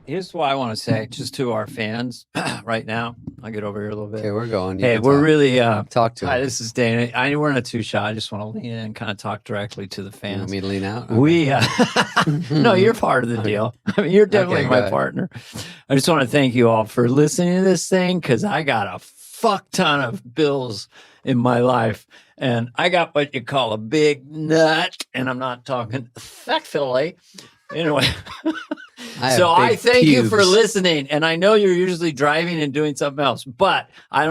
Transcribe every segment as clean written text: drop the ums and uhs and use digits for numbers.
here's what I want to say just to our fans right now. I'll get over here a little bit. Okay, we're going. You Hey, can we're talk. really Talk to hi, him. this is Dana. We're in a two-shot. I just want to lean in and kind of talk directly to the You fans. want me to lean out? We no, you're part of the deal. I mean, you're definitely Okay, go my ahead. partner. I just want to thank you all for listening to this thing because I got a fuck ton of bills in my life, and I got what you call a big nut, and I'm not talking sexually. Anyway, have so I big thank you for pubes. listening, and I know you're usually driving and doing something else, but I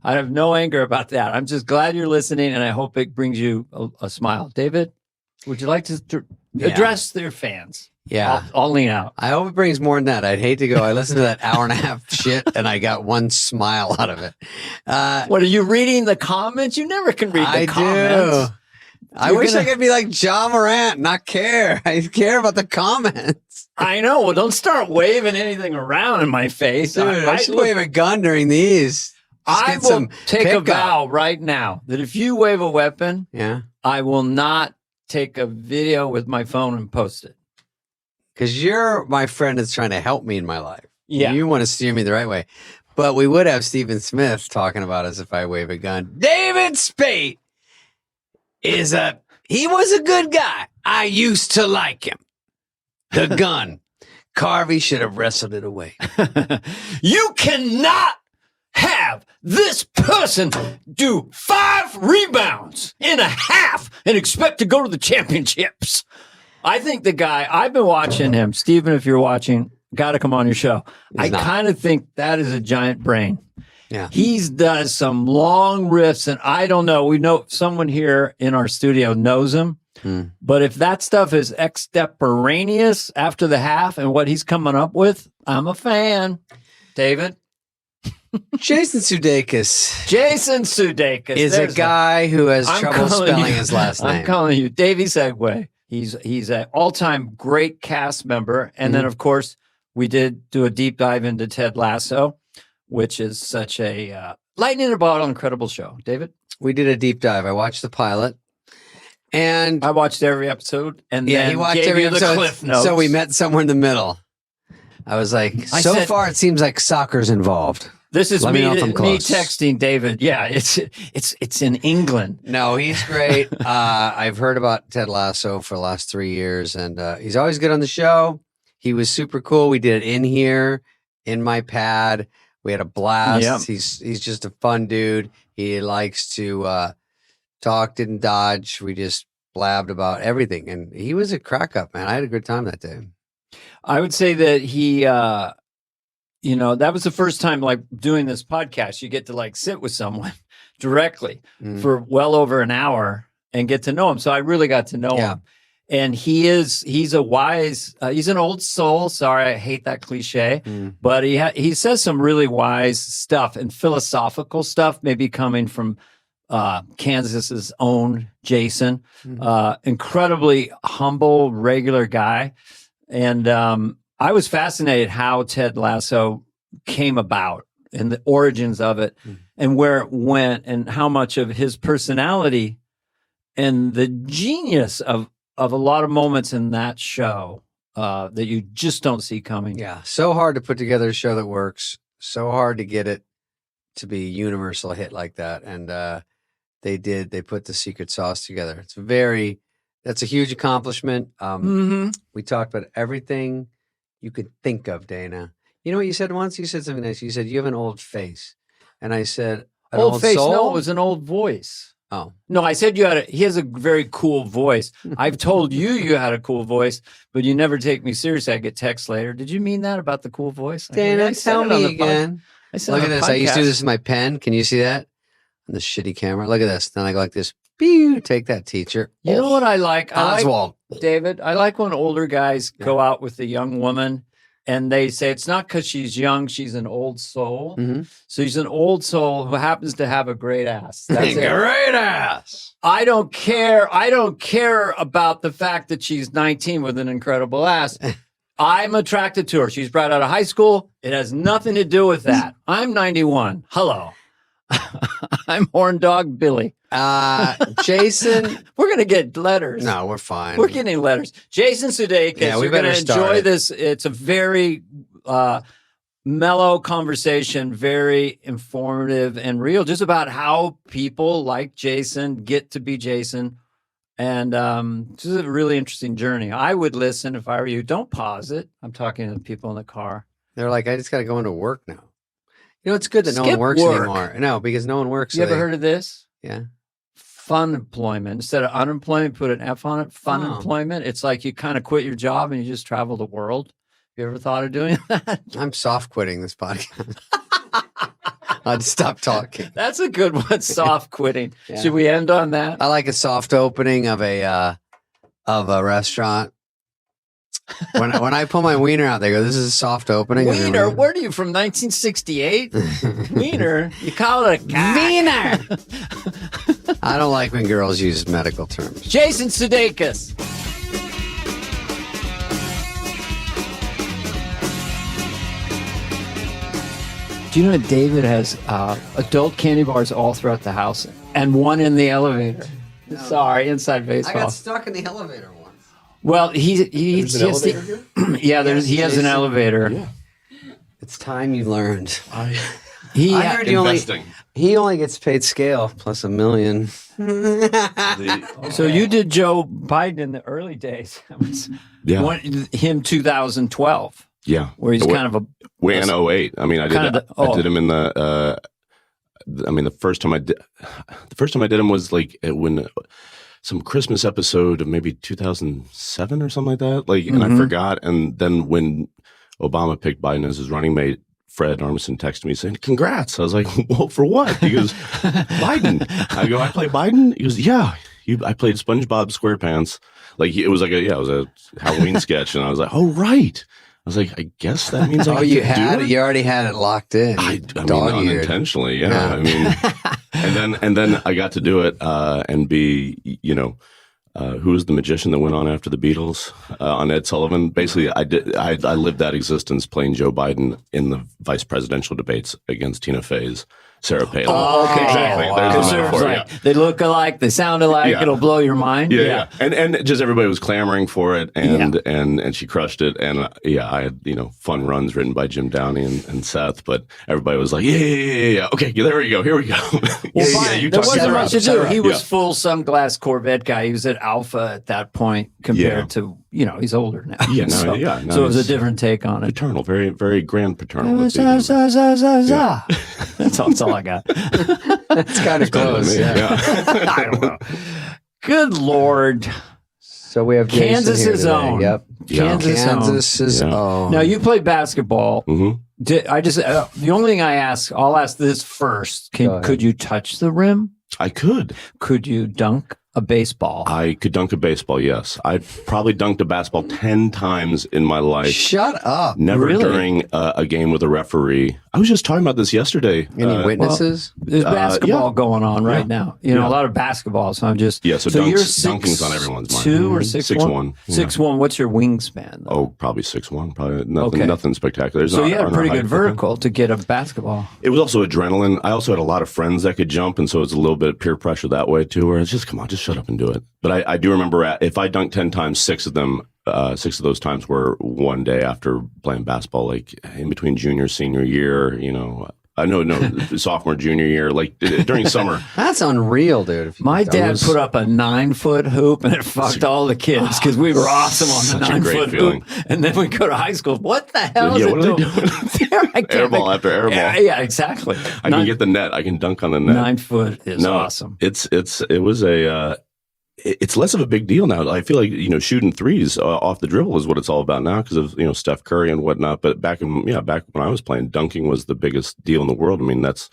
have no anger about that. I'm just glad you're listening, and I hope it brings you a smile. David, would you like to address their fans? Yeah. I'll lean out. I hope it brings more than that. I'd hate to go. I listened to that hour and a half shit and I got one smile out of it. What are you reading the comments? You never can read the comments. Do. I wish I could be like John Morant, not care. I care about the comments. I know. Well, don't start waving anything around in my face. Dude, I should wave a gun during these. Just I get will some take a pickup. vow right now that if you wave a weapon, Yeah. I will not take a video with my phone and post it. Because you're my friend that's trying to help me in my life. Yeah. You want to steer me the right way. But we would have Stephen Smith talking about us if I wave a gun. David Spade he was a good guy. I used to like him. The gun. Carvey should have wrestled it away. You cannot have this person do 5 rebounds in a half and expect to go to the championships. I think the guy, I've been watching him. Stephen, if you're watching, got to come on your show. I kind of think that is a giant brain. Yeah. He's done some long riffs, and I don't know. We know someone here in our studio knows him. But if that stuff is extemporaneous after the half and what he's coming up with, I'm a fan. David? Jason Sudeikis is a guy who has trouble spelling his last name. I'm calling you Davey Segway. He's an all-time great cast member. And then, of course, we did do a deep dive into Ted Lasso, which is such a lightning in a bottle, incredible show. David? We did a deep dive. I watched the pilot. And I watched every episode, and yeah, then he watched gave every you the episode. cliff notes. So we met somewhere in the middle. I was like, so far it seems like soccer's involved. This is Let me, me know if I'm me close. texting David. Yeah, it's in England. No, he's great. I've heard about Ted Lasso for the last 3 years, and he's always good on the show. He was super cool. We did it in here, in my pad. We had a blast. Yep. He's just a fun dude. He likes to talk, didn't dodge. We just blabbed about everything, and he was a crack up, man. I had a good time that day. I would say that he, that was the first time like doing this podcast. You get to like sit with someone directly for well over an hour and get to know him. So I really got to know him. And he's a wise, he's an old soul. Sorry, I hate that cliche, but he says some really wise stuff and philosophical stuff, maybe coming from Kansas's own Jason, incredibly humble, regular guy. And I was fascinated how Ted Lasso came about and the origins of it and where it went and how much of his personality and the genius of a lot of moments in that show that you just don't see coming. Yeah, so hard to put together a show that works. So hard to get it to be a universal hit like that. And they did. They put the secret sauce together. That's a huge accomplishment. We talked about everything you could think of, Dana. You know what you said once? You said something nice. You said, you have an old face. And I said, an old face? soul? No, it was an old voice. Oh. No, I said he has a very cool voice. I've told you had a cool voice, but you never take me seriously. I get texts later. Did you mean that about the cool voice? Dana, tell me again. Look at this. I used to do this with my pen. Can you see that? On the shitty camera. Look at this. Then I go like this. Pew, take that, teacher. You know what I like? Oswald. David, I like when older guys go out with a young woman and they say it's not because she's young, she's an old soul. So she's an old soul who happens to have a great ass. That's Great ass. I don't care about the fact that she's 19 with an incredible ass. I'm attracted to her. She's brought out of high school. It has nothing to do with that. I'm 91. Hello. I'm Horn Dog Billy. Jason. We're going to get letters. No, we're fine. We're getting letters. Jason Sudeikis. Yeah, we you're going to better enjoy start it. this. It's a very mellow conversation, very informative and real, just about how people like Jason get to be Jason. And this is a really interesting journey. I would listen if I were you. Don't pause it. I'm talking to the people in the car. They're like, I just got to go into work now. You know, it's good that no Skip one works work. anymore. No, because no one works. You ever heard of this? Yeah. Fun employment. Instead of unemployment, put an F on it. Fun employment. It's like you kind of quit your job and you just travel the world. You ever thought of doing that? I'm soft quitting this podcast. I'd stop talking. That's a good one. Soft quitting. Yeah. Should we end on that? I like a soft opening of a restaurant. When I pull my wiener out, they go, "This is a soft opening." Wiener? Where are you from? 1968? Wiener? You call it a cock. Wiener. I don't like when girls use medical terms. Jason Sudeikis. Do you know that David has adult candy bars all throughout the house and one in the elevator? No. Sorry, inside baseball. I got stuck in the elevator once. Well, he has an elevator. Yeah. It's time you learned. I heard he only gets paid scale plus $1 million. So you did Joe Biden in the early days. Him 2012. Yeah. Where he's kind of a... Way in 08. I mean, I did him in the... the first time I did him was like when some Christmas episode of maybe 2007 or something like that. Like, and I forgot. And then when Obama picked Biden as his running mate, Fred Armisen texted me saying, "Congrats." I was like, "Well, for what?" He goes, "Biden." I go, "I play Biden?" He goes, "Yeah. I played SpongeBob SquarePants." Like it was it was a Halloween sketch, and I was like, "Oh, right." I was like, I guess that means I you already had it locked in. I mean, unintentionally, yeah. I mean, and then I got to do it and be, who was the magician that went on after the Beatles on Ed Sullivan? Basically, I lived that existence playing Joe Biden in the vice presidential debates against Tina Fey's Sarah Palin. Oh, okay. Exactly. There's the metaphor, they look alike, they sound alike, it'll blow your mind. Yeah. And just everybody was clamoring for it, and she crushed it. And I had, fun runs written by Jim Downey and Seth, but everybody was like, yeah. Okay, there we go. Here we go. There wasn't much to do. He was full sunglass Corvette guy. He was at Alpha at that point compared to, he's older now. Yeah, so it was a different take on it. Paternal, very, very grand paternal. That's all I got. That's kind of close. I don't know. Good Lord. So we have Kansas's own. Yep. Kansas's own. Now you played basketball. Mm-hmm. The only thing I'll ask this first. Could you touch the rim? I could. Could you dunk a baseball? I could dunk a baseball, yes. I've probably dunked a basketball 10 times in my life. Shut up. Never during a game with a referee. I was just talking about this yesterday. Any witnesses? There's basketball going on right now. A lot of basketball. So I'm just... Yeah, so dunking's on everyone's mind. 6'2" or 6'1"? 6'1". What's your wingspan, though? Oh, probably 6'1". Probably nothing spectacular. So you had a pretty good vertical to get a basketball. It was also adrenaline. I also had a lot of friends that could jump, and so it was a little bit of peer pressure that way, too, where it's just, come on, just shut up and do it. But I do remember if I dunked 10 times, 6 of those times were one day after playing basketball, like in between junior, senior year, sophomore, junior year, like during summer. That's unreal, dude. My dad put up a 9-foot hoop and it fucked all the kids because we were awesome on the 9-foot hoop. And then we go to high school. What the hell is it doing? Airball after airball. Yeah, exactly. I can get the net. I can dunk on the net. 9 foot is awesome. It's less of a big deal now. I feel like, shooting threes off the dribble is what it's all about now because of, Steph Curry and whatnot. But back when I was playing, dunking was the biggest deal in the world. I mean, was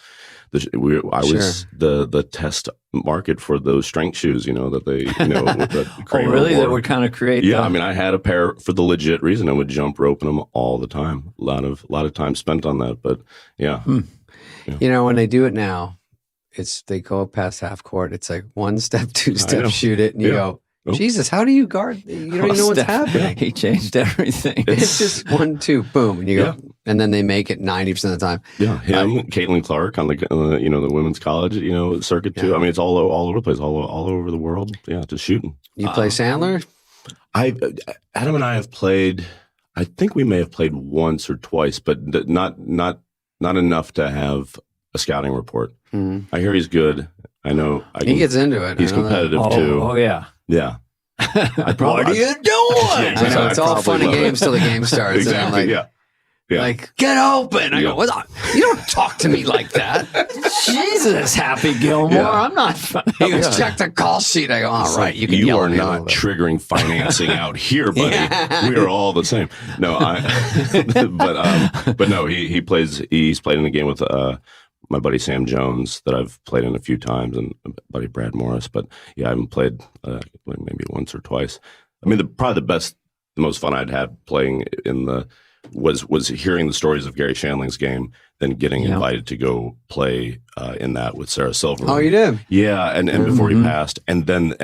the test market for those strength shoes, that they, with the really? That would kind of create. Yeah. I mean, I had a pair for the legit reason. I would jump rope in them all the time. A lot of time spent on that. But yeah. When they do it now, they go past half court. It's like 1 step, 2 step, shoot it, and you go, Jesus, how do you guard? You don't even know what's happening. He changed everything. It's just 1, 2, boom, and you go, and then they make it 90% of the time. Yeah, Caitlin Clark on the women's college circuit too. I mean, it's all over the place, all over the world. Yeah, just shooting. You play Sandler? Adam and I have played. I think we may have played once or twice, but not enough to have a scouting report. Mm-hmm. I hear he's good. I know he gets into it. He's competitive too. Oh yeah. Yeah. What are you doing? I know, it's all fun and games till the game starts. Exactly. And I'm like, yeah. Like, get open. I go, what? You don't talk to me like that. Jesus, Happy Gilmore. Yeah. I'm not funny. He goes, check the call sheet. I go, all right, you can you yell are at me a not little bit. triggering financing out here, buddy. We are all the same. No, but no, he's played in a game with my buddy Sam Jones that I've played in a few times, and my buddy Brad Morris. But yeah, I haven't played maybe once or twice. I mean, probably the most fun I'd had playing in was hearing the stories of Gary Shandling's game, then getting invited to go play in that with Sarah Silverman. Oh, you did? Yeah, and before he passed, and then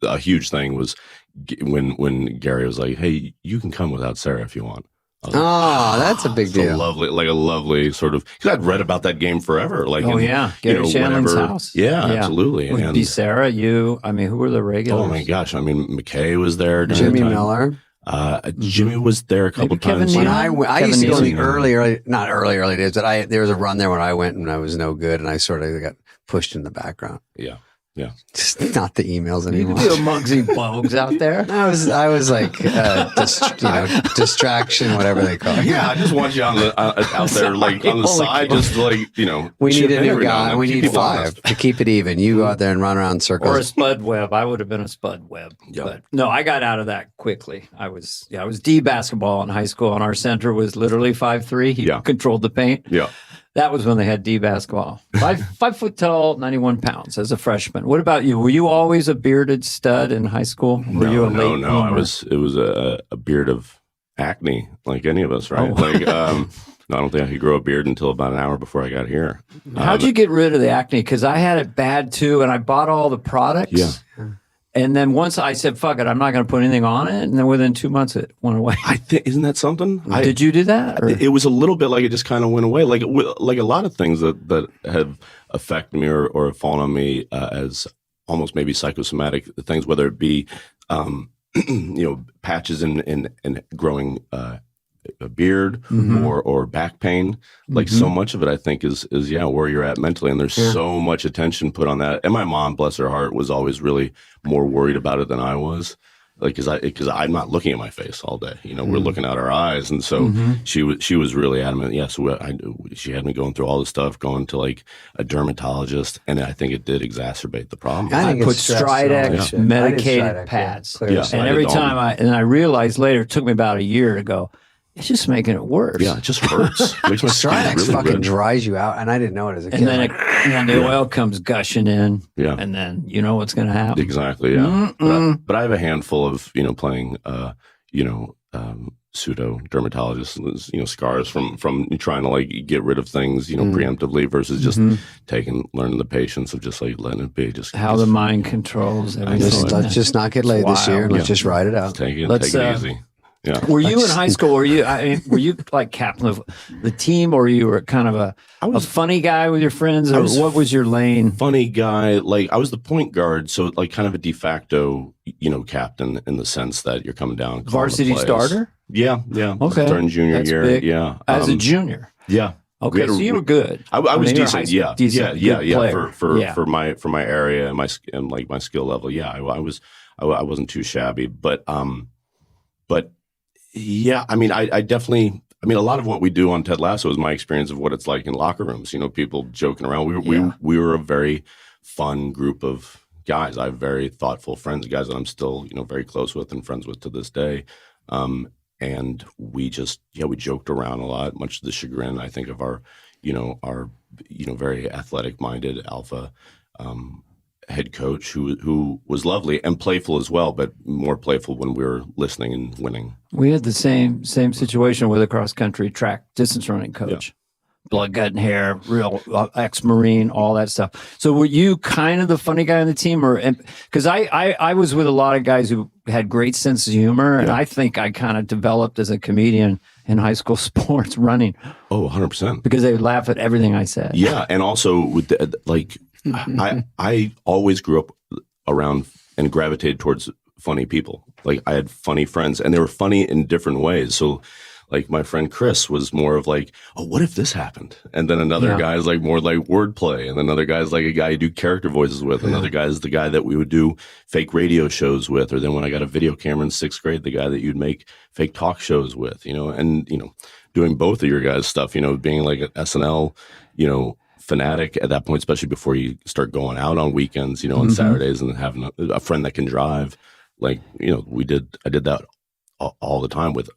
a huge thing was when Gary was like, "Hey, you can come without Sarah if you want." Oh, that's a big deal. A lovely sort of, because I'd read about that game forever. Like, Gary Shandling's house. Yeah, absolutely. Would it be Sarah, you? I mean, who were the regulars? Oh my gosh! I mean, McKay was there. Jimmy Miller. Jimmy was there a couple times. When I used to go in the early days, but there was a run there when I went and I was no good, and I sort of got pushed in the background. Yeah. Just not the emails anymore. You could be a Muggsy Bogues out there. I was like, distraction, whatever they call it. Yeah, I just want you out there, like on the side, just like, we need a new guy. We need 5 to keep it even. You go out there and run around in circles. Or a Spud Webb. I would have been a Spud Webb. Yep. But no, I got out of that quickly. I was D basketball in high school, and our center was literally 5'3". He controlled the paint. Yeah. That was when they had D basketball. 5 foot tall, 91 pounds as a freshman. What about you? Were you always a bearded stud in high school? Were you a late bloomer? It was a beard of acne, like any of us, right? Oh. Like, I don't think I could grow a beard until about an hour before I got here. How'd you get rid of the acne? Because I had it bad too, and I bought all the products. Yeah. And then once I said, fuck it, I'm not going to put anything on it. And then within 2 months, it went away. Isn't that something? Did you do that? Or? It was a little bit like it just kind of went away. Like a lot of things that have affected me or have fallen on me as almost maybe psychosomatic things, whether it be, patches in growing a beard or back pain. Like so much of it, I think is where you're at mentally, and there's so much attention put on that. And my mom, bless her heart, was always really more worried about it than I was. Like, because I'm not looking at my face all day. We're looking at our eyes, and so she was really adamant. Yes, she had me going through all this stuff, going to like a dermatologist, and I think it did exacerbate the problem. I put Stridex medicated pads, and every time I realized later, it took me about a year to go, it's just making it worse. Yeah, it just hurts. Makes my Stridex really fucking dries you out, and I didn't know it as a kid. And then the oil comes gushing in. Yeah, and then you know what's going to happen. Exactly. Yeah, but I have a handful of playing pseudo dermatologists, scars from trying to like get rid of things, preemptively versus just learning the patience of just like letting it be. Just how the mind controls everything. Let's just not get laid this year. Let's just ride it out. Take it easy. Yeah. Were you in high school? Were you like captain of the team, or you were kind of a funny guy with your friends, or what was your lane? Funny guy. Like I was the point guard, so like kind of a de facto, captain in the sense that you're coming down. Varsity starter? Yeah. Okay. During junior year. Big. Yeah. As a junior. Yeah. Okay, so you were good. I was decent. Yeah. Player. For my area and my skill level. Yeah, I wasn't too shabby, but yeah, I mean, I definitely. I mean, a lot of what we do on Ted Lasso is my experience of what it's like in locker rooms. People joking around. We were a very fun group of guys. I have very thoughtful friends, guys that I'm still very close with and friends with to this day. And we just we joked around a lot, much to the chagrin, I think, of our very athletic minded alpha head coach who was lovely and playful as well, but more playful when we were listening and winning. We had the same situation with a cross country track distance running coach. Yeah. Blood, gut, and hair, real ex-Marine, all that stuff. So were you kind of the funny guy on the team, or because I was with a lot of guys who had great sense of humor, and I think I kind of developed as a comedian in high school sports running. Oh, 100%. Because they would laugh at everything I said. Yeah, and also with I always grew up around and gravitated towards funny people. Like I had funny friends, and they were funny in different ways. So like my friend Chris was more of like, oh, what if this happened? And then another guy is like more like wordplay. And then another guy is like a guy you do character voices with. Another guy is the guy that we would do fake radio shows with. Or then when I got a video camera in 6th grade, the guy that you'd make fake talk shows with, you know, and, you know, doing both of your guys' stuff, you know, being like an SNL, you know, fanatic at that point, especially before you start going out on weekends, you know, on Saturdays and having a friend that can drive. Like, you know, I did that all the time with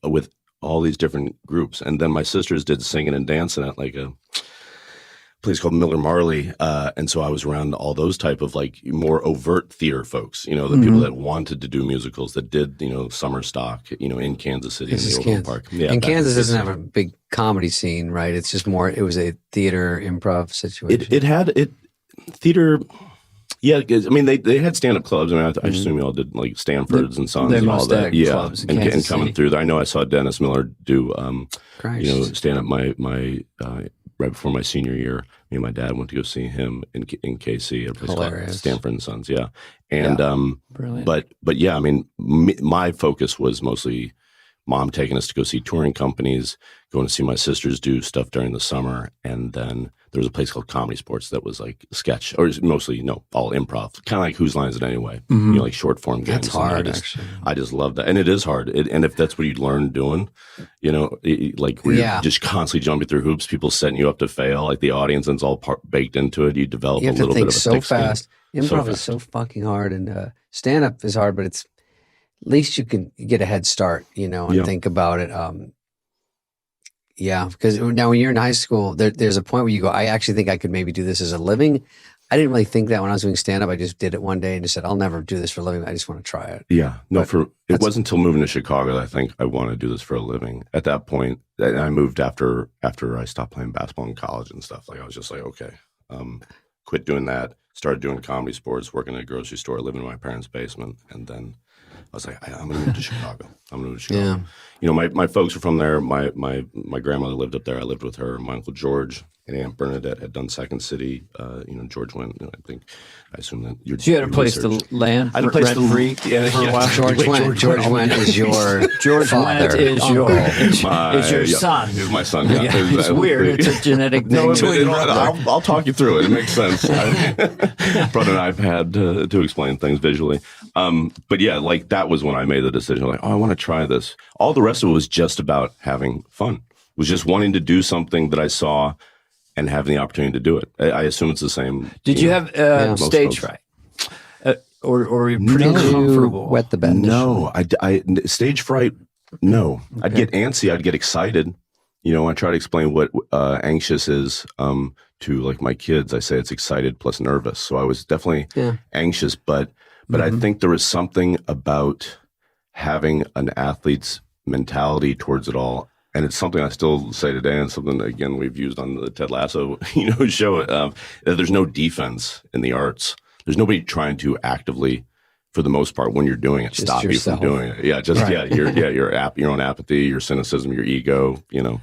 all these different groups. And then my sisters did singing and dancing at like a place called Miller Marley. And so I was around all those type of like more overt theater folks, you know, the people that wanted to do musicals, that did, you know, summer stock, you know, in Kansas City in the Overland Park. Yeah, and Kansas doesn't have a big comedy scene, right? It's just more, it was a theater improv situation. It had theater. Yeah, I mean, they had stand-up clubs. I mean, I assume you all did like Stanford's and Sons and all that. Yeah, clubs in and Kansas coming City. through there. I know I saw Dennis Miller do, you know, stand-up my right before my senior year. Me and my dad went to go see him in KC at a place called Stanford and Sons. Yeah, and Brilliant. but yeah, I mean, my focus was mostly Mom taking us to go see touring companies, going to see my sisters do stuff during the summer, and then there was a place called Comedy Sports that was like sketch, or mostly, all improv, kind of like Whose Lines It Anyway, you know, like short form games. That's hard, I just love that, and it is hard. And if that's what you learn doing, you know, like where you're just constantly jumping through hoops, people setting you up to fail, like the audience, and it's all baked into it. You develop a little bit of a so fast. Improv is so fucking hard, and stand up is hard, but it's at least you can get a head start, you know, and think about it. Because now when you're in high school, there's a point where you go, I actually think I could maybe do this as a living. I didn't really think that when I was doing stand-up. I just did it one day and just said, I'll never do this for a living. I just want to try it. Yeah. No, it wasn't until moving to Chicago that I think I want to do this for a living. At that point, and I moved after I stopped playing basketball in college and stuff. Like I was just like, okay, quit doing that. Started doing Comedy Sports, working at a grocery store, living in my parents' basement. And then I was like, I'm going to move to Chicago. Yeah. You know, my folks are from there. My grandmother lived up there. I lived with her. My Uncle George and Aunt Bernadette had done Second City. You know, George went. You know, I assume that you had a place to land. I had a place to free. Yeah, for a while. George Went is your George father. Went is your son. He's my son. Yeah, it's weird. It's a genetic thing. I'll talk you through it. It makes sense. Brother and I've had to explain things visually. But yeah, like that was when I made the decision. Like, I want to try this. All the rest of it was just about having fun. It was just wanting to do something that I saw and having the opportunity to do it. I assume it's the same. Did you have stage fright? Or were you pretty comfortable? Wet the bed. No, I stage fright. No, okay. I'd get antsy. I'd get excited. You know, I try to explain what anxious is to like my kids. I say it's excited plus nervous. So I was definitely anxious, but I think there was something about having an athlete's mentality towards it all. And it's something I still say today, and something, again, we've used on the Ted Lasso, show, that there's no defense in the arts. There's nobody trying to actively, for the most part, when you're doing it, just stop yourself. You from doing it. Yeah, your own apathy, your cynicism, your ego, your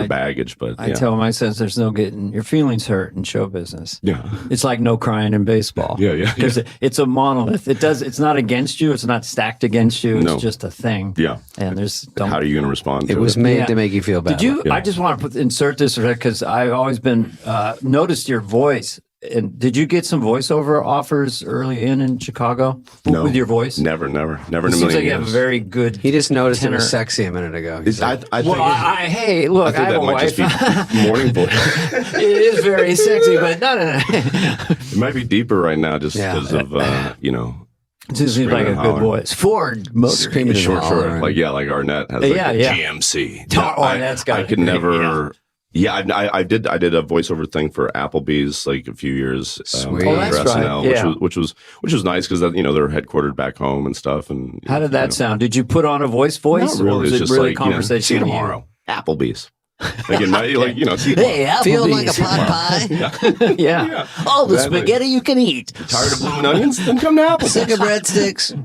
baggage. But I tell my sons, there's no getting your feelings hurt in show business. Yeah, it's like no crying in baseball. Yeah. Because it's a monolith. It's not against you. It's not stacked against you. It's just a thing. Yeah, and how are you going to respond? It was made to make you feel bad. Did you? Yeah. I just want to insert this because I've always been noticed your voice. And did you get some voiceover offers early in Chicago with your voice? Never in a million years. Seems like you have a very good. He just noticed it was sexy a minute ago. Hey, look, I have a wife. Just be morning voice. It is very sexy, but no. It might be deeper right now, just because of It just seems like a good voice. Ford Motor. Screaming short. Like Arnett has GMC. Arnett's got. I could never. Yeah, I did a voiceover thing for Applebee's like a few years for SNL, which was nice because they're headquartered back home and stuff. And how did that sound? Did you put on a voice? Not really. Or was it's it just really like conversation? See you tomorrow. Applebee's. Again, hey, Applebee's. Feel like a pot pie? Yeah. All the spaghetti you can eat. Tired of blooming onions? Then come to Applebee's. Sick of breadsticks.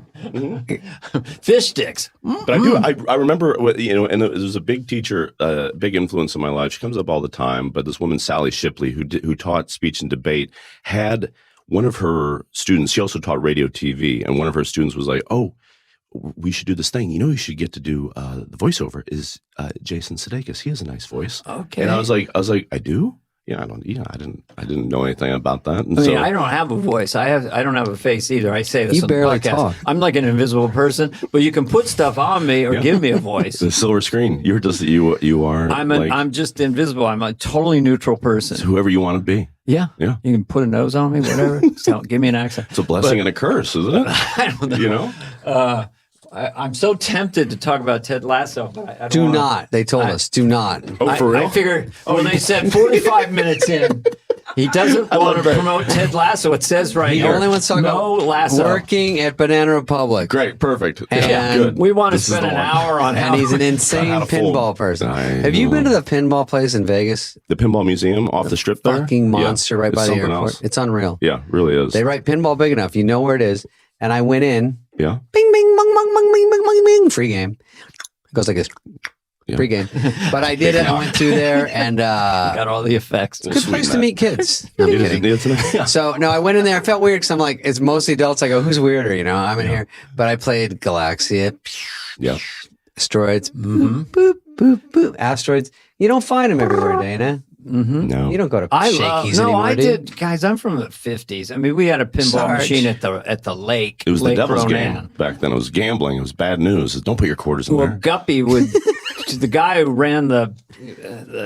Fish sticks. But I remember, and there was a big teacher, big influence in my life. She comes up all the time, but this woman, Sally Shipley, who taught speech and debate, had one of her students, she also taught radio TV, and one of her students was like, oh, we should do this thing. You know, you should get to do the voiceover is Jason Sudeikis. He has a nice voice. Okay. And I was like, I do? Yeah, I didn't know anything about that. And I don't have a voice. I don't have a face either. I say this You on the barely podcast. talk. I'm like an invisible person, but you can put stuff on me or give me a voice. The silver screen. You're just you are. I'm just invisible. I'm a totally neutral person. Whoever you want to be. Yeah. Yeah. You can put a nose on me, whatever. So give me an accent. It's a blessing and a curse, isn't it? I don't know. You know? I'm so tempted to talk about Ted Lasso, but I don't Do wanna- not. They told us, do not. Oh, for real? I figured when they said 45 minutes in, he doesn't want to promote Ted Lasso. It says right He here. only wants to talk no about Lasso. working at Banana Republic. Great, perfect. And Yeah, good. We want to This is spend the an one. hour on And he's an insane How to fold. pinball person. I Have you know. been to the pinball place in Vegas? The Pinball Museum off the strip there? Fucking monster right it's by the something airport. else. It's unreal. Yeah, really is. They write pinball big enough. You know where it is. And I went in. Yeah. Bing, bing, bong, bong, bong, bing, bing, bong, bing. Free game. It goes like this. Yeah. Free game. But I did it. I went through there and Got all the effects. good place to meet kids. No, I'm It is- kidding. it's- So no, I went in there. I felt weird because I'm like, it's mostly adults. I go, who's weirder? You know, I'm in here. But I played Galaxia, yeah. asteroids, Mm-hmm. boop, boop, boop, asteroids. You don't find them everywhere, Dana. Mm-hmm. No. You don't go to I Shakey's love. No, anymore, I do you? did, guys. I'm from the '50s. I mean, we had a pinball Sarge. machine at the lake. It was Lake the devil's Ronan. game back then. It was gambling. It was bad news. Don't put your quarters in Well, there. Guppy would. The guy who ran the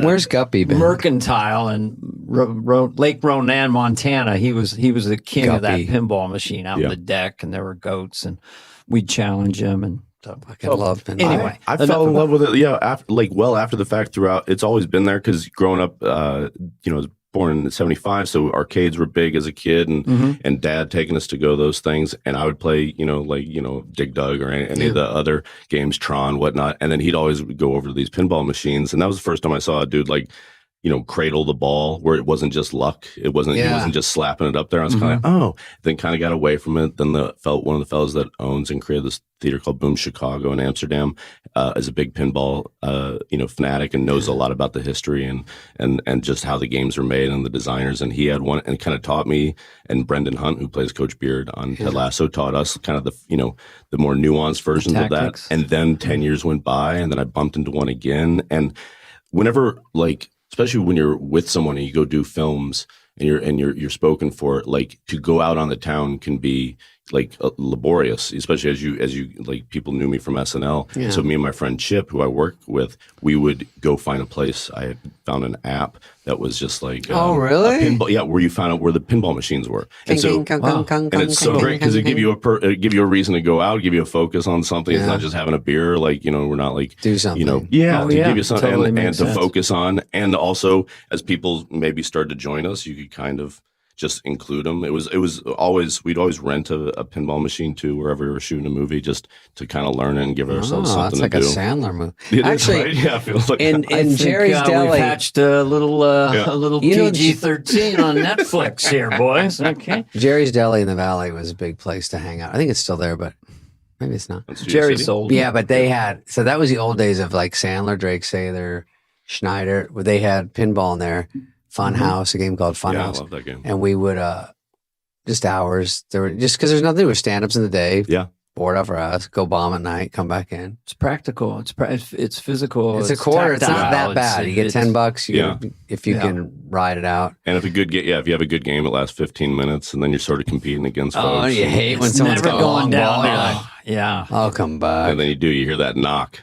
Where's Guppy been? Mercantile in Lake Ronan, Montana. He was the king of that Guppy. pinball machine out on Yeah. the deck, and there were goats, and we'd challenge him. And so, I love pinball. Anyway, I fell in love with it. Yeah, after the fact. Throughout, it's always been there because growing up, I was born in '75, so arcades were big as a kid, and Dad taking us to go those things, and I would play, Dig Dug or any of the other games, Tron, whatnot, and then he'd always go over to these pinball machines, and that was the first time I saw a dude cradle the ball where it wasn't just luck. He wasn't just slapping it up there. I was kind of then kind of got away from it. Then one of the fellows that owns and created this theater called Boom Chicago in Amsterdam is a big pinball fanatic and knows a lot about the history and just how the games are made and the designers. And he had one and kind of taught me, and Brendan Hunt, who plays Coach Beard on Ted Lasso, taught us kind of the more nuanced versions of that. tactics. And then 10 years went by, and then I bumped into one again. And whenever especially when you're with someone and you go do films and you're spoken for, to go out on the town can be laborious, especially as you people knew me from SNL. Yeah. So me and my friend Chip, who I work with, we would go find a place. I had found an app that was just Oh, really? a pinball, where you found out where the pinball machines were. And so and it's so great because it give you a reason to go out, give you a focus on something. It's not just having a beer. We're not do something. to give you something Totally and makes to sense. focus on. And also, as people maybe started to join us, you could kind of just include them. It was always, we'd always rent a pinball machine too, wherever we were shooting a movie, just to kind of learn it and give ourselves something that's like to a do. Sandler movie. It is, Actually, right? Yeah, it feels like in that. I think, Jerry's we Deli, patched a little You know, PG-13 on Netflix here, boys. Okay. Jerry's Deli in the Valley was a big place to hang out. I think it's still there, but maybe it's not. That's Studio Jerry City. sold. Yeah, but they had, so that was the old days of Sandler, Drake Sather, Schneider, where they had pinball in there. Funhouse, a game called Yeah, I Funhouse. love that game. And we would, just hours, there were just because there's nothing to do with stand ups in the day. Yeah. Board up for us, go bomb at night, come back in. It's practical. It's physical. It's a quarter. It's not tactile. that bad. You get $10. If you Yeah. can ride it out. And if you have a good game, it lasts 15 minutes, and then you're sort of competing against Oh, folks. you and, hate when It's someone's never got a long going down. ball. You're like, Yeah. I'll come back. and then you hear that knock.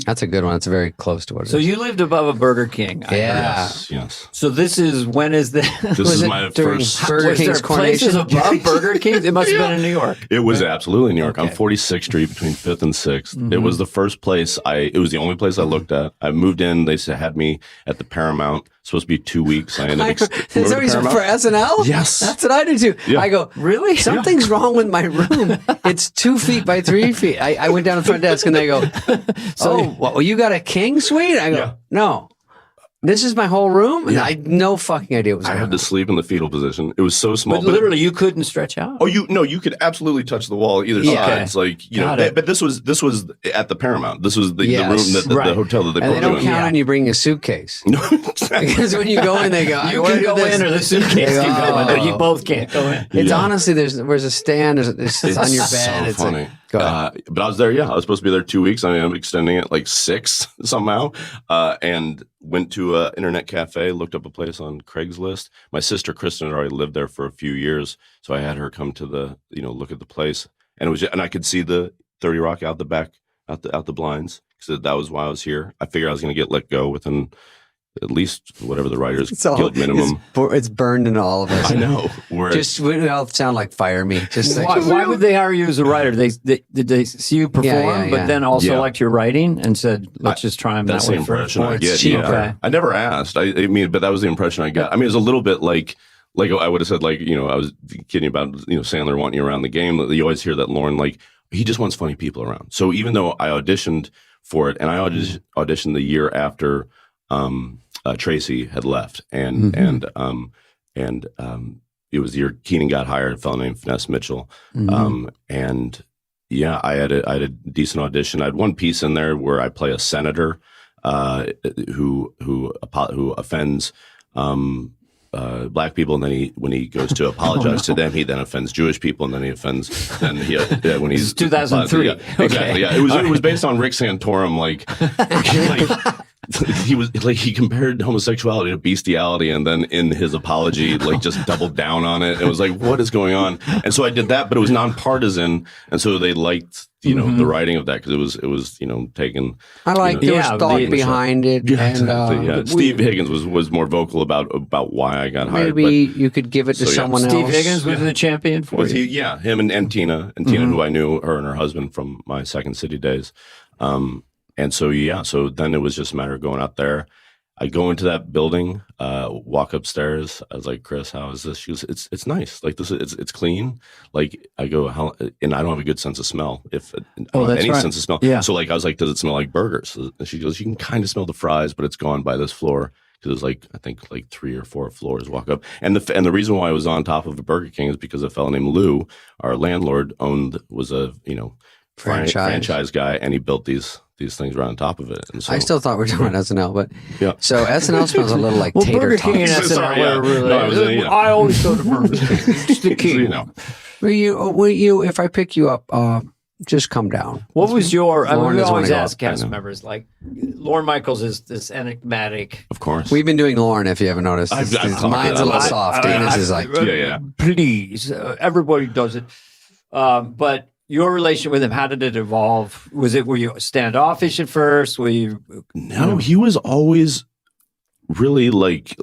That's a good one. It's very close to what it So is. you lived above a Burger King. I heard. Yeah. Yes. So when is this? This Was is it my during first. Burger Was King's there places coronation? above Burger King? It must have been in New York. It was absolutely New York. Okay. On 46th Street between 5th and 6th. Mm-hmm. It was the first place it was the only place I looked at. I moved in. They had me at the Paramount. Supposed to be 2 weeks. I ended up. Is that reason for SNL? Yes. That's what I do too. Yeah. I go, Really? something's wrong with my room. It's 2 feet by 3 feet. I went down to the front desk and they go, well, you got a king suite? I go, Yeah. no. This is my whole room? And Yeah. I had no fucking idea what was I going had to on. sleep in the fetal position. It was so small. But literally, you couldn't stretch out. Oh, you could absolutely touch the wall either Yeah. side. It's like, Got it. but this was at the Paramount. This was the Yes. room that the Right. hotel that they And put they don't you in. count on you bringing a suitcase. No, Because when you go in, they go, You "I can ordered go this." in, or the suitcase They go, can go in. "Oh." You both can't go in. It's Yeah. honestly, there's a stand, it's on your bed. So It's funny. like, go ahead. But I was there. Yeah, I was supposed to be there 2 weeks. I mean, I'm extending it like 6 somehow. And went to an internet cafe. Looked up a place on Craigslist. My sister Kristen had already lived there for a few years, so I had her come to the look at the place. And it was, and I could see the 30 Rock out the back, out the blinds. So that was why I was here. I figured I was going to get let go within at least whatever the writers guild minimum. It's burned into all of us. I know. Where Just we all sound like fire me. Just like, Why would they hire you as a writer? Did they see you perform, Yeah. but then also Yeah. liked your writing and said, "Let's just try him that's that the way first"? impression I it's get. cheaper. Yeah. Okay. I never asked. I mean, but that was the impression I got. I mean, it was a little bit like I would have said, like, I was kidding about Sandler wanting you around the game. You always hear that Lorne, like, he just wants funny people around. So even though I auditioned for it, and I auditioned the year after Tracy had left, and it was the year Keenan got hired, a fellow named Finesse Mitchell, and yeah, I had a decent audition. I had one piece in there where I play a senator who offends black people, and then when he goes to apologize to them, he then offends Jewish people, and then he offends. Then when he's 2003. Yeah, exactly. Yeah, it was based on Rick Santorum, like he compared homosexuality to bestiality, and then in his apology, like just doubled down on it. It was like, what is going on? And so I did that, but it was nonpartisan, and so they liked the writing of that because it was taken. I like there was thought behind it, Yeah, and exactly, yeah. Steve Higgins was more vocal about why I got hired. maybe you could give it to someone else. Steve Higgins was the champion for Was you. he? Yeah, him and Tina, who I knew, her and her husband from my Second City days. And so so then it was just a matter of going out there. I go into that building, walk upstairs. I was like, "Chris, how is this?" She goes, "It's nice. Like this, it's clean." Like I go, "How?" And I don't have a good sense of smell. If I don't have any sense of smell, Yeah. So like I was like, "Does it smell like burgers?" And she goes, "You can kind of smell the fries, but it's gone by this floor." Because it was like, I think like 3 or 4 floors walk up. And the reason why I was on top of a Burger King is because a fellow named Lou, our landlord, was a franchise guy, and he built these things right on top of it. And so I still thought we were talking about SNL, but Yeah. so SNL smells a little like tater Burger King and tots. SNL Sorry, yeah. were really. No, I was, yeah. I always go to Burger King. It's the key. Will you, if I pick you up, just come down? What was your? I mean, Lauren we doesn't always wanna go ask up. cast members. Like, Lorne Michaels is this enigmatic. Of course. We've been doing Lauren, if you haven't noticed. I've His talked mind's to a little that. soft. Dana's is like, Yeah. Please, everybody does it. But your relation with him, how did it evolve? Were you standoffish at first? Were you? No, he was always really like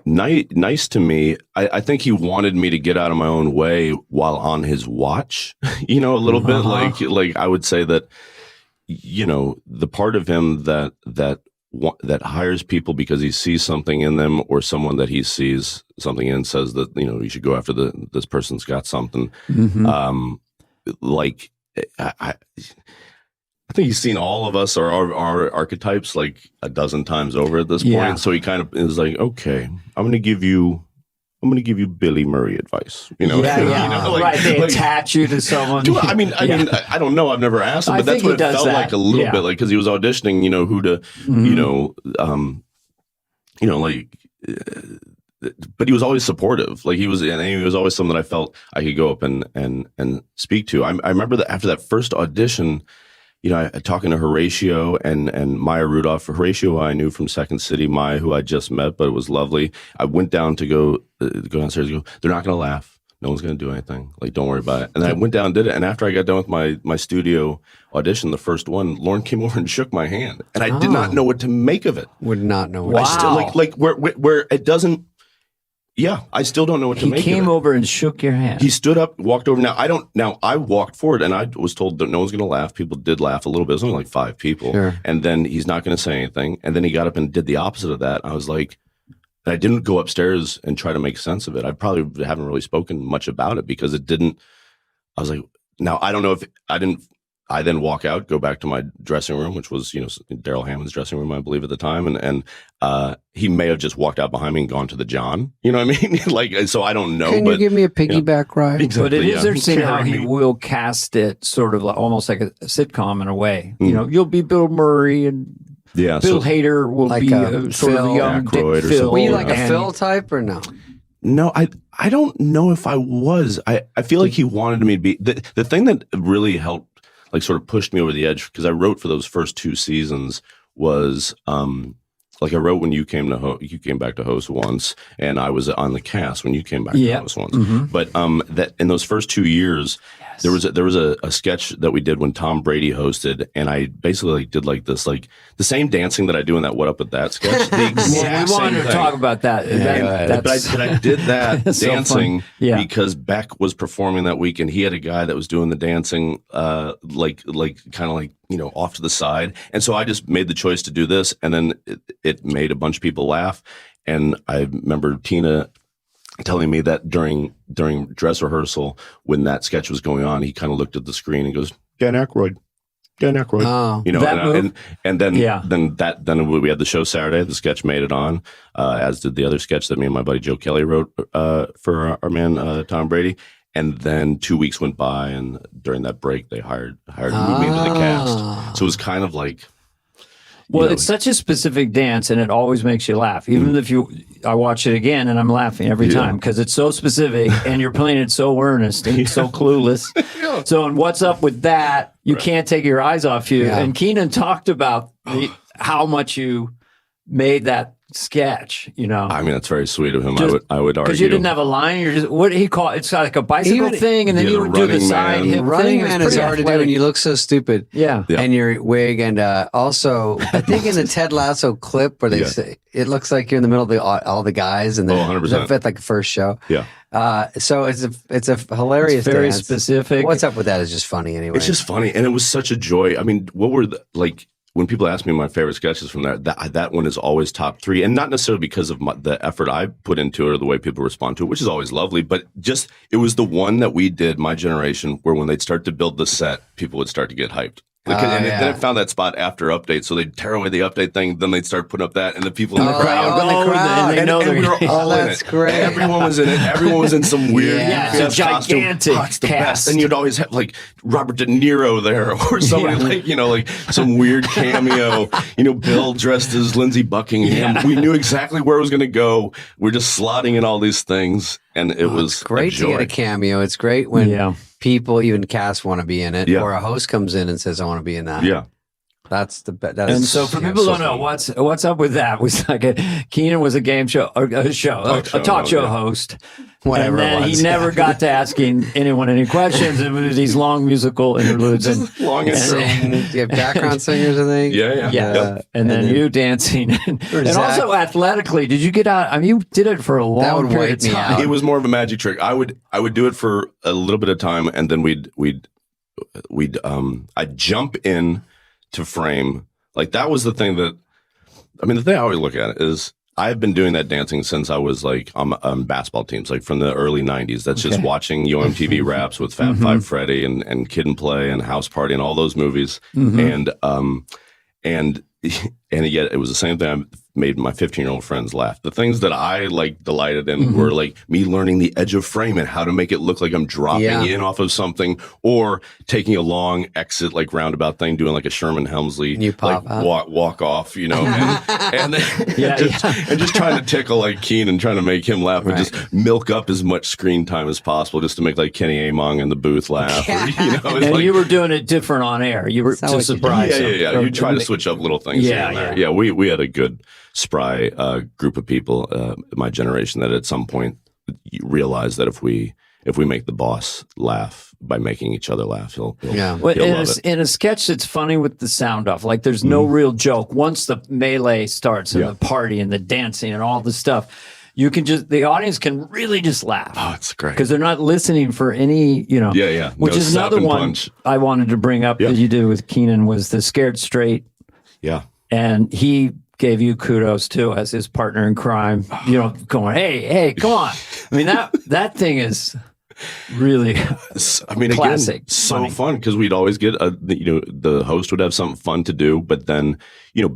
nice to me. I think he wanted me to get out of my own way while on his watch, a little bit like I would say that, the part of him that hires people because he sees something in them, or someone that he sees something in says that, you should go after this person's got something. Like I think he's seen all of us or our archetypes like a dozen times over at this point. Yeah. So he kind of is like, okay, I'm going to give you Billy Murray advice. Right. They attach you to someone. I mean, I don't know. I've never asked him, but that's what it felt like a little bit, like because he was auditioning. Who to, but he was always supportive. Like he was always someone that I felt I could go up and speak to. I remember that after that first audition, I talking to Horatio and Maya Rudolph. Horatio I knew from Second City. Maya, who I just met, but it was lovely. I went down to go downstairs and go, they're not going to laugh. No one's going to do anything. Like, don't worry about it. And then I went down and did it. And after I got done with my studio audition, the first one, Lorne came over and shook my hand. And I did not know what to make of it. would not know. Wow. I still like where it doesn't. Yeah, I still don't know what to make of it. He came over and shook your hand. He stood up, walked over. Now I walked forward, and I was told that no one's going to laugh. People did laugh a little bit. It was only like 5 people. Sure. And then he's not going to say anything. And then he got up and did the opposite of that. I was like, I didn't go upstairs and try to make sense of it. I probably haven't really spoken much about it because it didn't. I was like, now I don't know if I didn't. I then walk out, go back to my dressing room, which was, Daryl Hammond's dressing room, I believe at the time. And he may have just walked out behind me and gone to the John. You know what I mean? Like, so I don't know. Can you give me a piggyback ride? Exactly, but it is interesting how he will cast it sort of like, almost like a sitcom in a way. You'll be Bill Murray and Bill Hader will like be sort Phil of a young Dick Aykroyd or Phil. something. Were you like a Phil type or no? No, I don't know if I was. I feel like he wanted me to be. The thing that really helped, like sort of pushed me over the edge, because I wrote for those first 2 seasons was like I wrote when you came back to host once, and I was on the cast when you came back to host once. But that in those first 2 years, there was a sketch that we did when Tom Brady hosted, and I basically did like this, like the same dancing that I do in that What Up With That sketch. The exact we wanted to talk about that. But I did that dancing because Beck was performing that week, and he had a guy that was doing the dancing, like kind of like, off to the side. And so I just made the choice to do this, and then it made a bunch of people laugh. And I remember Tina telling me that during dress rehearsal, when that sketch was going on, he kind of looked at the screen and goes, Dan Aykroyd. Oh, and then we had the show Saturday. The sketch made it on, as did the other sketch that me and my buddy Joe Kelly wrote for our man Tom Brady. And then 2 weeks went by, and during that break, they moved me into the cast. So it was kind of like. Well, it's such a specific dance, and it always makes you laugh. Even if I watch it again, and I'm laughing every time because it's so specific, and you're playing it so earnest and so clueless. So, and what's up with that? You can't take your eyes off you. Yeah. And Keenan talked about how much you made that sketch. I mean, that's very sweet of him. I would argue because you didn't have a line. You're just what he called. It's like a bicycle thing, and then you would do the side hip running thing. Man is hard to do, and you look so stupid. Yeah. And your wig, and also I think in the Ted Lasso clip where they say it looks like you're in the middle of all the guys, and they're 100%. like the first show. Yeah. So it's a hilarious, it's very dance. Specific. What's up with that is just funny anyway. It's just funny, and it was such a joy. I mean, what were when people ask me my favorite sketches from that one is always top 3, and not necessarily because of the effort I put into it or the way people respond to it, which is always lovely, but just it was the one that we did, my generation, where when they'd start to build the set, people would start to get hyped. Then it found that spot after update, so they'd tear away the update thing. Then they'd start putting up that, and the people in the crowd, and they know and we were all in that's it. Great. Everyone was in it. Everyone was in some weird, it's a gigantic cast. The best. And you'd always have like Robert De Niro there, or somebody like some weird cameo. Bill dressed as Lindsey Buckingham. Yeah. We knew exactly where it was going to go. We're just slotting in all these things, and it was great to get a cameo. It's great when people, even cast, want to be in it, or a host comes in and says, "I want to be in that." Yeah, that's the best. And so for people who don't know what's up with that, was Keenan was a game show, a talk show host. Whatever. And then he never got to asking anyone any questions. It was these long musical interludes and long intro. You have background singers, I think. Yeah. And then you dancing, and also athletically. Did you get out? I mean, you did it for a long period of time. It was more of a magic trick. I would do it for a little bit of time, and then I'd jump in to frame. Like that was the thing the thing I always look at is I've been doing that dancing since I was like on basketball teams, like from the early 90s. That's just watching MTV Raps with Fab Five Freddy and Kid and Play and House Party and all those movies. And yet it was the same thing. I made my 15-year-old friends laugh. The things that I delighted in were like me learning the edge of frame and how to make it look like I'm dropping in off of something, or taking a long exit roundabout thing, doing like a Sherman Helmsley walk off, and just trying to tickle Keenan, trying to make him laugh, and just milk up as much screen time as possible just to make Kenny Among in the booth laugh. And you were doing it different on air. You were to surprise him. Yeah. You try to switch up little things here and there. Yeah, we had a good spry group of people, my generation, that at some point you realize that if we make the boss laugh by making each other laugh, he'll love it. In a sketch that's funny with the sound off, there's no real joke. Once the melee starts and the party and the dancing and all the stuff, you can the audience can really just laugh. Oh, it's great. Because they're not listening for any, Which is another one punch. I wanted to bring up that you did with Keenan was the Scared Straight. Yeah. And he gave you kudos too as his partner in crime, going, hey, come on. I mean, that thing is Really, I mean, classic, again, so fun because we'd always get the host would have something fun to do, but then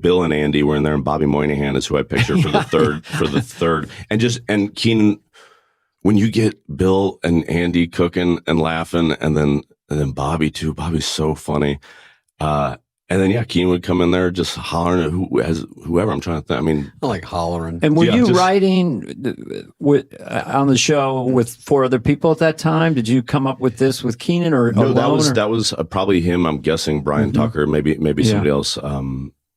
Bill and Andy were in there, and Bobby Moynihan is who I picture for the third, and Keenan. When you get Bill and Andy cooking and laughing, and then Bobby too. Bobby's so funny. And then Keenan would come in there just hollering at whoever. I'm trying to think. I mean, I like hollering. And were you writing on the show with 4 other people at that time? Did you come up with this with Keenan or no? Alone, that was probably him. I'm guessing Brian Tucker, maybe somebody else,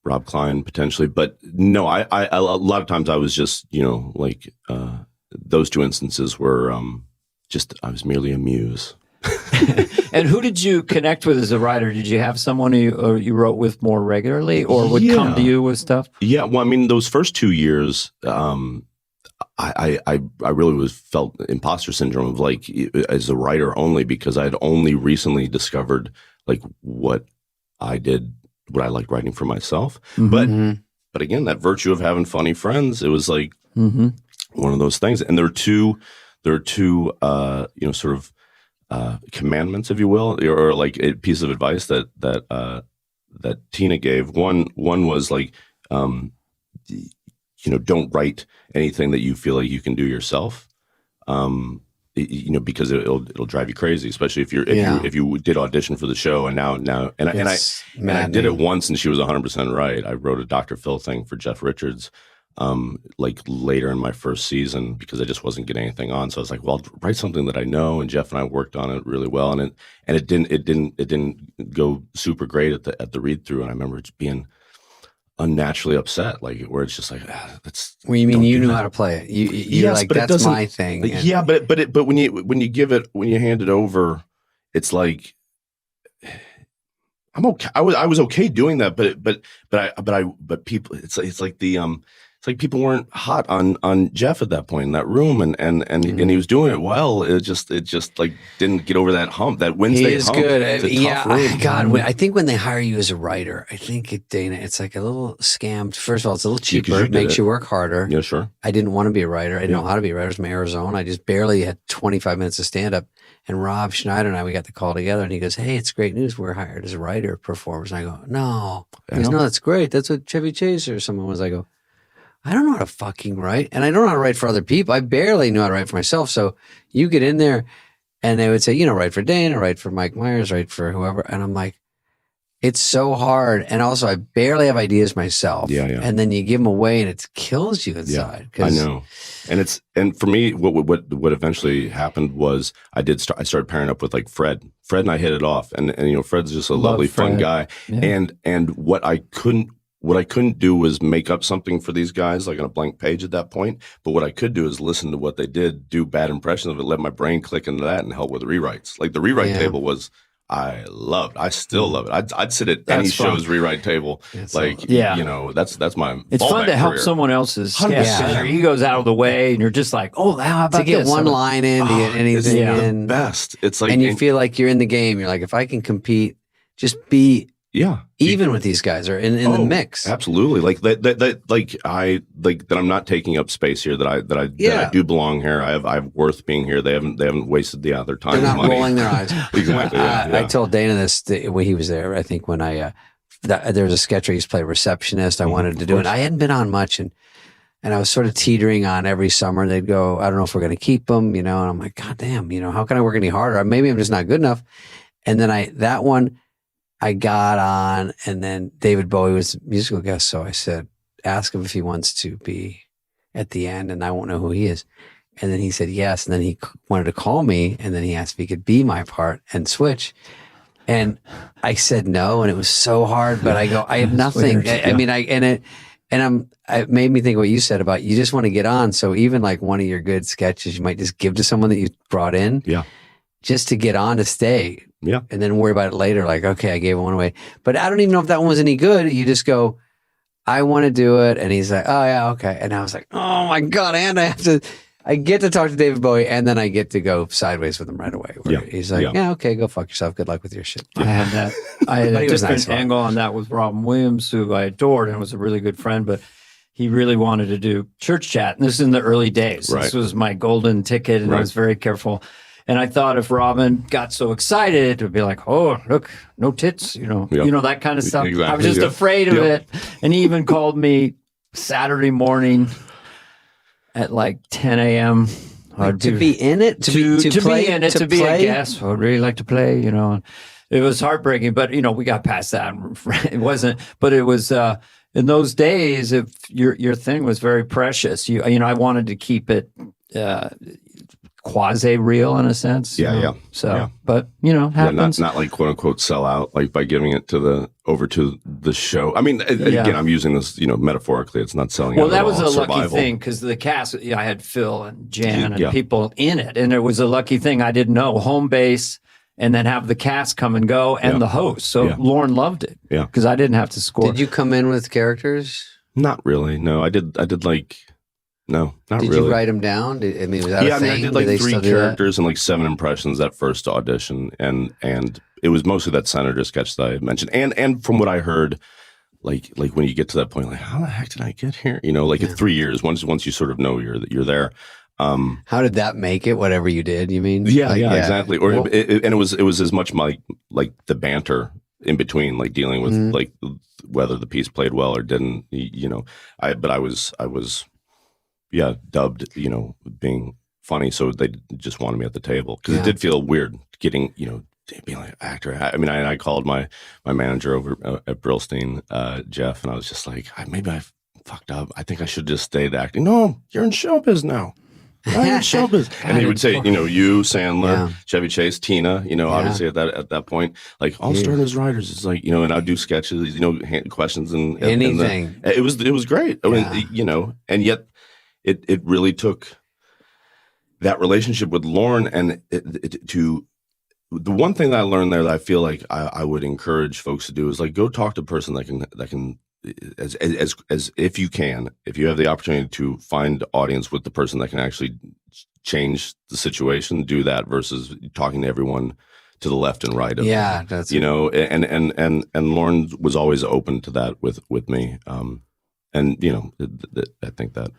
Rob Klein potentially. But no, I a lot of times I was just those 2 instances were I was merely a muse. And who did you connect with as a writer? Did you have someone you wrote with more regularly, or would come to you with stuff? Yeah, well, I mean, those first 2 years, I really felt imposter syndrome of as a writer only because I had only recently discovered what I liked writing for myself. Mm-hmm. But again, that virtue of having funny friends, it was one of those things. And there are two sort of commandments, if you will, or a piece of advice that Tina gave. One was don't write anything that you feel like you can do yourself, because it'll drive you crazy, especially if you did audition for the show and I did it once and she was 100% right. I wrote a Dr. Phil thing for Jeff Richards. Later in my first season because I just wasn't getting anything on. So I was like, well, I'll write something that I know. And Jeff and I worked on it really well. And it didn't go super great at the read through. And I remember just being unnaturally upset, where it's just that's. Well, you mean you knew how to play it? You're yes, that's my thing. But when you hand it over, it's like, I'm okay. I was okay doing that, but people, it's like people weren't hot on Jeff at that point in that room, and he was doing it well. It just didn't get over that hump. That Wednesday he is hump. good. It's a tough room. God, I think when they hire you as a writer, I think Dana, it's like a little scammed. First of all, it's a little cheaper. It makes you work harder. Yeah, sure. I didn't want to be a writer. I didn't know how to be a writer. I was from Arizona. I just barely had 25 minutes of stand up. And Rob Schneider and I, we got the call together, and he goes, "Hey, it's great news. We're hired as a writer, performers." And I go, "No." He goes, "No, that's great. That's what Chevy Chase or someone was." I go, "I don't know how to fucking write. And I don't know how to write for other people. I barely knew how to write for myself." So you get in there and they would say, write for Dana, write for Mike Myers, write for whoever. And I'm like, it's so hard. And also I barely have ideas myself. Yeah. And then you give them away and it kills you inside. Yeah, I know. And for me, what eventually happened was I started pairing up with Fred. Fred and I hit it off. And Fred's just a lovely, fun guy. Yeah. And what I couldn't do was make up something for these guys on a blank page at that point. But what I could do is listen to what they did, do bad impressions of it, let my brain click into that and help with rewrites. The rewrite table was, I still love it. I'd sit at any show's rewrite table. That's my it's fun to help career. Someone else's your ego's out of the way and you're just like, oh, how about to get one line in, to get anything in. The best. It's and you feel like you're in the game. You're like, if I can compete, just be even with these guys or in the mix. Absolutely. That I'm not taking up space here, that I do belong here. I have worth being here. They haven't wasted their time. They're not money. Rolling their eyes. Exactly. I told Dana this when he was there. I think when there was a sketch where I used to play receptionist. I wanted to do it. I hadn't been on much and I was sort of teetering on every summer. They'd go, I don't know if we're going to keep them, and I'm like, God damn, how can I work any harder? Maybe I'm just not good enough. And then that one, I got on, and then David Bowie was a musical guest. So I said, ask him if he wants to be at the end, and I won't know who he is. And then he said yes. And then he wanted to call me, and then he asked if he could be my part and switch. And I said no, and it was so hard. But I go, I have nothing. It made me think what you said about you just want to get on. So even one of your good sketches, you might just give to someone that you brought in, just to get on to stay. Yeah. And then worry about it later. Okay, I gave one away. But I don't even know if that one was any good. You just go, I want to do it. And he's like, oh, yeah, okay. And I was like, oh, my God. And I get to talk to David Bowie, and then I get to go sideways with him right away. He's like, yeah, okay, go fuck yourself. Good luck with your shit. I had that. I had a different angle on that with Robin Williams, who I adored and was a really good friend. But he really wanted to do Church Chat. And this is in the early days. Right. This was my golden ticket, and I was very careful. And I thought if Robin got so excited, it would be like, oh, look, no tits, you know, that kind of stuff. Exactly. I was just afraid of it. And he even called me Saturday morning at like 10 a.m. To be in it, to be a guest. I would really like to play, you know. It was heartbreaking, but you know, we got past that. It wasn't, but it was in those days. If your thing was very precious, you know, I wanted to keep it quasi real in a sense. So, but you know, happens. Not like quote unquote sell out, like by giving it over to the show. I mean, again, I'm using this, you know, metaphorically. It's not selling. Well, that was a lucky thing because the cast. I had Phil and Jan and people in it, and it was a lucky thing. I didn't know home base, and then have the cast come and go and the host. So Lauren loved it. Because I didn't have to score. Did you come in with characters? Not really. No, I did like. No, not really. Did you write them down? I mean, was that a thing? I did like 3 characters and like 7 impressions that first audition, and it was mostly that senator sketch that I mentioned. And from what I heard, like when you get to that point, like how the heck did I get here? You know, like in 3 years, once you sort of know you're there. How did that make it? Whatever you did, you mean? Yeah, exactly. Or it was as much like the banter in between, like dealing with like whether the piece played well or didn't. You know, I was. Dubbed, you know, being funny. So they just wanted me at the table because it did feel weird getting, you know, being like an actor. I mean, I called my manager over at Brillstein, Jeff, and I was just like, maybe I fucked up. I think I should just stay acting. No, you're in showbiz now. I'm in showbiz. And he would say, you know, you, Sandler, Chevy Chase, Tina, you know, obviously at that point, like all started as writers. It's like, you know, and I'd do sketches, you know, questions and anything. It was great. I mean, you know, and yet it really took that relationship with Lauren and to the one thing that I learned there that I feel like I would encourage folks to do is like go talk to a person that can as if you have the opportunity to find audience with the person that can actually change the situation, do that versus talking to everyone to the left and right of that's you know, and Lauren was always open to that with me. And you know, I think that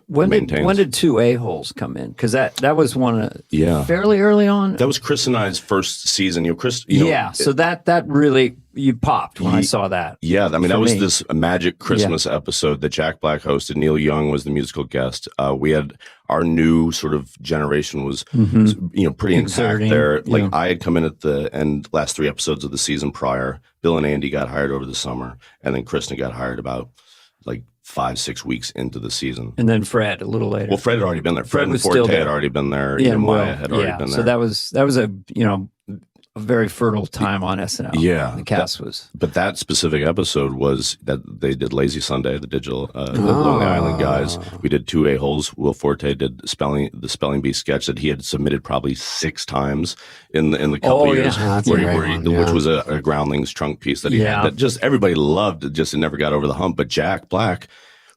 when did Two A-Holes come in? Because that was one fairly early on. That was Chris and I's first season. You know, Chris. So that really you popped when I saw that. Yeah, I mean that was this magic Christmas episode that Jack Black hosted. Neil Young was the musical guest. We had our new sort of generation was you know pretty intact there. Like I had come in at the end last 3 episodes of the season prior. Bill and Andy got hired over the summer, and then Kristen got hired about like 5-6 weeks into the season. And then Fred a little later. Well, Fred had already been there. Fred and Forte had already been there. Yeah, Maya had already been there. So that was a, you know, a very fertile time on SNL. Yeah. The cast was. But that specific episode was that they did Lazy Sunday, the digital, the Lonely Island guys. We did Two A-Holes. Will Forte did the Spelling Bee sketch that he had submitted probably 6 times in the couple years, which was a Groundlings trunk piece that he had that just everybody loved. It never got over the hump. But Jack Black,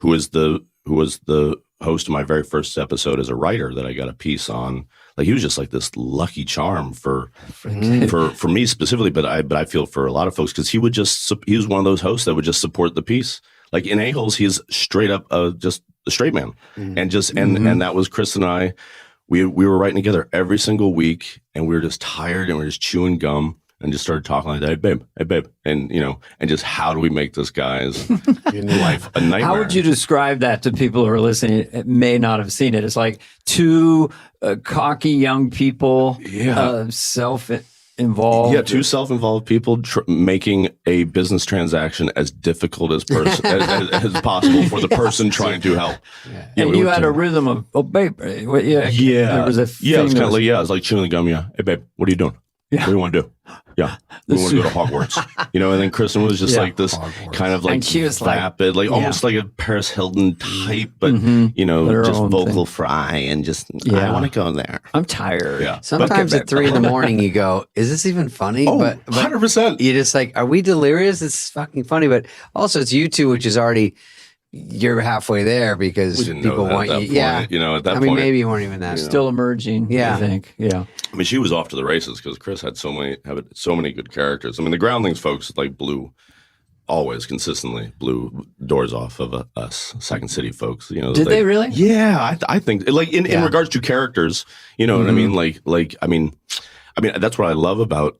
who was the host of my very first episode as a writer that I got a piece on, like he was just like this lucky charm for me specifically, but I feel for a lot of folks because he was one of those hosts that would just support the piece. Like in A-Holes, he's straight up just a straight man, and that was Chris and I. We were writing together every single week, and we were just tired, and we were just chewing gum. And just started talking like that, hey babe, and you know, and just how do we make this guy's life a nightmare? How would you describe that to people who are listening? It may not have seen it. It's like 2 cocky young people, self-involved. Yeah, 2 self-involved people making a business transaction as difficult as as possible for the person trying to help. Yeah. And you had a rhythm of babe. There was a it was kind of like it was like chewing gum. Yeah, hey babe, what are you doing? Yeah. What do you want to do? Yeah, we want to go to Hogwarts. You know, and then Kristen was just like this kind of like and she was vapid, like almost like a Paris Hilton type, but you know, just vocal fry and just I want to go there. I'm tired. Yeah. Sometimes at 3 a.m, you go, "Is this even funny?" Oh, but 100%. You're just like, "Are we delirious? It's fucking funny." But also, it's you two, which is already. You're halfway there because people want you. Point, you know, at that point. I mean, maybe you weren't even that. Still emerging, I think. Yeah. I mean, she was off to the races because Chris had so many good characters. I mean, the Groundlings folks like blew always consistently blew doors off of us Second City folks. You know, did they really? Yeah, I think like in regards to characters, you know what I mean? I mean that's what I love about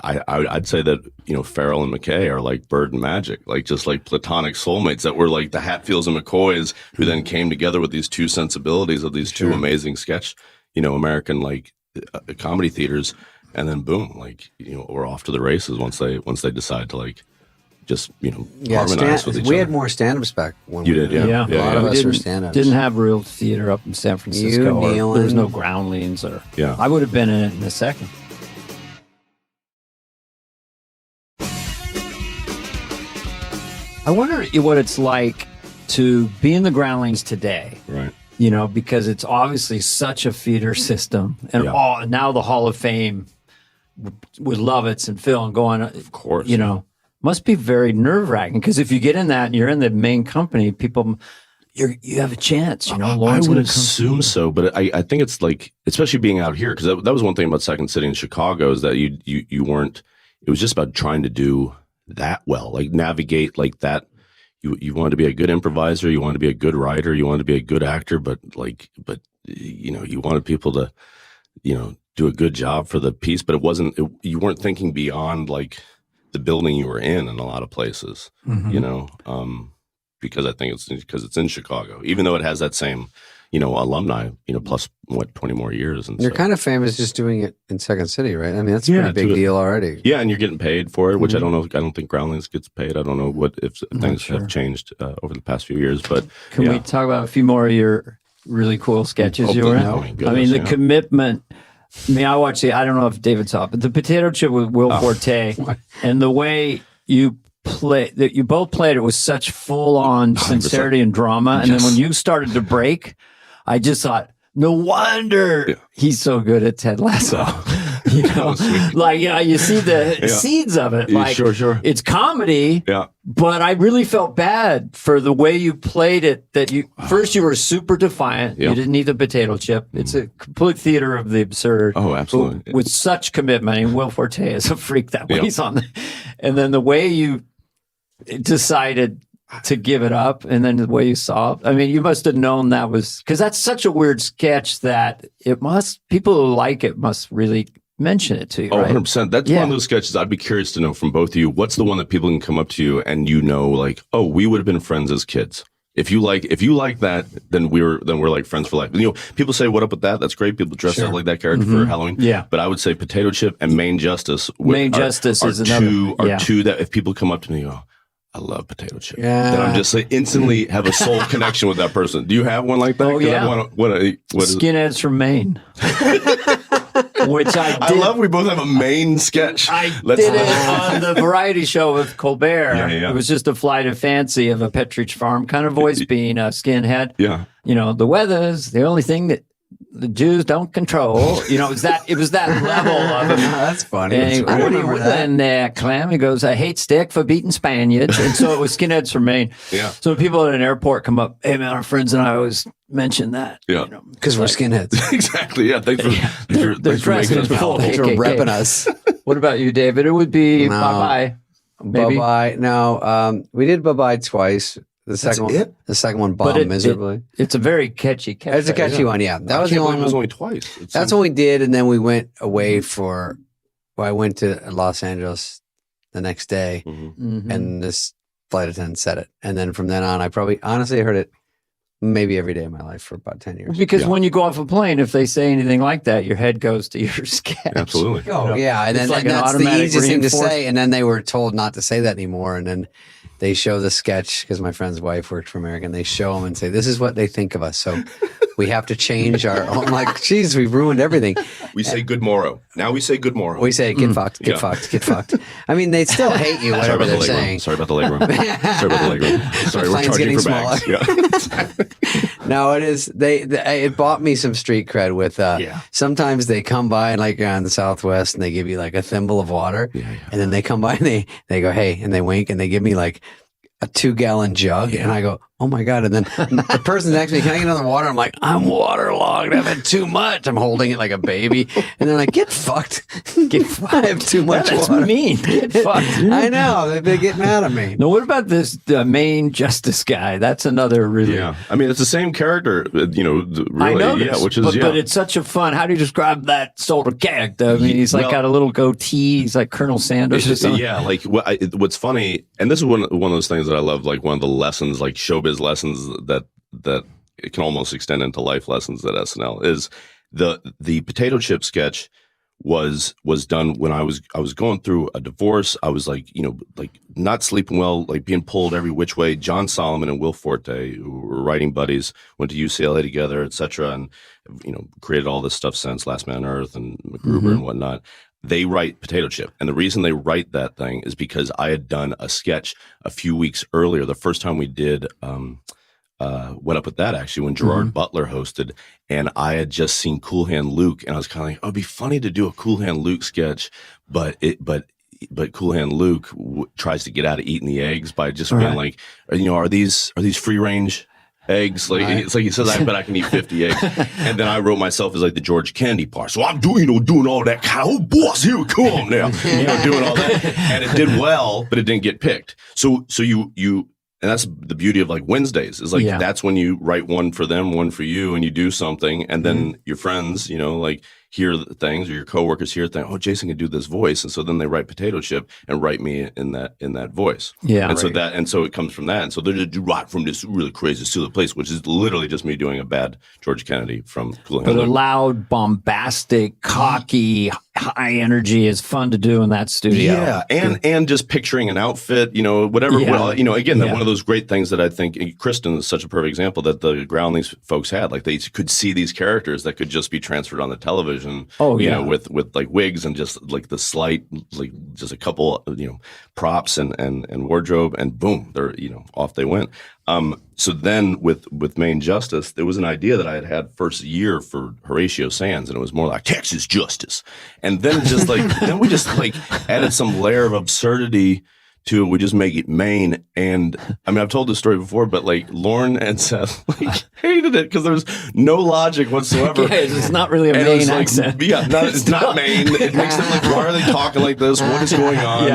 I'd say that, you know, Farrell and McKay are like Bird and Magic, like just like platonic soulmates that were like the Hatfields and McCoys, who then came together with these two sensibilities of these two amazing sketch, you know, American like comedy theaters, and then boom, like, you know, we're off to the races once they decide to like just, you know, harmonize with each other. We had more stand-ups back when you did, yeah. A lot of us were stand-ups. Didn't have real theater up in San Francisco. There was no Groundlings, or I would have been in it in a second. I wonder what it's like to be in the Groundlings today. Right. You know, because it's obviously such a feeder system, and now the Hall of Fame with Lovitz and Phil and going, of course, you know, must be very nerve-wracking, because if you get in that and you're in the main company, you have a chance, you know. I would assume so, but I think it's like, especially being out here, because that was one thing about Second City in Chicago, is that you weren't. It was just about trying to do that well, like navigate like that. You wanted to be a good improviser, you wanted to be a good writer, you wanted to be a good actor, but you know, you wanted people to, you know, do a good job for the piece, but you weren't thinking beyond like the building you were in a lot of places, you know, because I think it's in Chicago, even though it has that same, you know, alumni, you know, plus 20 more years. And you're kind of famous just doing it in Second City, right? I mean, that's a pretty big deal already. Yeah, and you're getting paid for it, which I don't know. I don't think Groundlings gets paid. I don't know if things have changed over the past few years. But can we talk about a few more of your really cool sketches you were in? I mean, the commitment. I mean, I don't know if David saw it, but the Potato Chip with Will Forte, and the way you both played it with such full-on sincerity and drama. And then when you started to break, I just thought, no wonder he's so good at Ted Lasso. You know, like, you know, you see the seeds of it. Like, sure. It's comedy, but I really felt bad for the way you played it. That first you were super defiant. You didn't need the potato chip. It's a complete theater of the absurd. Oh, absolutely. With such commitment. And Will Forte is a freak that way. He's on the, and then the way you decided to give it up, and then the way you saw it. I mean, you must have known that was, because that's such a weird sketch that people who like it must really mention it to you, right? 100%. That's one of those sketches I'd be curious to know from both of you. What's the one that people can come up to you and you know, like, oh, we would have been friends as kids. If you like that, then we're like friends for life. And, you know, people say, "What up with that?" That's great. People dress up like that character for Halloween. Yeah, but I would say Potato Chip and Main Justice. Is another two that if people come up to me and go, I love Potato Chip. Yeah. Then I'm just like instantly have a soul connection with that person. Do you have one like that? Oh, yeah. What Skinheads from Maine. Which I did. I love we both have a Maine sketch. I did it on the variety show with Colbert. It was just a flight of fancy of a Petridge Farm kind of voice being a skinhead. Yeah. You know, the weather's the only thing that the Jews don't control. You know, it was that level of it. That's funny. And I remember that. Clam, he goes, I hate stick for beating Spaniards. And so it was Skinheads from Maine. Yeah. So when people at an airport come up, hey man, our friends and I always mention that. Yeah. Because we're skinheads. Exactly. Yeah. Thanks for repping us. What about you, David? It would be Bye-Bye. Bye-Bye. No, we did Bye-Bye twice. The second one bombed miserably. It's a very catchy catch. It's a catchy one, yeah. That was the only one. It was only twice. That's what we did, and then we went away I went to Los Angeles the next day, and this flight attendant said it. And then from then on, I probably honestly heard it maybe every day of my life for about 10 years. Because when you go off a plane, if they say anything like that, your head goes to your sketch. Absolutely. Oh, yeah. And then that's the easiest thing to say. And then they were told not to say that anymore. And then they show the sketch, because my friend's wife worked for American. They show them and say, this is what they think of us. So we have to change our own. Like, geez, we've ruined everything. We say good morrow. Now we say good morrow. We say get fucked, get fucked, get fucked. I mean, they still hate you, whatever they're saying. Sorry about the leg room. Sorry about the leg room. Sorry, we're charging for bags. Yeah. No, it is. It bought me some street cred with, sometimes they come by and like in the Southwest and they give you like a thimble of water. And then they come by and they go, hey, and they wink and they give me like a 2-gallon jug. And I go, oh my God. And then the person next to me, can I get another water? I'm like, I'm waterlogged. I've had too much. I'm holding it like a baby. And they're like, get fucked. I have too much That's water. mean. Get fucked. I know. They get mad at me. Now, what about this Maine justice guy? That's another really. Yeah. I mean, it's the same character, really. I know which is, but it's such a fun. How do you describe that sort of character? I mean, he's like got a little goatee. He's like Colonel Sanders or something. Yeah. Like what's funny, and this is one of those things that I love, like one of the lessons, like showbiz lessons that it can almost extend into life lessons at SNL is the potato chip sketch was done when I was going through a divorce. I was like, like not sleeping well, like being pulled every which way. John Solomon and Will Forte, who were writing buddies, went to UCLA together, etc., and created all this stuff since Last Man on Earth and MacGruber and whatnot. They write Potato Chip. And the reason they write that thing is because I had done a sketch a few weeks earlier, the first time we did What Up With That, actually, when Gerard Butler hosted, and I had just seen Cool Hand Luke, and I was kind of like, oh, it'd be funny to do a Cool Hand Luke sketch, but Cool Hand Luke tries to get out of eating the eggs by just being like, are these free range eggs? Like it's like he says, I bet I can eat 50 eggs. And then I wrote myself as like the George Kennedy part. So I'm doing all that. Oh, boss, here we come now. Doing all that, and it did well, but it didn't get picked. So you. And that's the beauty of like Wednesdays is like, that's when you write one for them, one for you, and you do something. And then your friends, like hear things, or your coworkers hear things. Oh, Jason can do this voice. And so then they write Potato Chip and write me in that voice. Yeah. And so it comes from that. And so they're just right from this really crazy, silly place, which is literally just me doing a bad George Kennedy from Cool Hand Luke. But a loud, bombastic, cocky, high energy is fun to do in that studio. Yeah, and just picturing an outfit, whatever. Yeah. Well, again, one of those great things that I think Kristen is such a perfect example that the Groundlings folks had. Like they could see these characters that could just be transferred on the television. With like wigs and just like the slight, like just a couple, props and wardrobe, and boom, they're off they went. So then with Maine Justice, there was an idea that I had first year for Horatio Sands, and it was more like Texas Justice. And then just like, then we just like added some layer of absurdity to it. We just make it Maine. And I mean, I've told this story before, but like Lauren and Seth like hated it because there was no logic whatsoever. Yeah, it's not really a Maine accent. Yeah, it's not Maine. It makes them like, why are they talking like this? What is going on?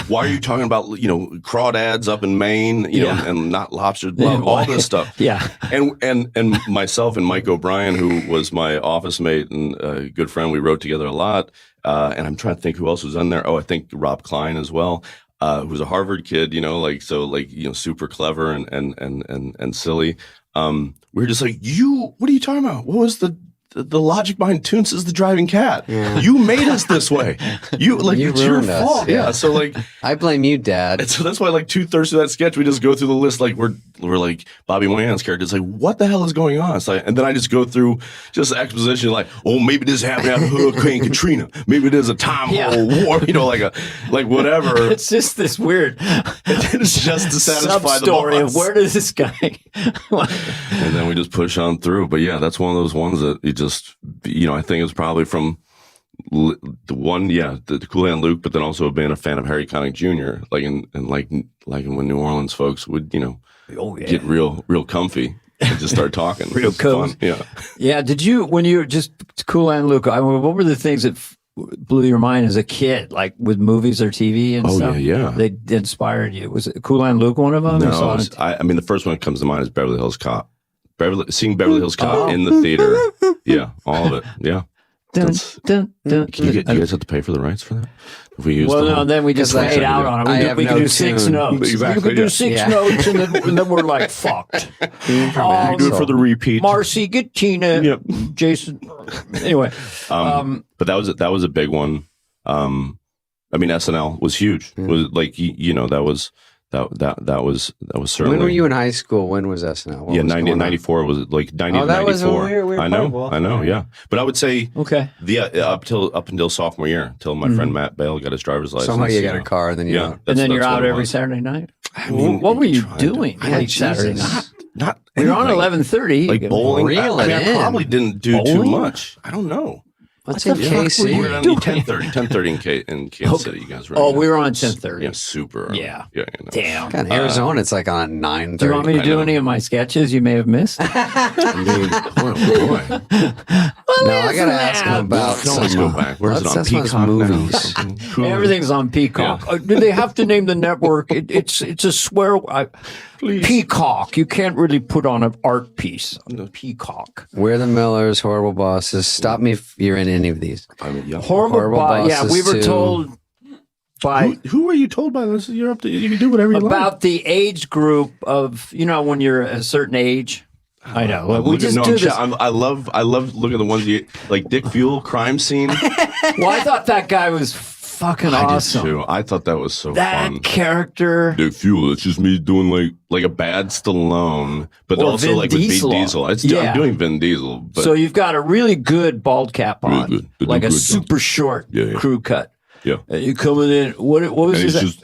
Why are you talking about, crawdads up in Maine, and not lobsters, all this stuff. Yeah. And myself and Mike O'Brien, who was my office mate and a good friend, we wrote together a lot. And I'm trying to think who else was in there. Oh, I think Rob Klein as well. Who was a Harvard kid, super clever and silly. We were just like, what are you talking about? What was the logic behind Toons is the driving cat? Yeah. You made us this way. It's your fault. Yeah. So like, I blame you, Dad. And so that's why like 2/3 of that sketch, we just go through the list. Like we're like Bobby Moynihan's character. It's like, what the hell is going on? It's like, and then I just go through just exposition like, oh, maybe this happened after Hurricane Katrina. Maybe there's a time war, like whatever. It's just this weird. It's just to satisfy the story of where does this guy? And then we just push on through. But yeah, that's one of those ones that you just, I think it's probably from the one, the Cool Hand Luke, but then also being a fan of Harry Connick Jr. Like when New Orleans folks would, get real comfy and just start talking. Real cozy. Yeah. Yeah. Did you, when you were just Cool Hand Luke, what were the things that blew your mind as a kid, like with movies or TV and stuff? Yeah. They inspired you. Was it Cool Hand Luke one of them? No, I mean, the first one that comes to mind is Beverly Hills Cop. Seeing Beverly Hills Cop in the theater. Yeah, all of it. Yeah. Dun, dun, dun, you guys have to pay for the rights for that? If we use then we just laid out on it. We could do 6 notes. Exactly. You could do 6 notes, and then we're like, fucked. You do it for the repeat. Marcy, get Tina. Yep. Jason. Anyway. But that was a big one. I mean, SNL was huge. It was like, that was certainly. When were you in high school? When was SNL? 94 was like 90 to 94. That was a weird I know, yeah. But I would say, okay, up until sophomore year, till my friend Matt Bale got his driver's license. Somehow you got a car, then and then you're out every Saturday night. I mean, what were you doing each Saturday night? Not we were on 11:30, like bowling. I probably didn't do too much. I don't know. What's in KC? We're on 10:30 in Kansas City. You guys were. Oh, we were on 10:30. Yeah, super. Yeah. Yeah. Damn. God, Arizona, it's like on 9:30. Do you want me to do any of my sketches you may have missed? I mean, boy. No, I got to ask him about Let's go back. Where's it on Peacock movies? Everything's on Peacock. Do they have to name the network? It's a swear. Peacock. You can't really put on an art piece on the Peacock. We're the Millers, Horrible Bosses. Stop me if you're in any of these. Horrible Bosses. Yeah, we were told by who were you told by this? You're up to you can do whatever you about like. the age group of when you're a certain age. I know. We just do this. I love looking at the ones you like. Dick Fuel crime scene. Well, I thought that guy was fucking awesome. I did too. I thought that was so that fun. Character. Dick Fuel. It's just me doing like a bad Stallone, but or also Vin like Diesel. with Vin Diesel. I'm doing Vin Diesel. But so you've got a really good bald cap on, really good. like a super short crew cut. Yeah. You coming in? What was his?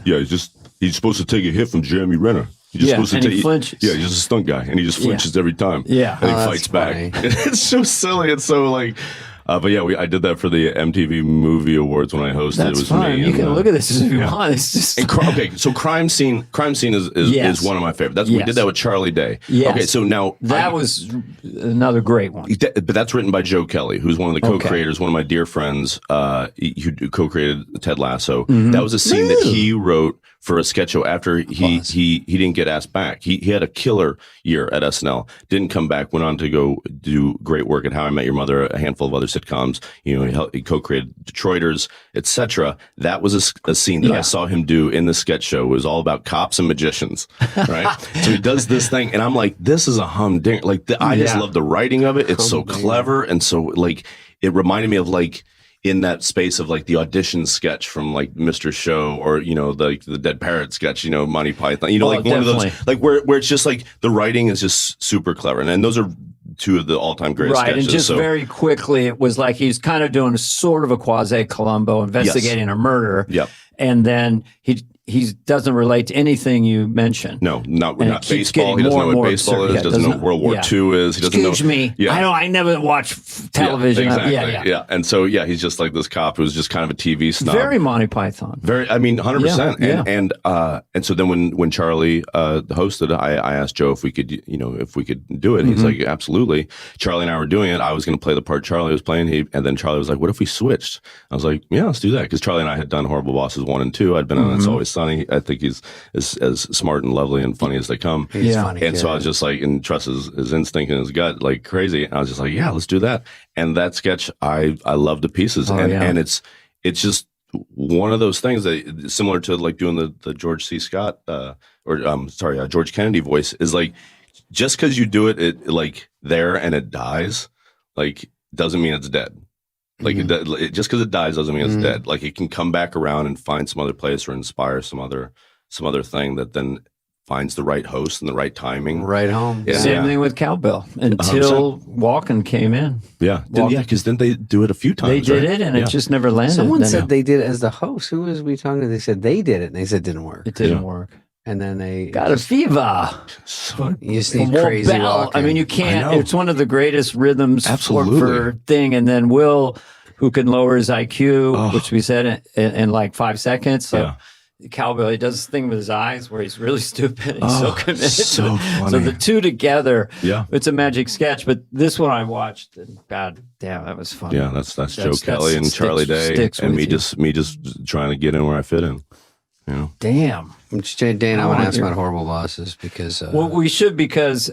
He's supposed to take a hit from Jeremy Renner. He's just supposed to he flinches. Yeah, he's just a stunt guy, and he just flinches every time. Yeah, and he fights back. It's so silly. It's so like, but yeah, I did that for the MTV Movie Awards when I hosted. That's it was fine. me. You can look at this if you want. It's just okay. So crime scene is one of my favorites. We did that with Charlie Day. Yes. Okay, so now that was another great one. But that's written by Joe Kelly, who's one of the co-creators, one of my dear friends, who co-created Ted Lasso. Mm-hmm. That was a scene that he wrote for a sketch show after he didn't get asked back. He had a killer year at SNL, didn't come back, went on to go do great work at How I Met Your Mother, a handful of other sitcoms. He co-created Detroiters, etc. That was a scene that I saw him do in the sketch show. It was all about cops and magicians, right? So he does this thing, and I'm like, this is a humdinger. Like I just love the writing of it. It's so clever, and so like it reminded me of like. In that space of like the audition sketch from like Mr. Show or, the Dead Parrot sketch, Monty Python, like one of those, like where it's just like the writing is just super clever. And those are two of the all-time greatest sketches. Right, and just very quickly, it was like he's kind of doing sort of a quasi-Columbo investigating a murder. Yep. And then he doesn't relate to anything you mentioned. No, not baseball. He doesn't know what baseball is. Doesn't know what World War II is. He doesn't know. Excuse me. Yeah. I never watch television. Exactly. Yeah. And so he's just like this cop who's just kind of a TV snob. Very Monty Python. 100%. Yeah. And so then when Charlie hosted, I asked Joe if we could do it. And he's like, absolutely. Charlie and I were doing it. I was going to play the part Charlie was playing. And then Charlie was like, what if we switched? I was like, yeah, let's do that. Because Charlie and I had done Horrible Bosses 1 and 2. I'd been on It's Always Sunny. I think he's as smart and lovely and funny as they come. He's funny. And so I was just like, and trust his instinct and his gut like crazy. And I was just like, yeah, let's do that. And that sketch, I love to pieces. And it's just one of those things that similar to like doing the George C. Scott, George Kennedy voice is like, just because you do it like there and it dies, like doesn't mean it's dead. Like just because it dies doesn't mean it's dead. Like it can come back around and find some other place or inspire some other thing that then finds the right host and the right timing. Right home. Yeah. Same thing with Cowbell until 100%. Walken came in. Yeah. Because then they do it a few times. They did it and it just never landed. Someone said they did it as the host. Who was we talking to? They said they did it and they said it didn't work. It didn't work. And then they got a fever. You just need crazy Walken. I mean, you can't. It's one of the greatest rhythms for thing. And then Will, who can lower his IQ, which we said in like 5 seconds. So Cowbell, he does this thing with his eyes where he's really stupid. He's so committed. So funny. So the two together, it's a magic sketch. But this one I watched, and God damn, that was fun. Yeah, that's Joe Kelly and Charlie Day, and me just trying to get in where I fit in. Damn. Dane, I want to ask about Horrible Bosses because we should because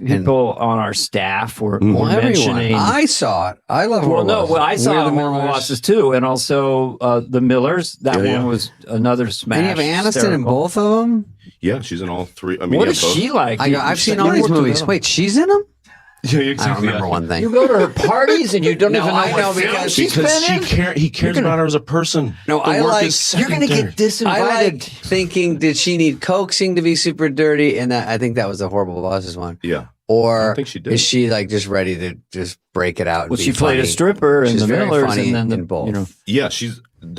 people on our staff were mentioning. I saw it. I love Horrible Bosses. I saw Horrible Bosses too, and also the Millers. That one was another smash. And you have Aniston in both of them. Yeah, she's in all three. I mean, what is she like? I've seen all these movies. Wait, she's in them? Yeah, exactly. I don't remember one thing. You go to her parties and you don't even know. I know because he cares about her as a person. No, you're going to get disinvited. I like thinking, did she need coaxing to be super dirty? And I think that was the Horrible Bosses one. Yeah. Or I think she did. Is she like just ready to just break it out? Well, she played a stripper in the Millers, and then in both. Yeah,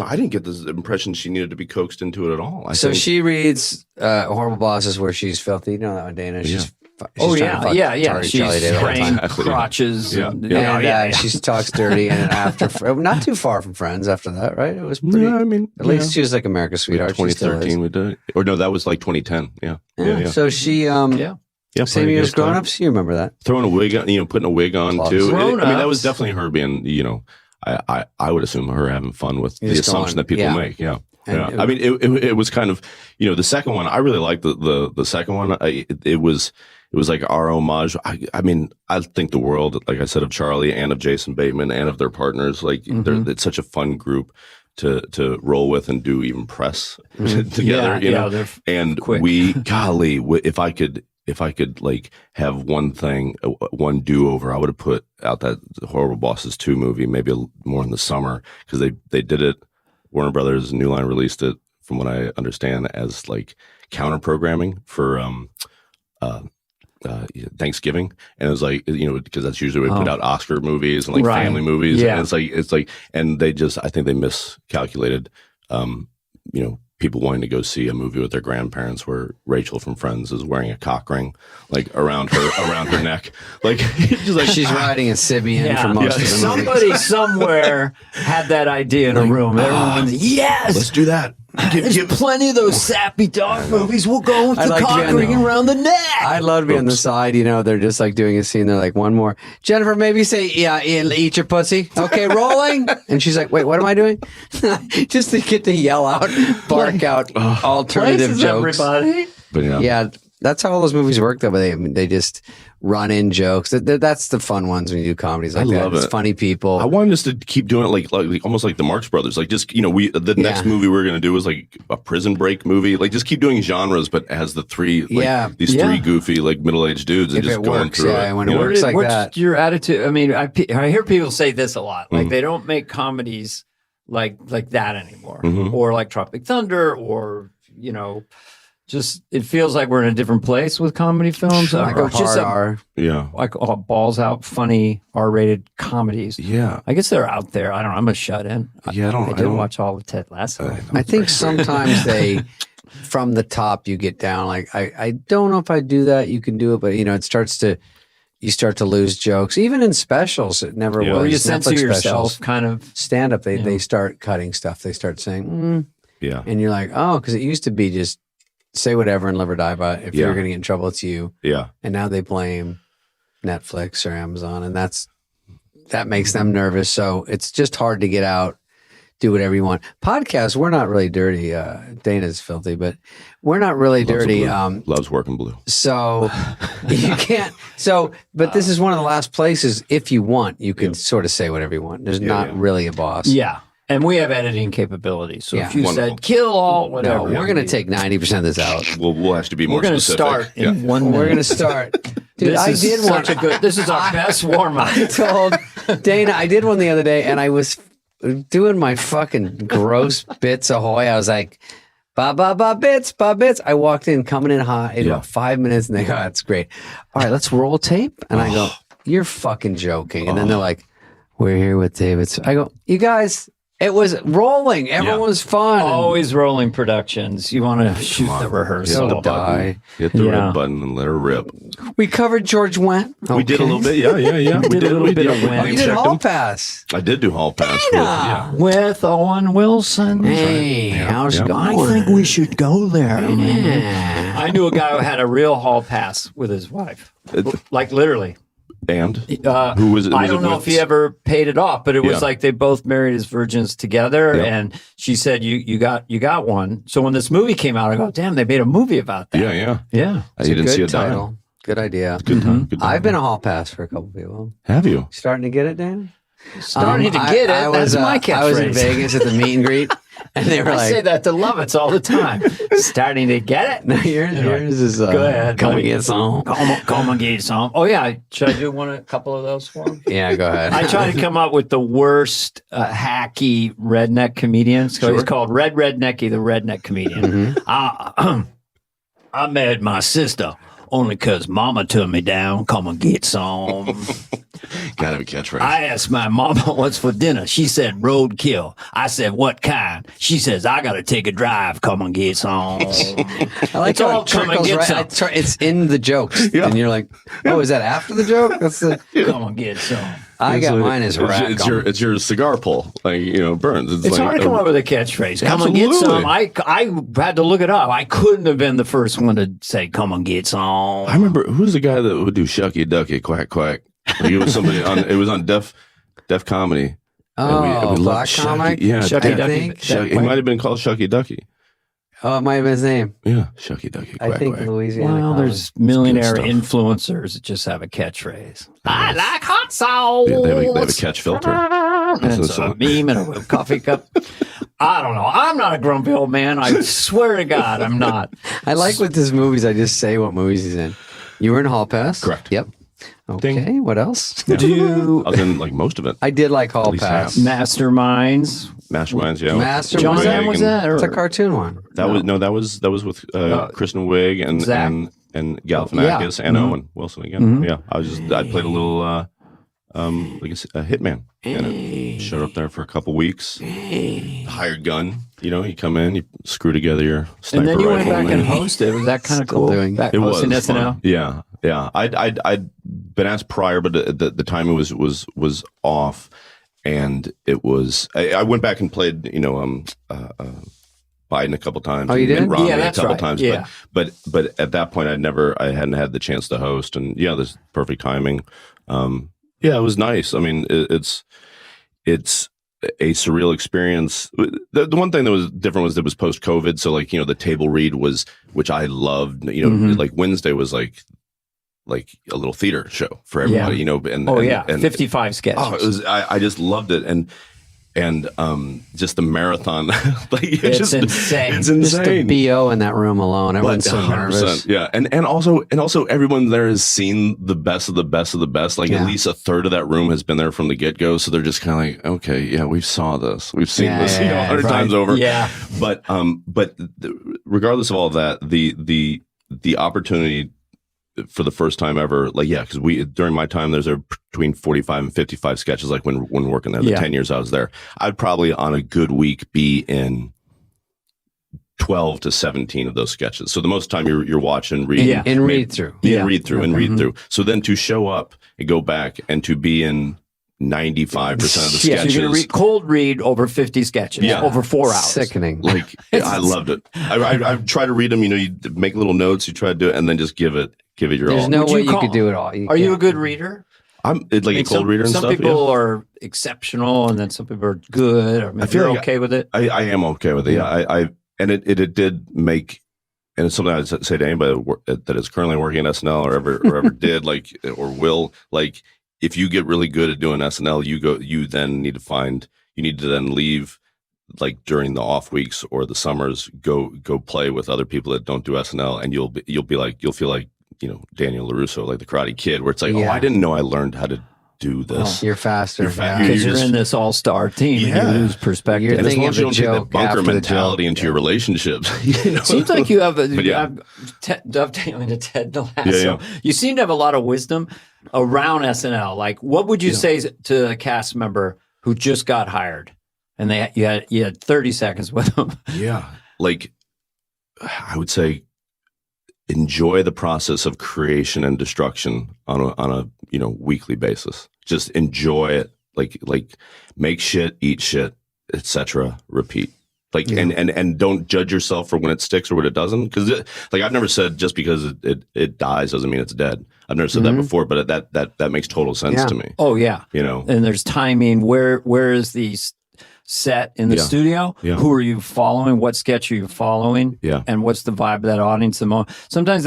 I didn't get this impression she needed to be coaxed into it at all. She reads Horrible Bosses where she's filthy. You know that one, Dana. She's Yeah. She's Charlie Day all the spraying time. crotches. Yeah. And, She talks dirty, and after not too far from Friends after that, right? It was pretty. Yeah, I mean, at least she was like America's Sweetheart. 2013 we did, or no, that was like 2010. Yeah. So she, same year as Grown Ups. You remember that? Throwing a wig on, putting a wig on too. I mean, that was definitely her being, I would assume her having fun with the assumption that people make. Yeah. Yeah. I mean, it was kind of, the second one, I really liked the second one. It was like our homage. I mean, I think the world, like I said, of Charlie and of Jason Bateman and of their partners, like it's such a fun group to roll with and do even press together, and quick. if I could like have one one do-over, I would have put out that Horrible Bosses 2 movie, maybe more in the summer, because they did it. Warner Brothers New Line released it, from what I understand, as like counter programming for Thanksgiving, and it was like, because that's usually we put out Oscar movies and like family movies, and it's like, and they just, I think they miscalculated, people wanting to go see a movie with their grandparents where Rachel from Friends is wearing a cock ring like around her neck, like just like she's riding a Sibian for most of the Somebody somewhere had that idea in a room. Everyone's let's do that. There's plenty of those sappy dog movies. We'll go with the cock ring around the neck. I'd love to be on the side. They're just like doing a scene. They're like, one more. Jennifer, maybe say, eat your pussy. Okay, rolling. And she's like, wait, what am I doing? Just to get to yell out, bark out alternative jokes. Everybody. But yeah, that's how all those movies work, though. But they just run in jokes. That's the fun ones when you do comedies like that. It's funny people. I wanted us to keep doing it like almost like the Marx Brothers. Like just the next movie we're going to do is like a prison break movie. Like just keep doing genres, but as the three these three goofy like middle-aged dudes and just going through it. When it works like that. What's your attitude? I mean, I hear people say this a lot. Like they don't make comedies like that anymore, or like Tropic Thunder, or just it feels like we're in a different place with comedy films. Like a hard R. Yeah. Like balls out, funny R-rated comedies. Yeah. I guess they're out there. I don't know. I'm a shut in. Yeah, I didn't watch all of Ted Lasso. I think sometimes from the top you get down. Like I don't know if I do that. You can do it, but you start to lose jokes. Even in specials, it never was. Or you censor yourself, kind of. Stand up, they start cutting stuff. They start saying, yeah. And you're like, oh, because it used to be just say whatever and live or die by it. If you're going to get in trouble, it's you. Yeah. And now they blame Netflix or Amazon, and that makes them nervous. So it's just hard to get out, do whatever you want. Podcasts, we're not really dirty. Dana's filthy, but we're not really dirty. Loves working blue. So you can't. So, but this is one of the last places, if you want, you can sort of say whatever you want. There's not really a boss. Yeah. And we have editing capabilities. So if you said kill all, whatever. No, we're going to take 90% of this out. We'll have to be more specific. We're going to start in 1 minute. We're going to start. Dude, this is our best warm-up. I told Dana, I did one the other day, and I was doing my fucking gross bits ahoy. I was like, ba bits. I walked in, coming in hot in about 5 minutes, and they go, that's great. All right, let's roll tape. And I go, you're fucking joking. And then they're like, we're here with David. I go, you guys... It was rolling. Everyone was fun. Always rolling productions. You want to shoot the rehearsal. Hit the red button and let her rip. We covered George Wendt. Okay. We did a little bit. Yeah. We did a little bit of Wendt. You did Hall Pass. I did do Hall Pass. With Owen Wilson. Hey, how's it going? I think we should go there. Yeah. I knew a guy who had a real Hall Pass with his wife. Like literally. And who was it? I don't know if he ever paid it off, but it was like they both married as virgins together. Yep. And she said, "You got one." So when this movie came out, I go, "Damn, they made a movie about that." Yeah. I didn't see a title. Good idea. Good time. I've been a Hall Pass for a couple people. Have you? Starting to get it, Dan? Starting to get it. That's my catchphrase. I was in Vegas at the meet and greet. And they were I say that to Lovitz all the time. Starting to get it? No, yours is go ahead. Come and get some. Come and get some. Oh, yeah. Should I do a couple of those for him? Yeah, go ahead. I try to come up with the worst hacky redneck comedians. So he's called Rednecky, the redneck comedian. I married my sister only because mama took me down. Come and get some. Gotta have a catchphrase. I asked my mama what's for dinner. She said roadkill. I said, what kind? She says, I got to take a drive. Come and get some. I like It's how all it come and trickles get right. some. It's in the jokes, and you're like, "Oh, is that after the joke?" That's the. Come and get some. I got mine as rack. It's your cigar pull, like Burns. It's like, hard to come up with a catchphrase. Come and get some. I had to look it up. I couldn't have been the first one to say, "Come and get some." I remember who's the guy that would do shucky ducky quack quack. Like it was somebody on. It was on Def Comedy. Oh, black comic. Yeah, Shucky Ducky. He might have been called Shucky Ducky. Oh, it might have been his name. Yeah, Shucky Ducky. Quack, I think quack. Louisiana. Well, comic. there's millionaire stuff. influencers that just have a catchphrase. I like hot sauce. Yeah, they have a catch filter. And it's a meme and a coffee cup. I don't know. I'm not a grumpy old man. I swear to God, I'm not. I like with his movies. I just say what movies he's in. You were in Hall Pass, Correct. Yep. Okay. Ding. What else? Do you I was in like most of it. I did like Hall least Pass. Masterminds? Masterminds, yeah. Masterminds. John Wiig Hamm was and- that? Or? It's a cartoon one. That was with Kristen Wiig and Zach. and Galifianakis and Owen Wilson again. Yeah, I played a little like a hitman, and it showed up there for a couple weeks. Hired gun, you come in, you screw together your sniper And then you went rifle, back and hosted. Was that kind of Still cool? doing- Back It was hosting fun. SNL? Yeah. I'd been asked prior, but the timing was off, and it was. I went back and played, Biden a couple times. Oh, you did? And Romney Yeah, that's a couple right. times. Yeah. But at that point, I hadn't had the chance to host, and this perfect timing. It was nice. I mean, it's a surreal experience. The one thing that was different was it was post COVID, so the table read was, which I loved. Like Wednesday was like a little theater show for everybody. And 55 sketches. Oh, it was. I just loved it, and just the marathon. It's insane. It's Just the insane. BO in that room alone. Everyone's so 100%, nervous. yeah, and also everyone there has seen the best of the best of the best. Like at least a third of that room has been there from the get go, so they're just kind of like, okay, yeah, we've saw this, we've seen this, 100 times over. Yeah, but regardless of all of that, the opportunity for the first time ever, because during my time there's between 45 and 55 sketches. Like when working there, the 10 years I was there, I'd probably on a good week be in 12 to 17 of those sketches. So the most time you're watching, reading, In read through. read through. So then to show up and go back and to be in 95% of the so sketches. you're going to cold read over 50 sketches over 4 hours. Sickening. I loved it. I try to read them. You make little notes. You try to do it, and then just give it your all. There's no Would way you you call- could do it all. Are you a good reader? I'm like a cold reader and some stuff. people are exceptional, and then some people are good. Or maybe feel you're like okay with it. I am okay with it. Yeah. And it did make, and it's something I'd say to anybody that is currently working at SNL or ever did or will, if you get really good at doing SNL, you then need to then leave during the off weeks or the summers, go play with other people that don't do SNL, and you'll feel like Daniel LaRusso, like the Karate Kid, where it's like, oh, I didn't know I learned how to do this. You're faster. Because you're in this all-star team, and you lose perspective. You're And as thinking long as of you a don't take that joke bunker after the mentality joke. into your relationships, Seems like you have yeah. dovetailing to Ted Lasso. Yeah. You seem to have a lot of wisdom around SNL. Like, what would you say to a cast member who just got hired, and you had 30 seconds with them? Yeah, I would say, enjoy the process of creation and destruction on a weekly basis. Just enjoy it. Like make shit, eat shit, etc. Repeat. And don't judge yourself for when it sticks or when it doesn't. Because I've never said just because it dies doesn't mean it's dead. I've never said that before, but that makes total sense to me. Oh yeah, And there's timing. Where is the set in the studio? Yeah. Who are you following? What sketch are you following? Yeah. And what's the vibe of that audience? Sometimes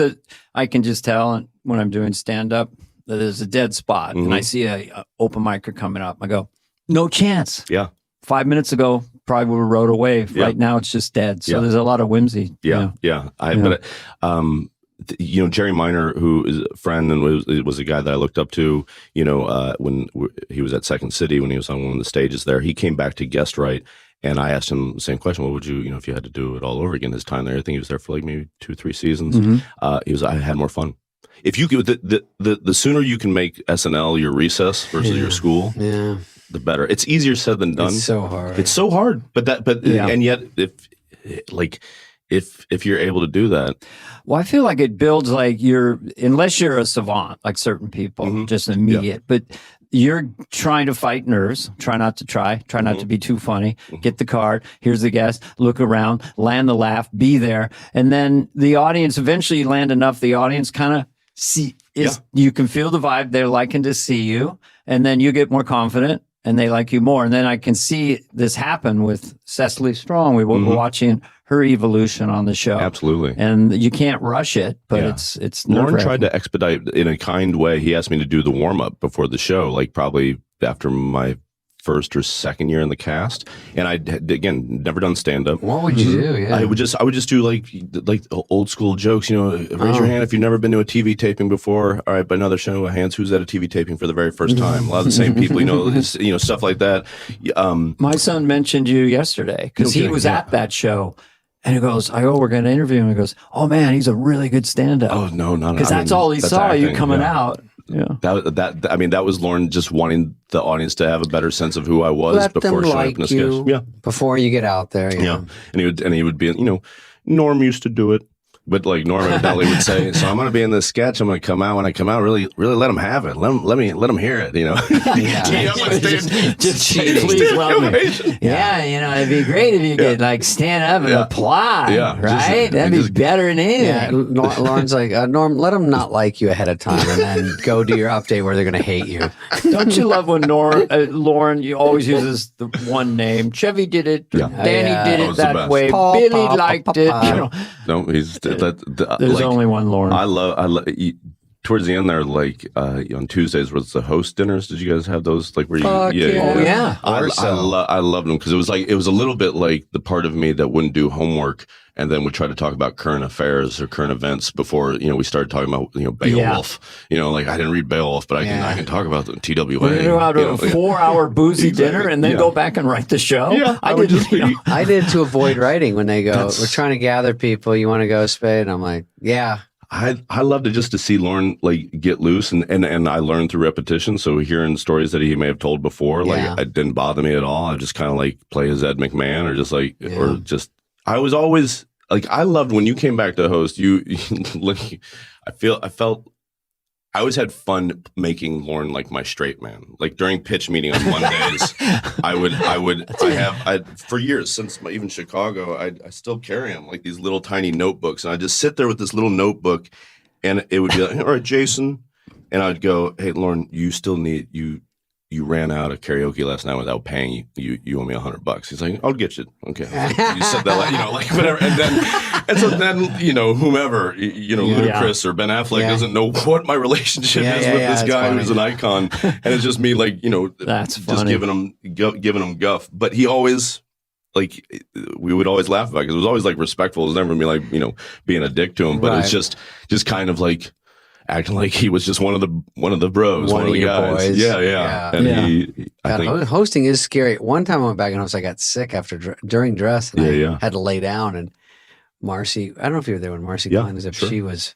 I can just tell when I'm doing stand up that there's a dead spot, and I see a open micer coming up. I go, no chance. Yeah. 5 minutes ago, probably would have rode away. Right now, it's just dead. So there's a lot of whimsy. Yeah. But Jerry Minor, who is a friend and was a guy that I looked up to, when he was at Second City, when he was on one of the stages there, he came back to guest write, and I asked him the same question. What would you, if you had to do it all over again, his time there? I think he was there for maybe 2-3 seasons. He was, I had more fun. if you could, the sooner you can make SNL your recess versus your school, the better. It's easier said than done. It's so hard. It's so hard. And yet if you're able to do that. Well, I feel like it builds like unless you're a savant, like certain people, just immediate, but you're trying to fight nerves. Try not to be too funny. Get the card. Here's the guest. Look around, land the laugh, be there. And then the audience, eventually you land enough, the audience kind of you can feel the vibe. They're liking to see you. And then you get more confident and they like you more. And then I can see this happen with Cecily Strong. We were watching her evolution on the show. Absolutely. And you can't rush it, but it's Lauren tried to expedite in a kind way. He asked me to do the warm-up before the show, like probably after my first or second year in the cast. And I again never done stand-up. What would you do? Yeah. I would just do like old school jokes, raise your hand if you've never been to a TV taping before. All right, but another show of hands, who's at a TV taping for the very first time? A lot of the same people, stuff like that. My son mentioned you yesterday because he was at that show. And he goes, we're going to interview him. He goes, oh man, he's a really good stand-up. Oh no, not because that's all he saw acting, you coming out. Yeah, that was Lauren just wanting the audience to have a better sense of who I was before showing up in a sketch. Yeah, before you get out there. Yeah, and he would be, Norm used to do it. But like Norm evidently would say, so I'm going to be in this sketch. I'm going to come out. When I come out, really let them have it. Let them hear it. Just please love me. Yeah, it'd be great if you could like stand up and apply. Yeah, right. That'd be better than anything. Yeah, Lauren's like, Norm, let them not like you ahead of time, and then go do your update where they're going to hate you. Don't you love when Lauren? You always uses the one name. Chevy did it. Danny did it that way. Billy liked it. No, he's. There's only one Lauren. I love towards the end there, like on Tuesdays was the host dinners. Did you guys have those? Like where yeah. I loved them because it was a little bit like the part of me that wouldn't do homework and then would try to talk about current affairs or current events before we started talking about Beowulf. Like I didn't read Beowulf, but I can talk about the TWA. We do out a 4-hour boozy dinner and then go back and write the show. Yeah, I did to avoid writing when they go. We're trying to gather people. You want to go, Spade? And I'm like, yeah. I loved it just to see Lauren like get loose and I learned through repetition. So hearing stories that he may have told before, like it didn't bother me at all. I just kind of like play as Ed McMahon I was always like, I loved when you came back to host I always had fun making Lauren like my straight man. Like during pitch meeting on Mondays, I for years since even Chicago, I still carry them like these little tiny notebooks, and I just sit there with this little notebook, and it would be like, all right, Jason, and I'd go, hey, Lauren, you still need you ran out of karaoke last night without paying. You owe me $100. He's like, I'll get you. Okay, you said that, like whatever. And so then whomever, Ludacris or Ben Affleck doesn't know what my relationship is with this guy who's an icon, and it's just me like that's just giving him guff. But he always like we would always laugh about it because it was always like respectful. It was never me like being a dick to him, but it's just kind of like acting like he was just one of the bros, one of the guys. Boys. Yeah. And I think hosting is scary. One time I went back and I got sick during dress, and I had to lay down. And Marcy, I don't know if you were there when Marcy Klein was up. Sure. She was,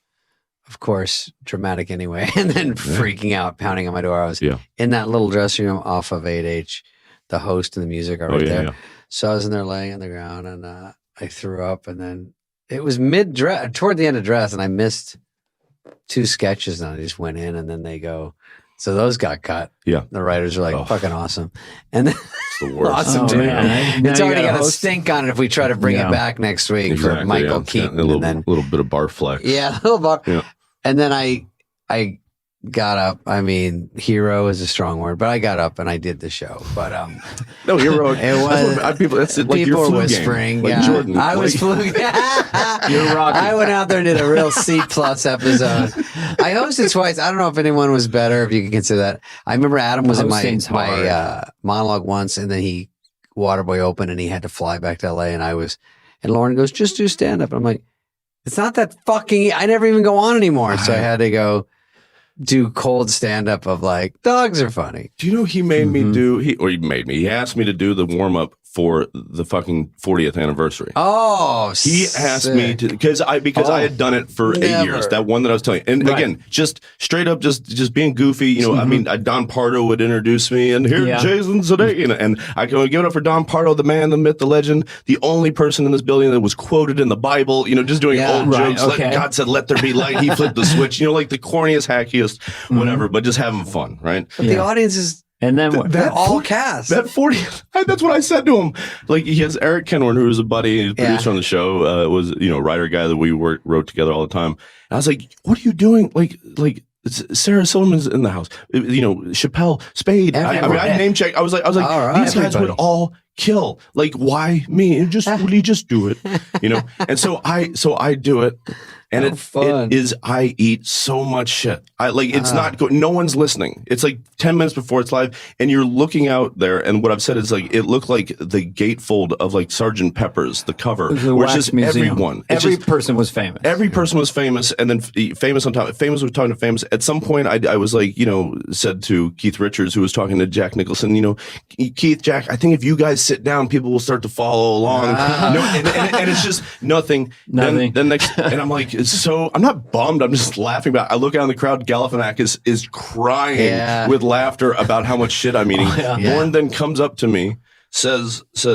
of course, dramatic anyway, and then freaking out, pounding on my door. I was in that little dressing room off of 8H. The host and the music are right there. Yeah. So I was in there laying on the ground, and I threw up, and then it was mid-dress, toward the end of dress, and I missed 2 sketches, and I just went in, and then they go, so those got cut. Yeah. The writers are like, fucking awesome. And then it's the worst. Awesome, dude. It's already got a stink on it if we try to bring it back next week for Michael Keaton. A little bit of bar flex. Yeah, a little bar. Yeah. And then I got up. I mean, hero is a strong word, but I got up and I did the show. But no, hero. It was people. That's like people your flu were whispering. game. Like Jordan. I was flu. You're rocking. I went out there and did a real C+ episode. I hosted twice. I don't know if anyone was better, if you can consider that. I remember Adam was in my monologue once, and then he Waterboy opened, and he had to fly back to LA, and Lauren goes, just do stand up. I'm like, it's not that fucking. I never even go on anymore, so I had to go do cold stand-up of like, dogs are funny. Do you know he made me do, he asked me to do the warm-up for the fucking 40th anniversary. Oh, he asked me to because I had done it for 8 years. That one that I was telling you, and again, just straight up, just being goofy. You know, I mean, Don Pardo would introduce me, and here's Jason Sudeikis, and I can give it up for Don Pardo, the man, the myth, the legend, the only person in this building that was quoted in the Bible. You know, just doing old jokes. God said, "Let there be light." He flipped the switch. You know, like the corniest, hackiest, whatever, but just having fun, right? But the audience is. And then they're all cast. That 40, that's what I said to him. Like, he has Eric Kenwarn, who was a buddy, a producer on the show, was, you know, writer guy that we wrote together all the time. And I was like, what are you doing? Like Sarah Silverman's in the house. You know, Chappelle, Spade. I name check. I was like, these guys would all kill. Like, why me? Will you just do it? You know? And so I do it. And it is, I eat so much shit. It's not, no one's listening. It's like 10 minutes before it's live, and you're looking out there, and what I've said is like, it looked like the gatefold of like Sgt. Pepper's, the cover, where it's just everyone. Every person was famous. Every person was famous, and then famous on top. Famous was talking to famous. At some point, I was like, you know, said to Keith Richards, who was talking to Jack Nicholson, you know, Keith, Jack, I think if you guys sit down, people will start to follow along. And it's just nothing. Then next, and I'm like, so I'm not bummed. I'm just laughing about it. I look out in the crowd. Galifianakis is crying with laughter about how much shit I'm eating. Lauren then comes up to me, says, you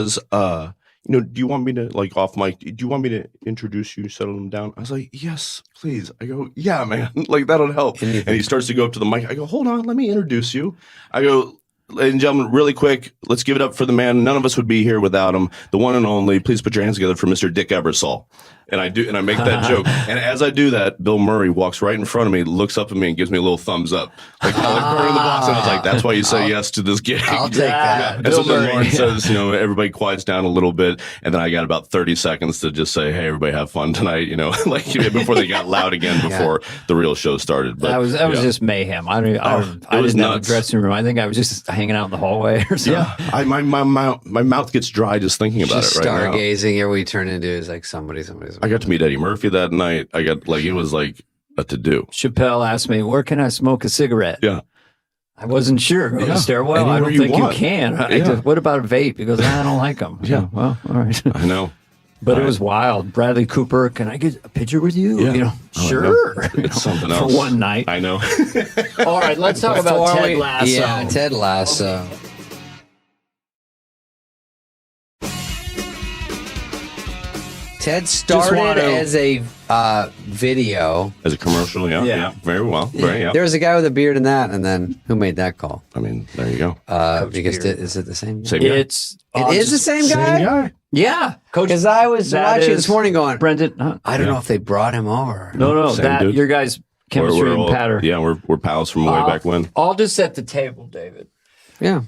know, do you want me to, like, off mic, do you want me to introduce you, settle them down? I was like, yes, please. I go, yeah, man, like, that'll help. And he starts to go up to the mic. I go, hold on, let me introduce you. I go, ladies and gentlemen, really quick, let's give it up for the man. None of us would be here without him. The one and only. Please put your hands together for Mr. Dick Ebersol. And I do, and I make that joke. And as I do that, Bill Murray walks right in front of me, looks up at me, and gives me a little thumbs up, like Murray in the box. And I was like, "That's why you say yes to this gig." I'll take that. And so then Lauren says, you know, everybody quiets down a little bit, and then I got about 30 seconds to just say, "Hey, everybody, have fun tonight," you know, like before they got loud again before the real show started. But that was just mayhem. I didn't have a dressing room. I think I was just hanging out in the hallway or something. Yeah, my mouth gets dry just thinking about it right now. Stargazing, here we turn into is like somebody. I got to meet Eddie Murphy that night. I got it was like a to-do. Chappelle asked me, where can I smoke a cigarette? Yeah. I wasn't sure. Go to the stairwell. I don't think you can. What about a vape? He goes, I don't like them. Yeah. Well, all right. I know. But it was wild. Bradley Cooper, can I get a picture with you? Yeah. You know, sure. It's something else. For one night. I know. All right, let's talk about Ted Lasso. Yeah, Ted Lasso. Okay. Ted started as a video. As a commercial, yeah. Very well. There was a guy with a beard in that, and then who made that call? I mean, there you go. Is it the same guy? Same guy. It is the same guy? Same guy. Yeah. Because I was watching this morning going, Brendan. I don't know if they brought him over. No, that dude. your guys' chemistry and patter. Yeah, we're pals from way back when. I'll just set the table, David. Yeah.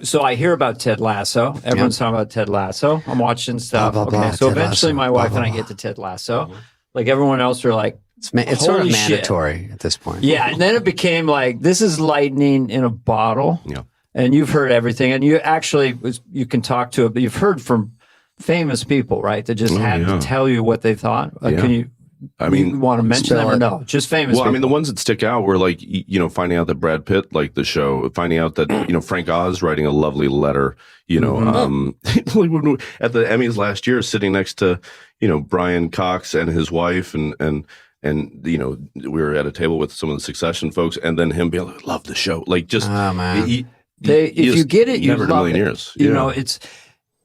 So I hear about Ted Lasso. Everyone's talking about Ted Lasso. I'm watching stuff. Blah, blah, blah, okay, so Ted eventually Lasso, my wife and I get to Ted Lasso. Like everyone else are like, it's sort of holy mandatory shit. At this point. Yeah, and then it became like, this is lightning in a bottle. Yeah. And you've heard everything. And you actually, you can talk to it, but you've heard from famous people, right? That just had to tell you what they thought. Can you? I mean, you want to mention them or no? Just famous. Well, people. I mean, the ones that stick out were like, you know, finding out that Brad Pitt liked the show, finding out that, you know, Frank Oz writing a lovely letter, you know, at the Emmys last year, sitting next to, you know, Brian Cox and his wife and, you know, we were at a table with some of the Succession folks, and then him being like, love the show. Like, just, oh, man. If you get it, you never in a love million it. years. You know,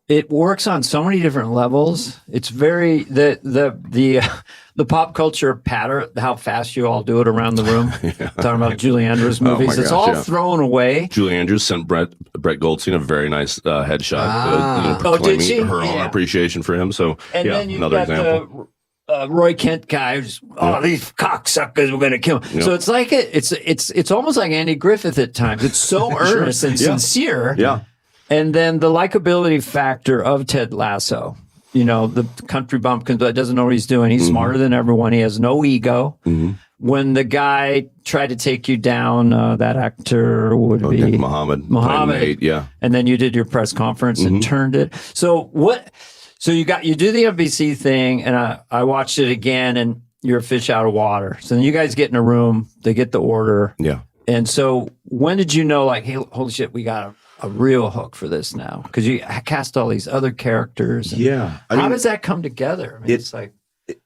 it works on so many different levels. It's very the pop culture patter, how fast you all do it around the room. Talking about Julie Andrews movies, it's all thrown away. Julie Andrews sent Brett Goldstein a very nice headshot, proclaiming her own appreciation for him. So, and then you've another got example. The Roy Kent guy who's, these cocksuckers, we're going to kill him. So it's like it's almost like Andy Griffith at times. It's so earnest and sincere. Yeah. And then the likability factor of Ted Lasso, you know, the country bumpkin that doesn't know what he's doing. He's smarter than everyone. He has no ego. When the guy tried to take you down, that actor would be Muhammad. Yeah. And then you did your press conference and turned it. So you do the NBC thing, and I watched it again, and you're a fish out of water. So then you guys get in a room, they get the order. Yeah. And so when did you know, like, hey, holy shit, we got a real hook for this now because you cast all these other characters. Yeah, how does that come together? I mean, it's like.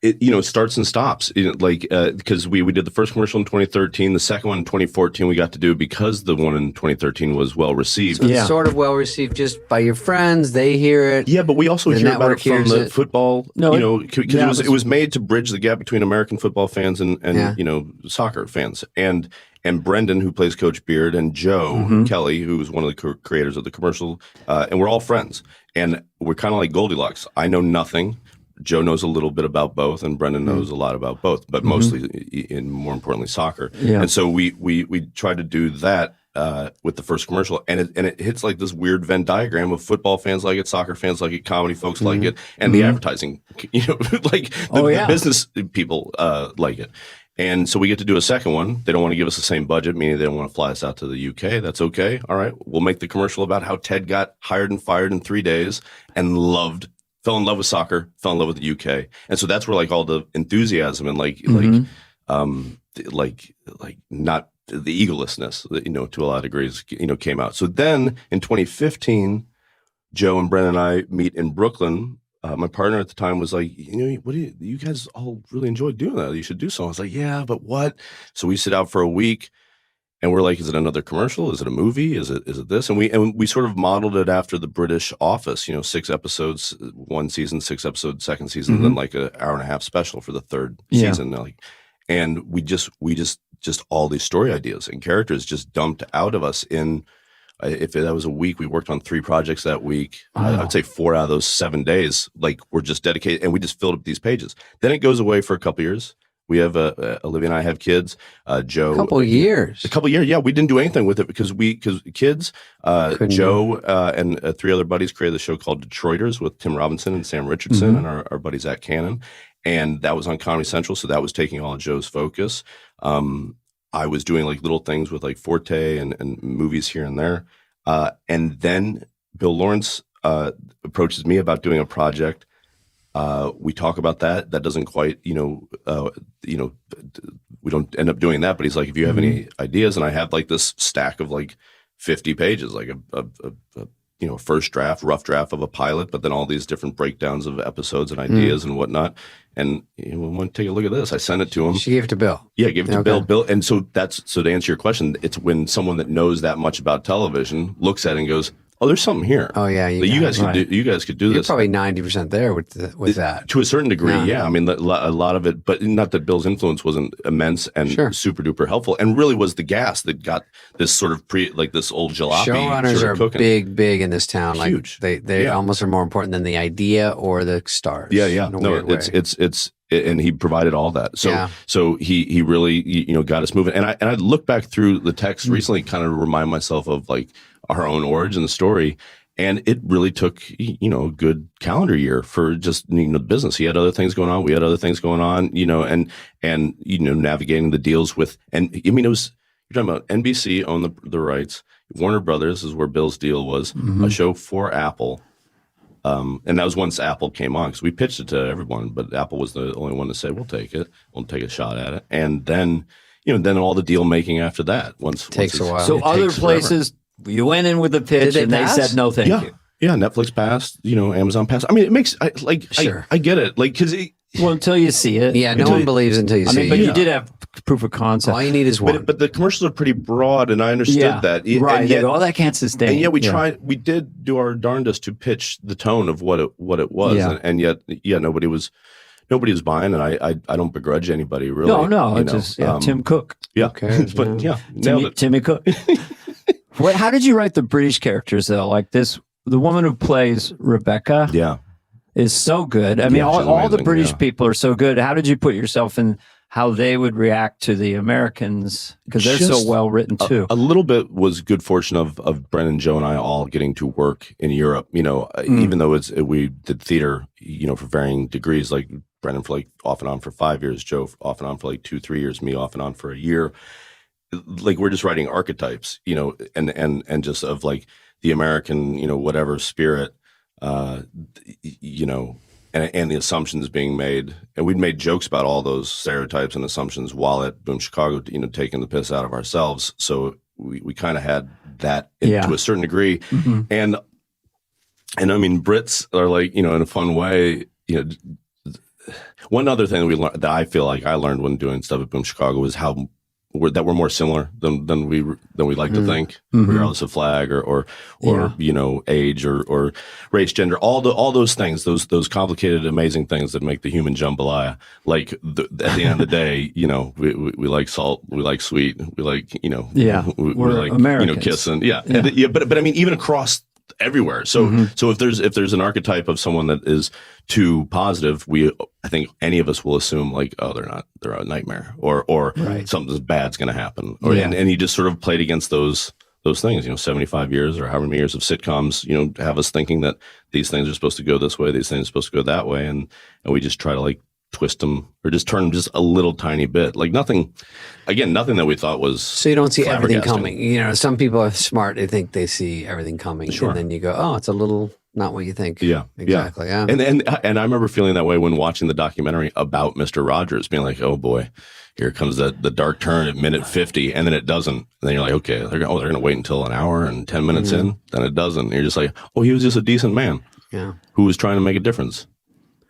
It starts and stops, because we did the first commercial in 2013, the second one in 2014 we got to do because the one in 2013 was well received. So it's sort of well received just by your friends. They hear it. Yeah, but we also hear about it from the football. Because it was made to bridge the gap between American football fans and soccer fans. And Brendan, who plays Coach Beard, and Joe Kelly, who was one of the creators of the commercial, and we're all friends. And we're kind of like Goldilocks. I know nothing. Joe knows a little bit about both, and Brendan knows a lot about both, but mostly, and more importantly, soccer. Yeah. And so we tried to do that with the first commercial, and it hits like this weird Venn diagram of football fans like it, soccer fans like it, comedy folks like it, and the advertising, like the business people like it. And so we get to do a second one. They don't want to give us the same budget, meaning they don't want to fly us out to the UK. That's okay. All right, we'll make the commercial about how Ted got hired and fired in 3 days and fell in love with soccer, fell in love with the UK. And so that's where like all the enthusiasm and like not the egolessness, to a lot of degrees, came out. So then in 2015, Joe and Brennan and I meet in Brooklyn. My partner at the time was like, what do you guys all really enjoy doing that? You should do so. I was like, yeah, but what? So we sit out for a week. And we're like, is it another commercial? Is it a movie? Is it this? And we sort of modeled it after the British Office, 6 episodes, one season, 6 episodes, second season, and then like an hour and a half special for the third season. And we just all these story ideas and characters just dumped out of us in. If that was a week, we worked on 3 projects that week. Wow. I'd say 4 out of those 7 days, like we're just dedicated, and we just filled up these pages. Then it goes away for a couple years. We have Olivia and I have kids. Joe, a couple years. Yeah, we didn't do anything with it because kids. Joe and 3 other buddies created a show called Detroiters with Tim Robinson and Sam Richardson and our buddies at Cannon, and that was on Comedy Central. So that was taking all of Joe's focus. I was doing like little things with like Forte and movies here and there, and then Bill Lawrence approaches me about doing a project. We talk about that. That doesn't quite, we don't end up doing that. But he's like, if you have any ideas, and I have like this stack of like 50 pages, like a first draft, rough draft of a pilot, but then all these different breakdowns of episodes and ideas and whatnot. And we want to take a look at this. I sent it to him. She gave it to Bill. Yeah, gave it to Bill. Bill, and so to answer your question, it's when someone that knows that much about television looks at it and goes, "Oh, there's something here." Oh yeah, you guys could do. You guys could do You're this. Probably 90% there with that. To a certain degree, yeah. I mean, a lot of it, but not that Bill's influence wasn't immense and super duper helpful, and really was the gas that got this sort of this old jalopy. Showrunners sort of are big in this town. Huge. Like they almost are more important than the idea or the stars. Yeah. No, it's. And he provided all that. So he really got us moving. And I look back through the text recently, kind of remind myself of like our own origin story, and it really took a good calendar year for just the business. He had other things going on, we had other things going on, and navigating the deals with. And I mean, you're talking about NBC owned the rights. Warner Brothers is where Bill's deal was, a show for Apple. And that was once Apple came on, because we pitched it to everyone, but Apple was the only one to say, we'll take it. We'll take a shot at it. And then, then all the deal making after that. Once takes a while. So other places, you went in with a pitch and they said, no, thank you. Yeah. Netflix passed, Amazon passed. I mean, it makes, I get it. Like, because well, until you see it. Yeah, no one believes until you see it. But you did have proof of concept. All you need is one. But the commercials are pretty broad, and I understood that. Right. And yet, all that can't sustain. And yet we did do our darndest to pitch the tone of what it was. Yeah. And yet, nobody was buying, and I don't begrudge anybody really. No, it's just Tim Cook. Yeah. Okay. But nailed it. Timmy Cook. How did you write the British characters though? Like this, the woman who plays Rebecca. Yeah. Is so good. I mean, all the British people are so good. How did you put yourself in how they would react to the Americans? Because they're so well written too. A little bit was good fortune of Brennan, Joe, and I all getting to work in Europe. Even though we did theater, for varying degrees. Like Brennan for like off and on for 5 years, Joe off and on for like 2-3 years, me off and on for a year. Like we're just writing archetypes, and just of like the American, whatever spirit. And the assumptions being made, and we'd made jokes about all those stereotypes and assumptions while at Boom Chicago, taking the piss out of ourselves. So we kind of had that to a certain degree. And I mean, Brits are like, in a fun way, one other thing that we learned, that I feel like I learned when doing stuff at Boom Chicago, was how we're more similar than we like to think, regardless of flag or age or race, gender, all those things, those complicated, amazing things that make the human jambalaya. Like at the end of the day, we like salt, we like sweet, we like we like Americans. Kissing, but I mean, even across everywhere. So if there's an archetype of someone that is too positive, I think any of us will assume like, oh, they're a nightmare, or something bad's going to happen, and you just sort of played against those things. 75 years or however many years of sitcoms, have us thinking that these things are supposed to go this way, these things are supposed to go that way, and we just try to like twist them or just turn them just a little tiny bit. Like nothing that we thought was. So you don't see everything coming. Some people are smart. They think they see everything coming. Sure. And then you go, oh, it's a little not what you think. Yeah. Exactly. Yeah. And I remember feeling that way when watching the documentary about Mr. Rogers, being like, oh boy, here comes the dark turn at minute 50, and then it doesn't. And then you're like, okay, they're going to wait until an hour and 10 minutes in. Then it doesn't. And you're just like, oh, he was just a decent man who was trying to make a difference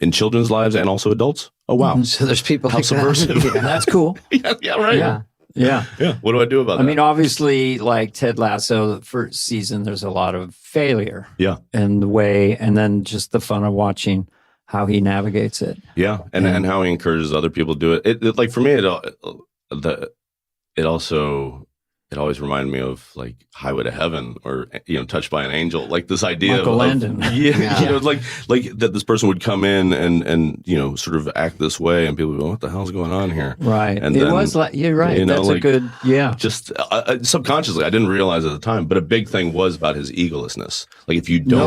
in children's lives and also adults. Oh, wow. So there's people how like subversive. That. That's cool. Yeah, right. Yeah. What do I do about that? I mean, obviously, like Ted Lasso, the first season, there's a lot of failure. Yeah. And the way, and then just the fun of watching how he navigates it. Yeah. And how he encourages other people to do it. It like for me, it always reminded me of like Highway to Heaven or, Touched by an Angel, like this idea Michael Landon. like that this person would come in and, sort of act this way and people would go, what the hell's going on here? Right. And it then, was like, you're right. That's like, a good, just subconsciously, I didn't realize at the time, but a big thing was about his egolessness. Like if you don't.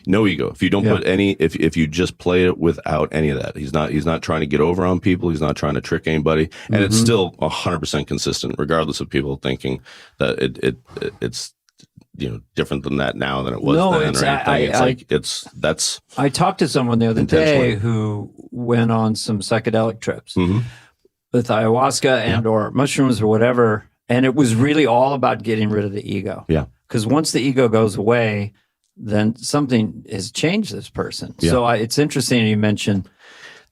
No ego. If you don't put any, if you just play it without any of that, he's not trying to get over on people. He's not trying to trick anybody. And it's still 100% consistent, regardless of people thinking that it's different than that now than it was then. I talked to someone the other day who went on some psychedelic trips with ayahuasca and or mushrooms or whatever, and it was really all about getting rid of the ego. Yeah, because once the ego goes away, then something has changed this person. Yeah. So it's interesting you mentioned.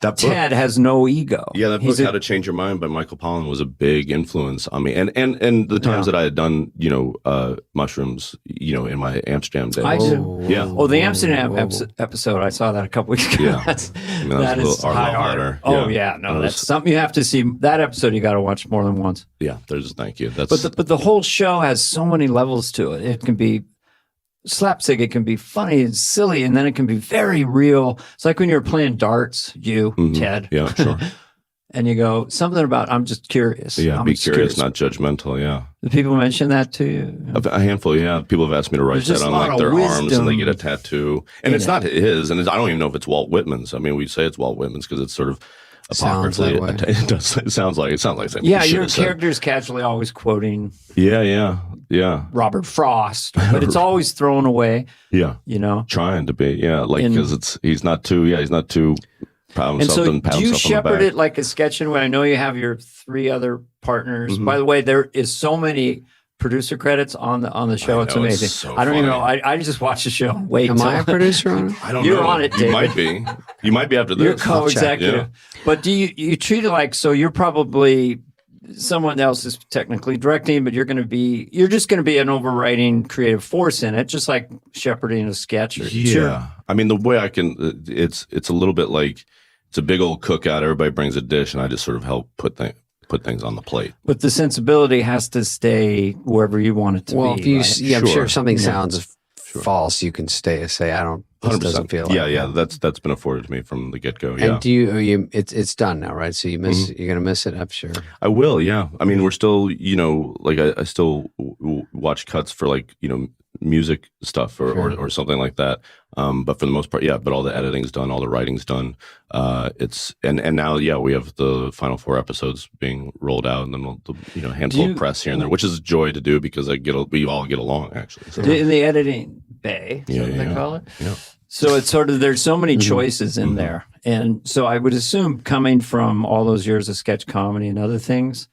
That book, Ted has no ego. Yeah, that book, How to Change Your Mind by Michael Pollan, was a big influence on me. And the times that I had done, mushrooms, in my Amsterdam days. I did. Yeah. Oh, the Amsterdam episode, I saw that a couple weeks ago. Yeah. that is high art. Oh, yeah. No, that's something you have to see. That episode you got to watch more than once. Yeah, thank you. But the whole show has so many levels to it. It can be slapstick, it can be funny and silly, and then it can be very real. It's like when you're playing darts, Ted. Yeah, sure. And you go, something about, I'm just curious. Yeah, be curious, not judgmental, yeah. Do people mention that to you? A handful, yeah. People have asked me to write that on like their arms, and they get a tattoo. And it's not his, and I don't even know if it's Walt Whitman's. I mean, we say it's Walt Whitman's because it's sort of apocryphally. It sounds like something. Yeah, your character's casually always quoting. Yeah. Robert Frost, but it's always thrown away. Yeah. Trying to be. Yeah. Like, because he's not too proud of himself. And so do you shepherd it like a sketch in a way? I know you have your 3 other partners. By the way, there is so many producer credits on the show. It's amazing. It's so I don't even know. funny. I just watch the show. Wait, am I a producer on it? I don't You're know. on it, David. You might be. You might be after this. You're co-executive. Yeah. But do you treat it like, so you're probably someone else is technically directing, but you're just going to be an overriding creative force in it, just like shepherding a sketch. Sure. I mean, the way I can, it's a little bit like, it's a big old cookout. Everybody brings a dish, and I just sort of help put things on the plate. But the sensibility has to stay wherever you want it to be. Well, if you, I'm sure if something sounds false, you can say, I don't. This doesn't feel like that. That's been afforded to me from the get go. And do you? It's done now, right? So you're gonna miss it, I'm sure. I will. Yeah. I mean, we're still, like I still watch cuts for like music stuff or something like that. But for the most part, but all the editing's done, all the writing's done. It's and now we have the final 4 episodes being rolled out, and then handful of press here and there, which is a joy to do because we all get along actually. So. In the editing bay, they call it. Yeah. So it's sort of, there's so many choices in there. And so I would assume, coming from all those years of sketch comedy and other things,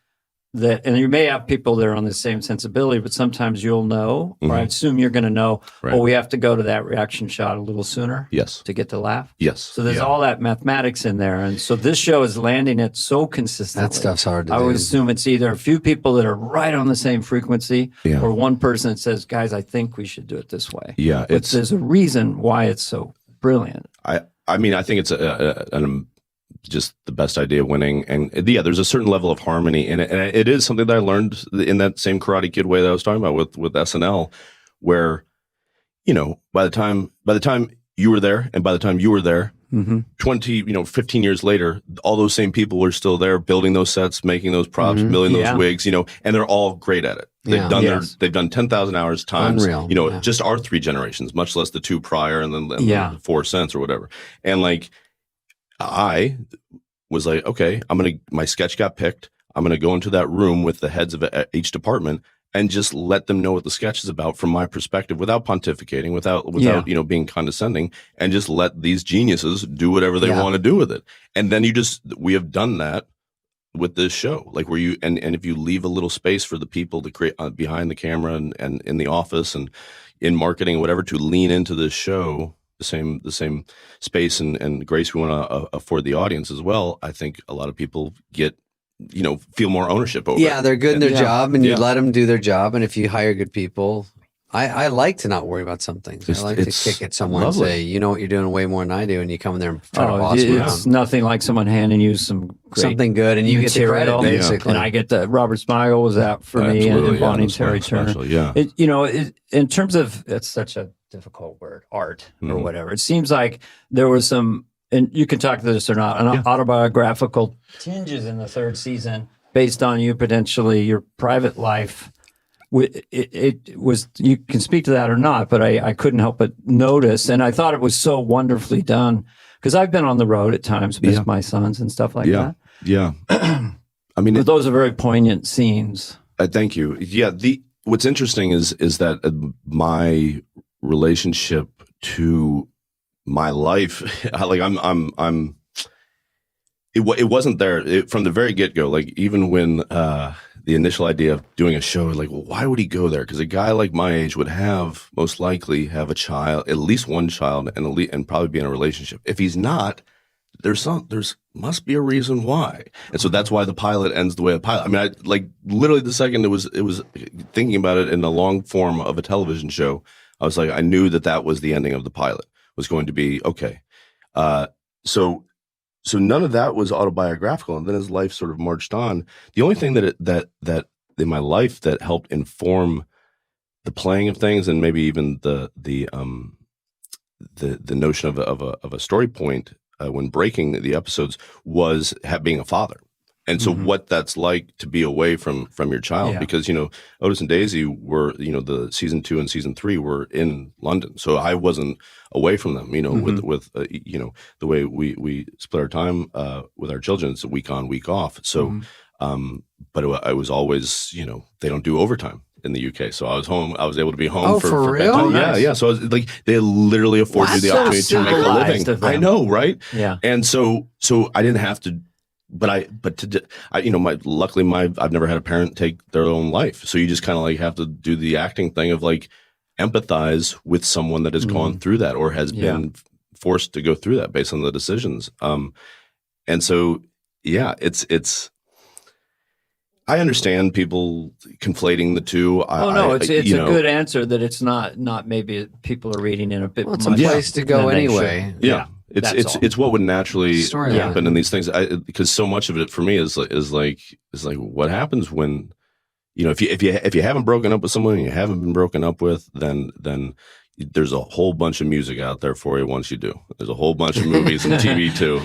that, and you may have people that are on the same sensibility, but sometimes you'll know, or I assume you're going to know, Right. we have to go to that reaction shot a little sooner Yes. to get the laugh. Yes. So there's all that mathematics in there. And so this show is landing it so consistently. That stuff's hard to I do. would assume it's either a few people that are right on the same frequency or one person that says, guys, I think we should do it this way. Yeah. But there's a reason why it's so brilliant. I mean, I think it's just the best idea of winning. And there's a certain level of harmony in it. And it is something that I learned in that same Karate Kid way that I was talking about with SNL, where, by the time you were there and by the time you were there, 15 years later, all those same people were still there building those sets, making those props, milling those wigs, and they're all great at it. They've done they've done 10,000 hours times, Unreal. just our 3 generations, much less the 2 prior and then the 4 cents or whatever. And like, I was like, okay, my sketch got picked. I'm going to go into that room with the heads of each department and just let them know what the sketch is about from my perspective, without pontificating, without being condescending, and just let these geniuses do whatever they want to do with it. And then we have done that with this show, like where you, and if you leave a little space for the people to create behind the camera and in the office and in marketing, whatever, to lean into this show, the same space and grace we want to afford the audience as well. I think a lot of people feel more ownership over it. Yeah, they're good in their job, and you let them do their job. And if you hire good people, I like to not worry about some things. I like to kick at someone and say, you know what you're doing way more than I do, and you come in there and try to boss me around. It's nothing like someone handing you something good, and you get the credit, basically. And I get the Robert Smigel was out for me, and Bonnie and Terry Turner. Yeah, in terms of, it's such a difficult word, art or whatever. It seems like there was some, and you can talk to this or not, an autobiographical tinges in the 3rd season based on you potentially your private life. It was, you can speak to that or not, but I couldn't help but notice, and I thought it was so wonderfully done, because I've been on the road at times with my sons and stuff like that. Yeah. I mean, but those are very poignant scenes. Thank you. Yeah. What's interesting is that my relationship to my life, like it wasn't there from the very get-go. Like, even when the initial idea of doing a show, like, well, why would he go there? Because a guy like my age would most likely have a child, at least one child, and probably be in a relationship. If he's not, there's must be a reason why. And so that's why the pilot ends the way a pilot. I mean, like literally the second it was thinking about it in the long form of a television show, I was like, I knew that was the ending of the pilot, was going to be, okay. So none of that was autobiographical. And then as life sort of marched on, the only thing that in my life that helped inform the playing of things, and maybe even the notion of a story point when breaking the episodes, was being a father. And so what that's like to be away from your child, because, Otis and Daisy were, the season 2 and season 3 were in London. So I wasn't away from them, with the way we split our time with our children. It's a week on, week off. So, but I was always, they don't do overtime in the UK. So I was home. I was able to be home for real? bedtime. Yeah. So I was like, they literally afford you the opportunity to make a living. I know. Right. Yeah. And so I didn't have to, luckily I've never had a parent take their own life. So you just kind of like have to do the acting thing of like empathize with someone that has gone through that or has been forced to go through that based on the decisions. And so, it's, I understand people conflating the two. It's a good answer that it's not maybe people are reading in a bit. Well, it's a place to go anyway. Yeah. It's what would naturally happen in these things, because so much of it for me is like what happens when, if you haven't broken up with someone and you haven't been broken up with, then there's a whole bunch of music out there for you once you do. There's a whole bunch of movies and TV too,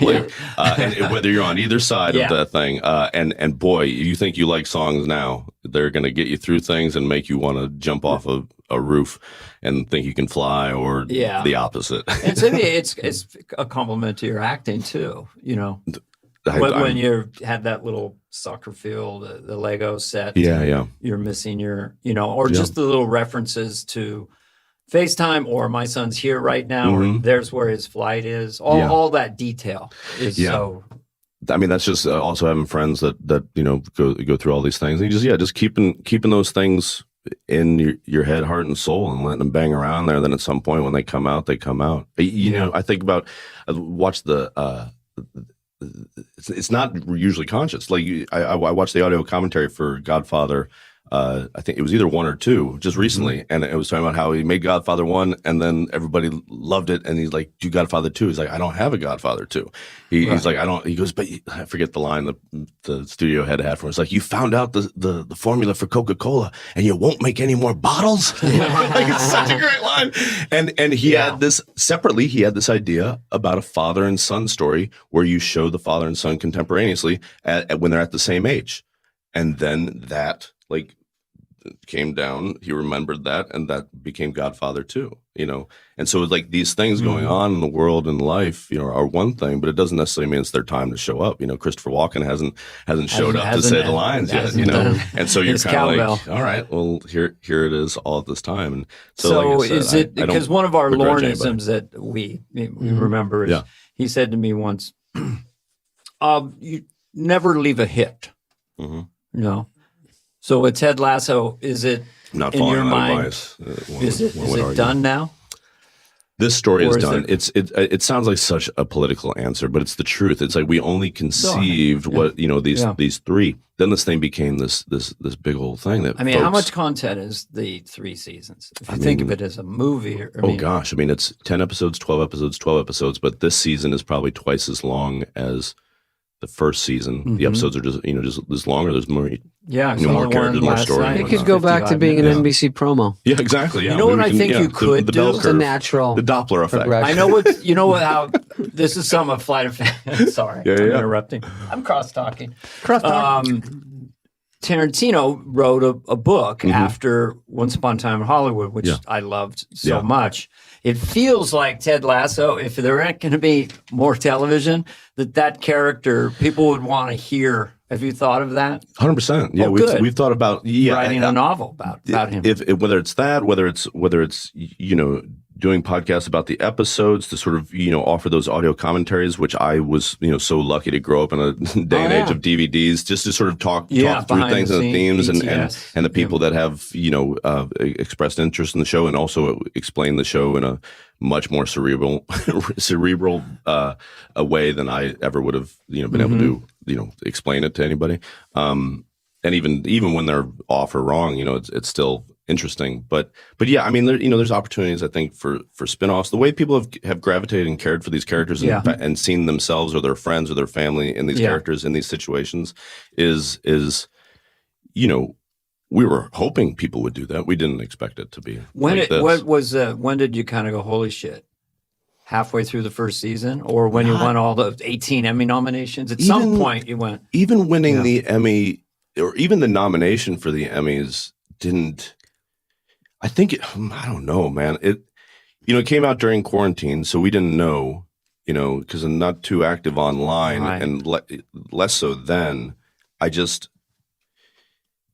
and whether you're on either side of that thing, and boy, you think you like songs now, they're going to get you through things and make you want to jump off a roof and think you can fly, or the opposite. And to me, it's a compliment to your acting too. When you had that little soccer field, the Lego set, you're missing your, just the little references to FaceTime, or my son's here right now, or there's where his flight is. All that detail is so I mean, that's just also having friends that go through all these things. And you just keeping those things in your head, heart, and soul, and letting them bang around there. Then at some point when they come out, they come out. You know, I think about watch the. It's not usually conscious. Like I watched the audio commentary for Godfather. I think it was either 1 or 2 just recently, and it was talking about how he made Godfather 1, and then everybody loved it, and he's like, "Do Godfather 2?" He's like, "I don't have a Godfather 2." He's like, "I don't." He goes, "But I forget the line the studio head had for him. It's like, you found out the formula for Coca-Cola, and you won't make any more bottles." Like, it's such a great line. And he had this separately. He had this idea about a father and son story where you show the father and son contemporaneously when they're at the same age, and then that came down. He remembered that, and that became Godfather 2. You know, and so like these things going on in the world and life, you know, are one thing, but it doesn't necessarily mean it's their time to show up. You know, Christopher Walken hasn't showed up to say the lines yet. You know, and so you're kind of like, all right, well, here it is all at this time. And so like I said, is it because one of our Lorneisms that we remember is he said to me once, "You never leave a hit." No. So with Ted Lasso, is it not in your mind? Is it done now? This story is done. It sounds like such a political answer, but it's the truth. It's like we only conceived these 3. Then this thing became this big old thing that. I mean, how much content is the 3 seasons? If you think of it as a movie, gosh, I mean, it's 10 episodes, 12 episodes, 12 episodes, but this season is probably twice as long as the first season. The episodes are just longer. There's more. More characters, more story. It could go back to being an NBC promo. Yeah, exactly. Yeah. You know what I think you could do? The natural, the Doppler effect. I know what. You know what? How this is some of Flight of Fantasy. Sorry, I'm interrupting. I'm cross talking. Tarantino wrote a book after Once Upon a Time in Hollywood, which I loved so much. It feels like Ted Lasso, if there ain't going to be more television, that character, people would want to hear. Have you thought of that? 100%. Yeah, we've thought about writing a novel about him. If whether it's that, whether it's doing podcasts about the episodes to sort of offer those audio commentaries, which I was so lucky to grow up in a day and age of DVDs, just to sort of talk through things and the themes and the people that have expressed interest in the show, and also explain the show in a much more cerebral a way than I ever would have been able to explain it to anybody. And even when they're off or wrong, it's still interesting. But yeah, I mean, there's opportunities, I think, for spinoffs. The way people have gravitated and cared for these characters and seen themselves or their friends or their family in these characters in these situations is we were hoping people would do that. We didn't expect it to be when did you kind of go, holy shit? Halfway through the first season, or when you won all the 18 Emmy nominations? At some point you went. Even winning the Emmy, or even the nomination for the Emmys didn't, I think, I don't know, man. It came out during quarantine, so we didn't know, because I'm not too active online, and less so then.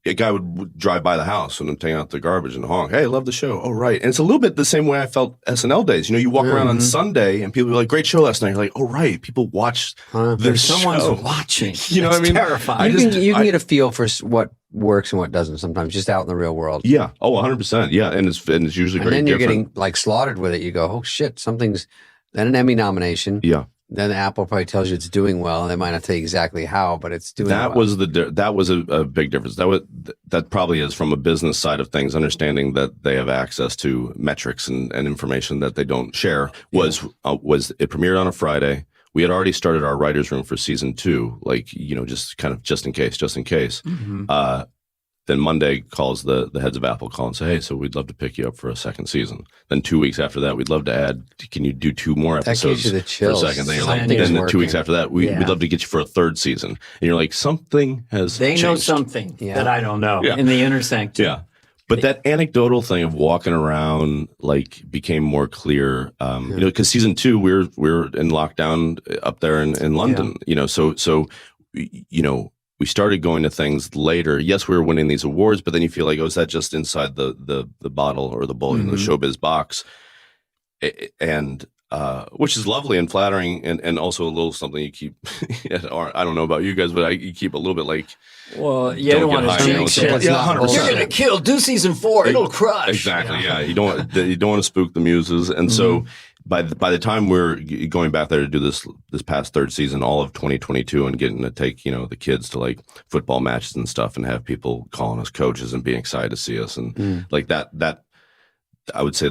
A guy would drive by the house and I'm taking out the garbage and honk, "Hey, I love the show." Oh, right. And it's a little bit the same way I felt SNL days. You walk around on Sunday and people be like, "Great show last night." You're like, "Oh, right. People watch their someone's show." watching. You know what I mean? Terrifying. You can get a feel for what works and what doesn't sometimes, just out in the real world. Yeah. Oh, 100%. Yeah. And it's usually and very then you're different. getting slaughtered with it. You go, "Oh, shit, something's..." Then an Emmy nomination. Yeah. Then Apple probably tells you it's doing well, and they might not tell you exactly how, but it's doing well. That was a big difference. That probably is from a business side of things, understanding that they have access to metrics and information that they don't share. Was it premiered on a Friday? We had already started our writers' room for season 2, just in case. Then Monday calls the heads of Apple call and say, "Hey, so we'd love to pick you up for a second season." Then 2 weeks after that, we'd love to add. Can you do 2 more episodes? That gives you the chills. For a second. Then you're like, then 2 weeks after that, we'd love to get you for a 3rd season. And you're like, something has changed. They know something that I don't know in the inner sanctum. Yeah. But that anecdotal thing of walking around became more clear, because season 2 we're in lockdown up there in London, so we started going to things later. Yes, we were winning these awards, but then you feel like, oh, is that just inside the bottle or the bowl in the showbiz box? And which is lovely and flattering, and also a little something you keep. Or I don't know about you guys, but you keep a little bit like. Well, you don't want to jinx it. Yeah, 100%. You're gonna kill. Do season 4. It'll crush. Exactly. Yeah, you don't want to spook the muses, and so by the time we're going back there to do this past third season, all of 2022, and getting to take the kids to like football matches and stuff, and have people calling us coaches and being excited to see us, and like that. I would say,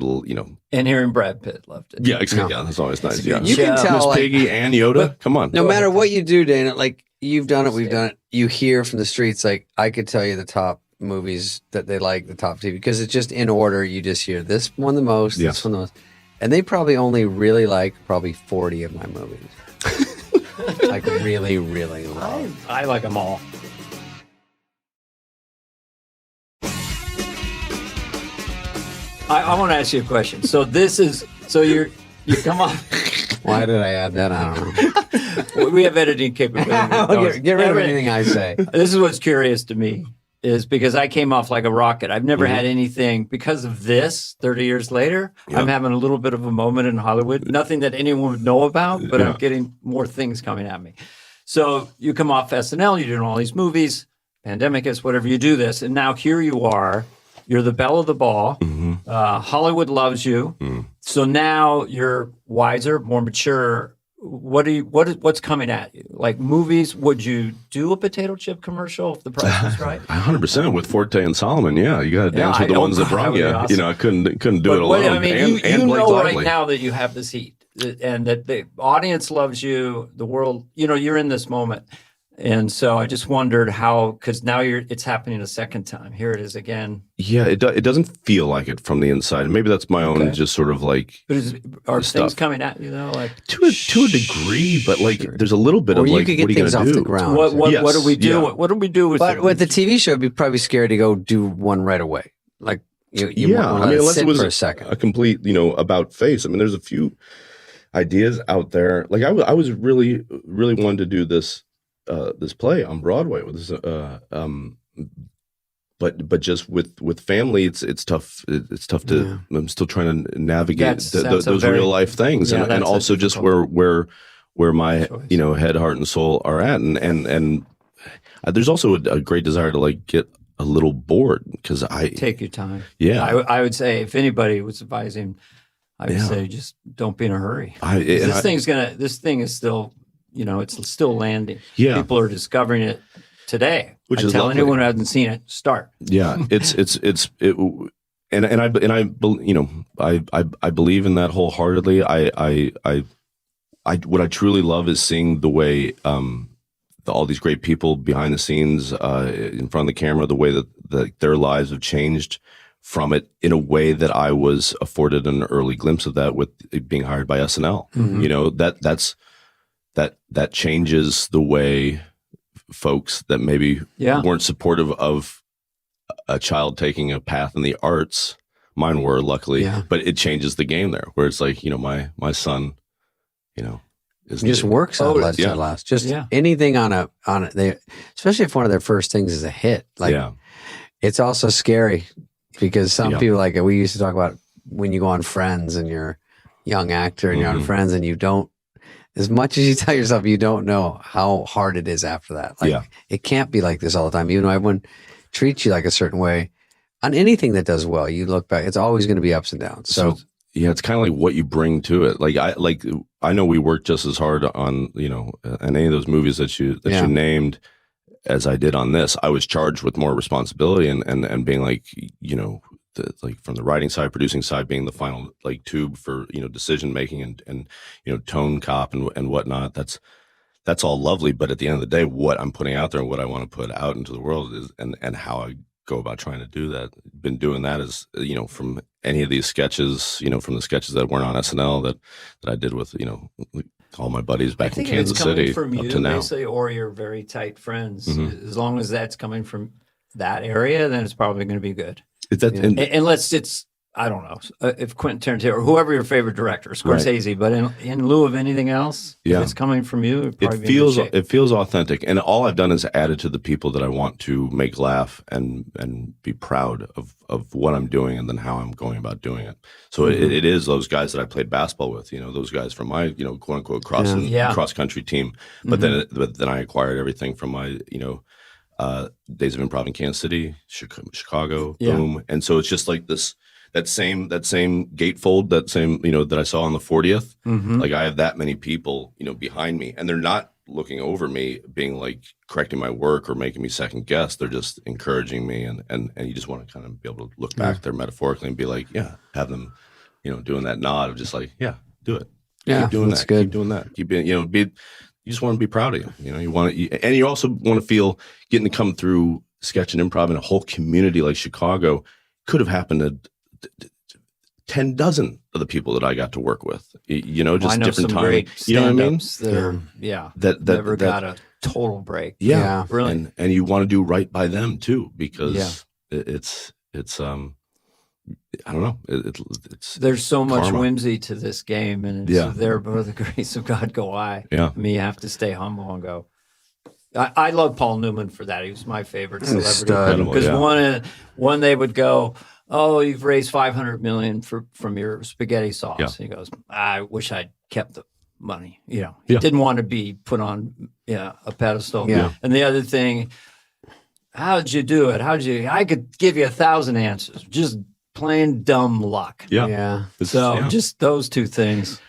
and hearing Brad Pitt loved it. Yeah, exactly. Yeah, that's always nice. Yeah, you can tell, Miss Piggy and Yoda. Come on. No matter what you do, Dana, like you've done it, we've done it. You hear from the streets, like I could tell you the top movies that they like, the top TV, because it's just in order. You just hear this one the most, this one the most, and they probably only really like probably 40 of my movies. Like really, really love. I like them all. I want to ask you a question. So you come on. Why did I add that? I don't know. We have editing capability. Get rid of anything I say. This is what's curious to me, is because I came off like a rocket. I've never had anything because of this. 30 years later, I'm having a little bit of a moment in Hollywood. Nothing that anyone would know about, but I'm getting more things coming at me. So you come off SNL, you're doing all these movies, pandemic is whatever, you do this, and now here you are. You're the belle of the ball. Hollywood loves you. So now you're wiser, more mature. What's coming at you? Like movies, would you do a potato chip commercial if the price was right? 100% with Forte and Solomon. Yeah, you got to dance with the ones that brought you. Awesome. I couldn't do it alone. I mean, you Blake know Lively. right now that you have this heat, and that the audience loves you. The world, you're in this moment. And so I just wondered how, because now it's happening a second time. Here it is again. Yeah, it doesn't feel like it from the inside. Maybe that's my own just sort of like. But are things coming at you though? Like to a degree, but like there's a little bit of like, you could get things off the ground. What do we do? Yeah. What do we do with? But with the TV show, I'd be probably scared to go do one right away. Like you I mean, unless sit it was for a second. a complete about face. I mean, there's a few ideas out there. Like I was really wanted to do this play on Broadway with this, but just with family, it's tough. It's tough to. I'm still trying to navigate those real life things, and also just where my head, heart, and soul are at, and there's also a great desire to like get a little bored because I take your time. Yeah, I would say if anybody was advising, I would say just don't be in a hurry. This thing is still. It's still landing. Yeah, people are discovering it today. Which is tell lovely. Anyone who hasn't seen it, start. Yeah, and I believe in that wholeheartedly. What I truly love is seeing the way all these great people behind the scenes, in front of the camera, the way that their lives have changed from it in a way that I was afforded an early glimpse of that with being hired by SNL. Mm-hmm. That changes the way folks that maybe weren't supportive of a child taking a path in the arts, mine were luckily, but it changes the game there where it's like, my son, is just works on last. Just anything on it, especially if one of their first things is a hit. Like it's also scary because some people, like we used to talk about when you go on Friends and you're a young actor and you're on Friends and you don't, as much as you tell yourself, you don't know how hard it is after that. Like it can't be like this all the time. Even though everyone treats you like a certain way on anything that does well, you look back, it's always going to be ups and downs. So it's kind of like what you bring to it. I know we worked just as hard on, in any of those movies that you named as I did on this. I was charged with more responsibility and being like, from the writing side, producing side, being the final like tube for decision making and tone cop and whatnot. That's all lovely, but at the end of the day, what I'm putting out there and what I want to put out into the world is and how I go about trying to do that. Been doing that is from any of these sketches, from the sketches that weren't on SNL that I did with all my buddies back in Kansas City from up you, to now, basically, or your very tight friends. As long as that's coming from that area, then it's probably going to be good. Unless it's I don't know if Quentin Tarantino or whoever your favorite director, Scorsese, but in lieu of anything else, if it's coming from you, it feels authentic. And all I've done is added to the people that I want to make laugh and be proud of what I'm doing and then how I'm going about doing it. So it is those guys that I played basketball with, those guys from my, quote unquote cross country team. But then I acquired everything from my, Days of Improv in Kansas City, Chicago, boom. And so it's just like that same gatefold, that same, that I saw on the 40th. Like I have that many people, behind me, and they're not looking over me, being like correcting my work or making me second guess. They're just encouraging me. And you just want to kind of be able to look back there metaphorically and be like, have them, doing that nod of just like, do it. Yeah. Keep doing that. Good. Keep doing that. Keep being, you just want to be proud of you. You want to, and you also want to feel getting to come through sketch and improv in a whole community like Chicago could have happened to 10 dozen of the people that I got to work with, just different times. You know what I mean? That never got a total break. Yeah. Really. And you want to do right by them too, because it's I don't know. It's there's so much karma. Whimsy to this game, and it's there by the grace of God go I. Yeah. I mean, you have to stay humble and go. I love Paul Newman for that. He was my favorite celebrity because one they would go, "Oh, you've raised $500 million from your spaghetti sauce." Yeah. He goes, "I wish I'd kept the money." He didn't want to be put on a pedestal. Yeah. And the other thing, how'd you do it? I could give you 1,000 answers. Just plain dumb luck. Yeah. So just those two things.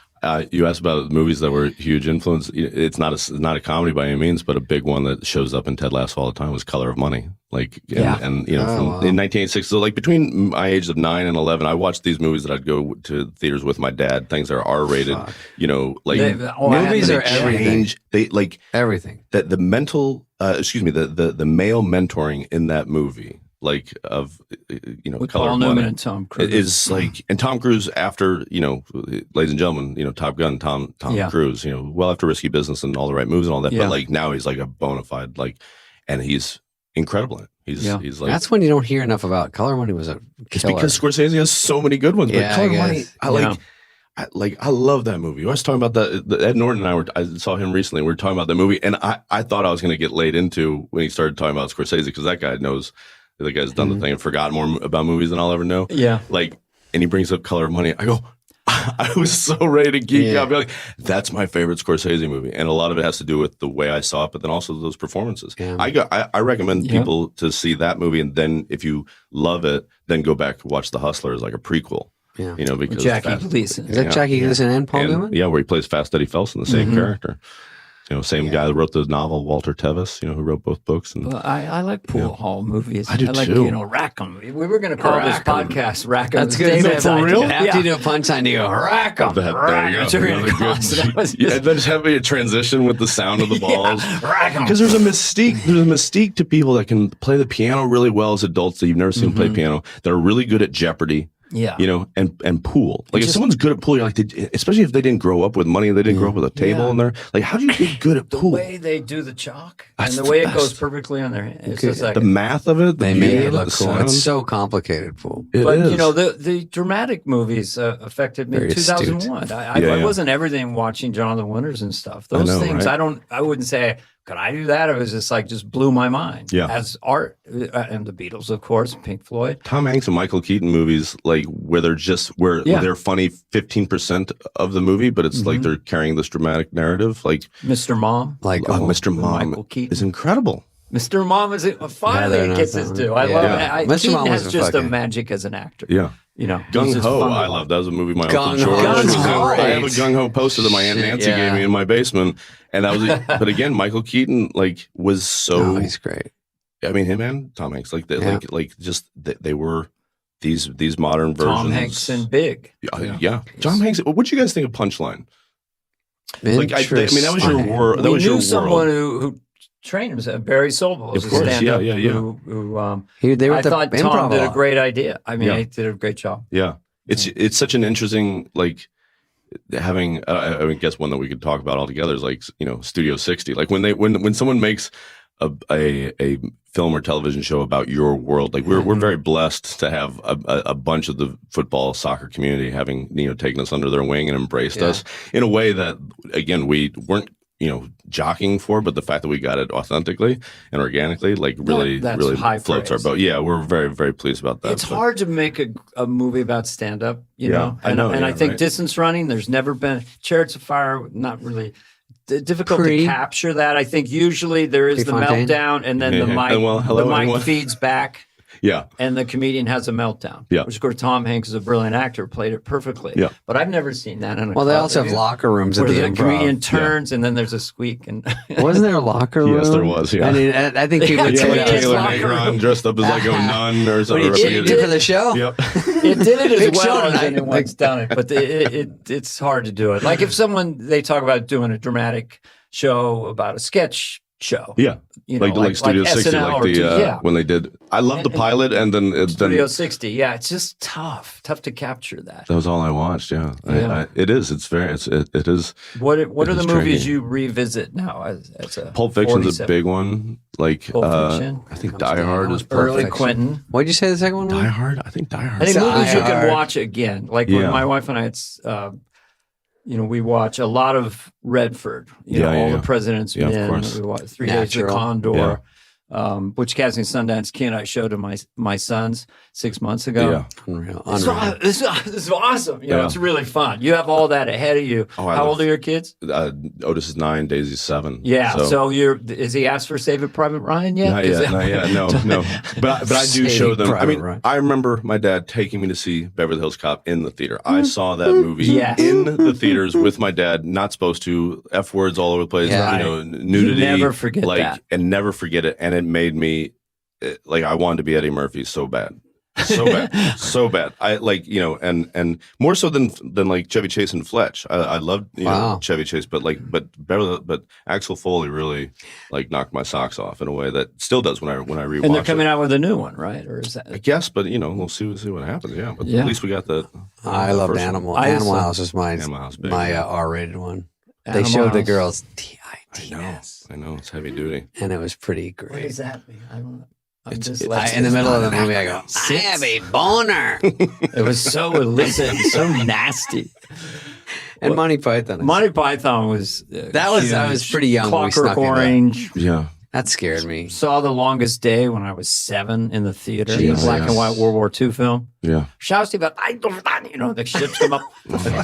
You asked about movies that were huge influence. It's not a comedy by any means, but a big one that shows up in Ted Lasso all the time was Color of Money. In 1986. So like between my age of 9 and 11, I watched these movies that I'd go to theaters with my dad. Things that are R-rated. Movies are everything. They like everything. That the mental, the male mentoring in that movie. With Color Paul of Newman Money and Tom Cruise is like, and Tom Cruise after ladies and gentlemen, Top Gun, Tom Cruise, well after Risky Business and All the Right Moves and all that, but like now he's like a bona fide and he's incredible. He's like, that's when you don't hear enough about Color Money was a killer. It's because Scorsese has so many good ones. Yeah, but Color Money, I love that movie. I was talking about that. Ed Norton and I saw him recently. We were talking about that movie, and I thought I was going to get laid into when he started talking about Scorsese because that guy knows. The guy's done the thing and forgotten more about movies than I'll ever know. Yeah. And he brings up Color of Money. I go, I was so ready to geek out. Be like, that's my favorite Scorsese movie. And a lot of it has to do with the way I saw it, but then also those performances. Yeah. I recommend people to see that movie. And then if you love it, then go back and watch The Hustler as like a prequel. Yeah. Because Jackie Gleason. Is that Jackie Gleason and Paul Newman? Yeah, where he plays Fast Eddie Felsen, the same character. Same guy that wrote the novel, Walter Tevis, who wrote both books. And I like pool hall movies. I do like, too. Rackham. We were going to call this podcast Rackham. That's good. For real? After you do a punchline, you go, Rackham. There you go. And then just having a transition with the sound of the balls. Rackham. Because there's a mystique. There's a mystique to people that can play the piano really well as adults that you've never seen play piano. That are really good at Jeopardy. Yeah, and pool. Like if someone's good at pool, you're like, especially if they didn't grow up with money, they didn't grow up with a table in there. Like, how do you get good at pool? The way they do the chalk and the way it goes perfectly on there. It's just like the math of it. They made it look cool. It's so complicated, pool. But the dramatic movies affected me in 2001. I wasn't everything watching Jonathan Winters and stuff. Those things, right? I wouldn't say. Could I do that? It was just blew my mind. Yeah, as art and the Beatles, of course, Pink Floyd. Tom Hanks and Michael Keaton movies, like where they're they're funny 15% of the movie, but it's like they're carrying this dramatic narrative. Like Mr. Mom, Mr. Mom Michael Keaton is incredible. Mr. Mom is finally it gets his due. I love it. Mr. Keaton Mom has just a magic as an actor. Yeah. Gung Ho, I love. That was a movie my Uncle George was in. I have a Gung Ho poster that my Aunt Nancy gave me in my basement, and that was. But again, Michael Keaton was so. Oh, he's great. I mean, him and Tom Hanks, they were these modern versions. Tom Hanks and Big. Yeah. Tom Hanks. What'd you guys think of Punchline? I mean, that was your world. That was your world. Someone who trained himself. Barry Sobel was a stand-up I thought Tom did a great idea. I mean, he did a great job. Yeah. It's such an interesting, having, I guess one that we could talk about all together is Studio 60. Like when someone makes a film or television show about your world. Like we're very blessed to have a bunch of the football, soccer community having, taken us under their wing and embraced us in a way that, again, we weren't, jockeying for, but the fact that we got it authentically and organically, like really floats our boat. Yeah, we're very, very pleased about that. It's hard to make a movie about stand-up, know? I know. And I think distance running, there's never been, Chariots of Fire, not really difficult to capture that. I think usually there is the meltdown and then the mic feeds back. Yeah. And the comedian has a meltdown. Yeah. Which, of course, Tom Hanks is a brilliant actor, played it perfectly. Yeah. But I've never seen that in a Well, they also have locker rooms at the Improv. Improv. The comedian turns and then there's a squeak. And wasn't there a locker room? Yes, there was, yeah. I mean, I think people would say Taylor Negron dressed up as like a nun or something. What did for the show? Yep. It did it as well as anyone's done it, but it's hard to do it. Like if they talk about doing a dramatic show about a sketch show. Yeah. Like Studio 60, when they did. I love the pilot and then Studio 60. Yeah, it's just tough to capture that. That was all I watched. Yeah, it is. It's very. It is. What are the movies you revisit now? As a Pulp Fiction's a big one. Like Pulp Fiction. I think Die Hard is perfect. Early Quentin. What did you say the second one was? Die Hard. I think Die Hard. I think movies you can watch again. Like when my wife and I, we watch a lot of Redford. All the President's Men. Of course. We watch 3 Days of the Condor. Butch Cassidy and Sundance Kid I showed to my sons 6 months ago. Yeah. Unreal. This is awesome. It's really fun. You have all that ahead of you. How old are your kids? Otis is 9, Daisy's 7. Yeah. So is he asked for Save It Private Ryan yet? Not yet. No. But I do show them. I mean, I remember my dad taking me to see Beverly Hills Cop in the theater. I saw that movie in the theaters with my dad. Not supposed to. F words all over the place. Nudity. You never forget that. And never forget it. And it made me I wanted to be Eddie Murphy so bad. So bad. I and more so than like Chevy Chase and Fletch. I loved Chevy Chase, but Axel Foley really knocked my socks off in a way that still does when I rewatch it. And they're coming out with a new one, right? Or is that? I guess, but we'll see what happens. Yeah, but at least we got the. I loved Animal House is my R-rated one. They showed the girls TITS. I know it's heavy duty, and it was pretty great. What does that mean? I don't know. In the middle of the movie, I go, I have a boner. It was so illicit and so nasty. And Monty Python. Monty Python was I was pretty young. Clockwork Orange. Yeah. That scared me. Saw The Longest Day when I was 7 in the theater. The black and white World War II film. Yeah. Shouts to about, the ships come up.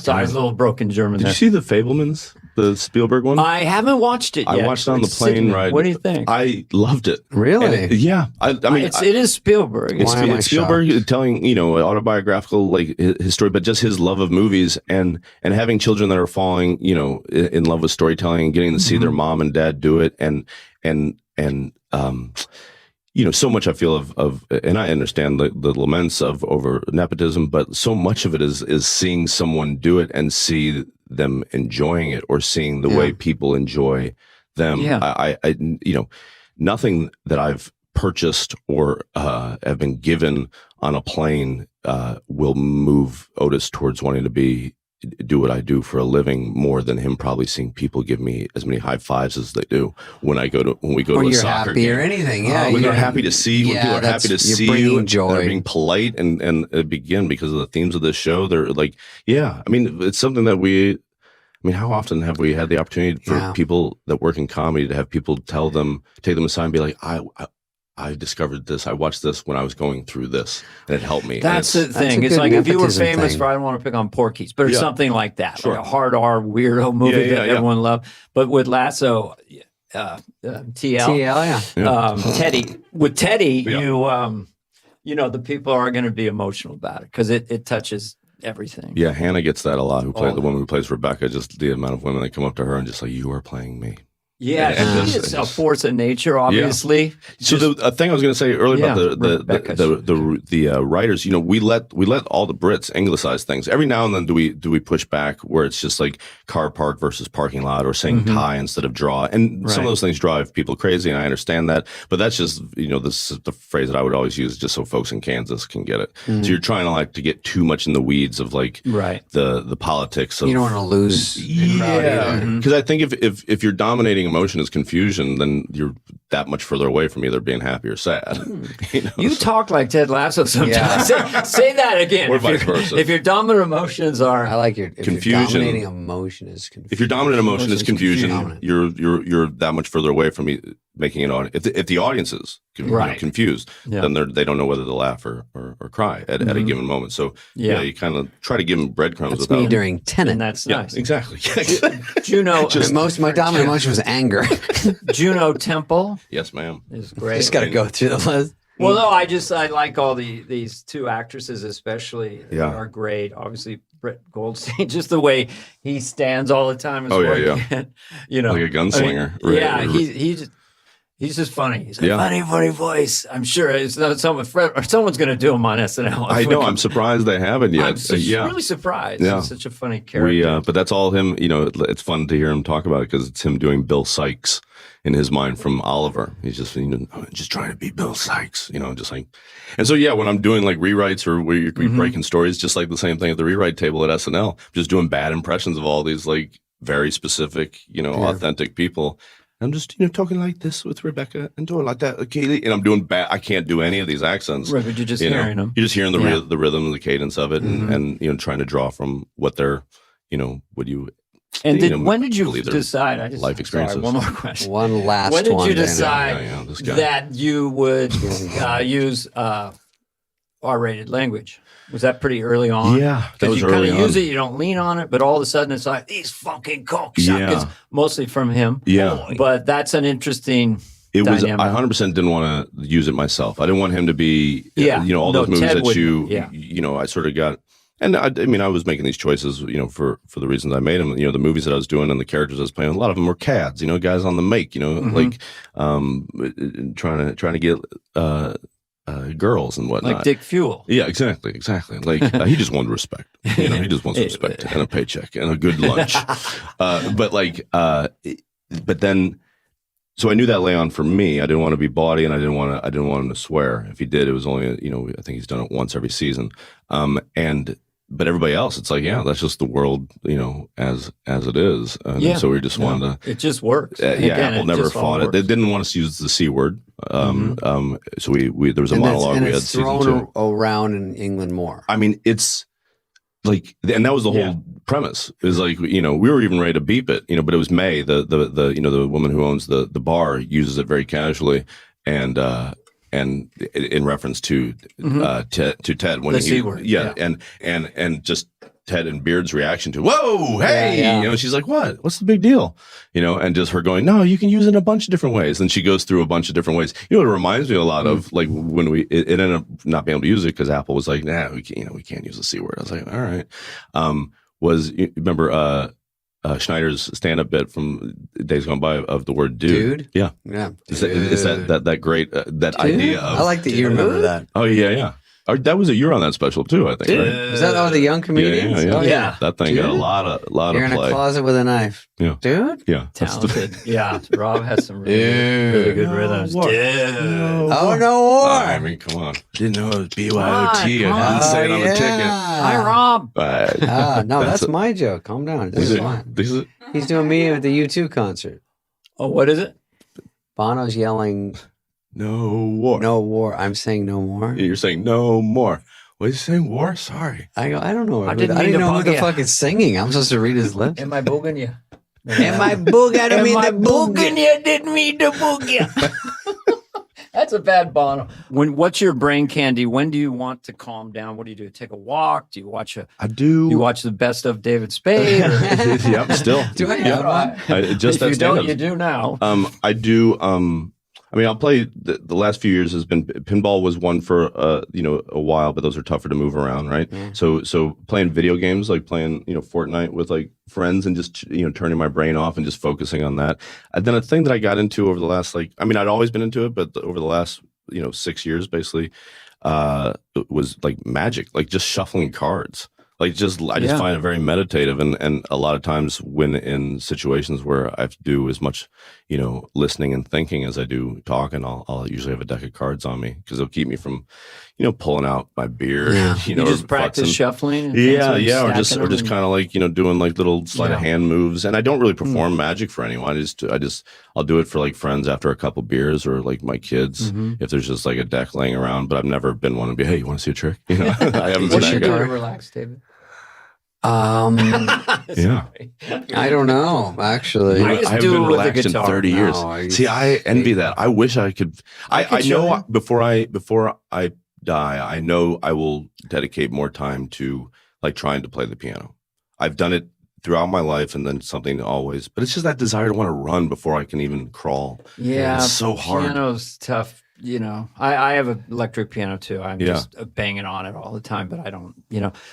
Sorry, it's a little broken German Did there. you see The Fabelmans, the Spielberg one? I haven't watched it yet. I watched it on the plane ride. What do you think? I loved it. Really? I mean, it is Spielberg. It's Spielberg telling, autobiographical his story, but just his love of movies and having children that are falling, in love with storytelling and getting to see their mom and dad do it and so much I feel of and I understand the laments over nepotism, but so much of it is seeing someone do it and see them enjoying it or seeing the way people enjoy them. Yeah. I nothing that I've purchased or have been given on a plane will move Otis towards wanting to do what I do for a living more than him probably seeing people give me as many high fives as they do when we go to a soccer game. Or anything. Yeah. When they're happy to see you, when people are happy to see you, joy. They're being polite and begin because of the themes of this show. They're like, I mean, it's something that how often have we had the opportunity for people that work in comedy to have people take them aside and be like, I discovered this. I watched this when I was going through this, and it helped me. That's the thing. It's like if you were famous for, I don't want to pick on Porky's, but it's something like that, sure. like a hard R weirdo movie that everyone loved. But with Lasso, TL, Teddy. With Teddy, the people are going to be emotional about it because it touches everything. Yeah, Hannah gets that a lot. The woman who plays Rebecca, just the amount of women that come up to her and just like, you are playing me. Yeah, it's a force of nature, obviously. Yeah. So the thing I was going to say earlier about the writers, we let all the Brits anglicize things. Every now and then do we push back where it's just like car park versus parking lot or saying tie instead of draw, and some of those things drive people crazy, and I understand that. But that's just this is the phrase that I would always use just so folks in Kansas can get it. So you're trying to get too much in the weeds of the politics of you don't want to lose. Because I think if you're dominating emotion is confusion, then you're that much further away from either being happy or sad. You talk like Ted Lasso sometimes. Say that again. Or vice versa. If your dominant emotions are, I like your confusion. Your dominating emotion is confusion. If your dominant emotion is confusion, you're that much further away from making an audience. If the audience is confused, then they don't know whether to laugh or cry at a given moment. So you kind of try to give them breadcrumbs. That's me during Tenet. And that's nice. Exactly. Juno. My dominant emotion was anger. Juno Temple. Yes, ma'am. Is great. Just got to go through the list. Well, no, I like all these two actresses especially are great. Obviously, Brett Goldstein, just the way he stands all the time. Is like a gunslinger. I mean, he's just funny. He's a funny voice. I'm sure it's not someone's going to do him on SNL. I know. I'm surprised they haven't yet. I'm really surprised. Yeah. He's such a funny character. But that's all him. It's fun to hear him talk about it because it's him doing Bill Sykes in his mind from Oliver. He's just just trying to be Bill Sykes. Just like. And so when I'm doing like rewrites or where you're breaking stories, just like the same thing at the rewrite table at SNL, just doing bad impressions of all these like very specific, authentic people. I'm just, talking like this with Rebecca and doing like that, Kaylee, and I'm doing bad. I can't do any of these accents. Right, but you're just hearing them. You're just hearing the rhythm and the cadence of it, and trying to draw from what they're, what you. And when did you decide? Life experiences. Sorry, one more question. One last one. When did you decide that you would use R-rated language? Was that pretty early on? Yeah, that was early on. You kind of use it, you don't lean on it, but all of a sudden it's like, these fucking cocksuckers, mostly from him. Yeah. But that's an interesting dynamic. I 100% didn't want to use it myself. I didn't want him to be, all those movies Ted that I sort of got. And I was making these choices, for the reasons I made them. The movies that I was doing and the characters I was playing, a lot of them were cads, guys on the make, like trying to get girls and whatnot. Like Dick Fuel. Yeah, exactly. Like he just wanted respect. He just wants respect and a paycheck and a good lunch. But then, so I knew that lay on for me. I didn't want to be bawdy, and I didn't want him to swear. If he did, it was only I think he's done it once every season. But everybody else, it's like, that's just the world, as it is. So we just wanted to. It just works. Apple never fought it. They didn't want us to use the C word. So we there was a monologue we had season 2. Around in England more. I mean, it's like, and that was the whole premise. Is like, we were even ready to beep it, but it was May, the woman who owns the bar, uses it very casually, and in reference to Ted when the C word, and just Ted and Beard's reaction to, whoa, hey, she's like, what's the big deal, and just her going, no, you can use it in a bunch of different ways. And she goes through a bunch of different ways. It reminds me a lot of like when it ended up not being able to use it because Apple was like, nah, we can't use the C word. I was like, all right. Remember Schneider's stand-up bit from days gone by of the word dude? Yeah. Is that great that idea of, I like that you remember that. Oh yeah. That was you're on that special too, I think. Right? Was that the young comedians? Yeah. That thing got a lot of play. You're in a closet with a knife. Yeah. Dude? Yeah. Talented. Rob has some really good rhythms. Dude. Oh, no war. I mean, come on. Didn't know it was BYOT. I didn't say it on the ticket. Hi, Rob. No, that's my joke. Calm down. This is fine. He's doing me at the U2 concert. Oh, what is it? Bono's yelling... No war. No war. I'm saying no more. You're saying no more. What are you saying? War? Sorry. I don't know. I didn't know who the fuck is singing. I'm supposed to read his lips. Am I booging you? Am I boog? I didn't mean to booging you. Didn't mean to boog you. That's a bad Bono. What's your brain candy? When do you want to calm down? What do you do? Take a walk? Do you watch I do. You watch the best of David Spade? Yep, still. Do I have one? If you don't, you do now. I do. I'll play the last few years has been pinball was one for a while, but those are tougher to move around, right? Mm. So playing video games, like playing Fortnite with like friends and just turning my brain off and just focusing on that. And then a thing that I got into over the last I'd always been into it, but over the last 6 years basically was like magic, like just shuffling cards. Like I just find it very meditative, and a lot of times when in situations where I have to do as much, listening and thinking as I do talking, I'll usually have a deck of cards on me because it'll keep me from, pulling out my beer. Yeah. You just practice shuffling. And or just kind of like doing like little sleight of hand moves. And I don't really perform magic for anyone. I'll do it for like friends after a couple beers or like my kids if there's just like a deck laying around. But I've never been one to be, hey, you want to see a trick? I haven't been that guy. Relax, David. Yeah. I don't know, actually. I haven't do been it with a relaxed in guitar. 30 years. See, I envy that. I wish I could. I know before I die, I know I will dedicate more time to like trying to play the piano. I've done it throughout my life, and then something always. But it's just that desire to want to run before I can even crawl. Yeah, it's so hard. Piano's tough. I have an electric piano too. I'm just banging on it all the time, but I don't,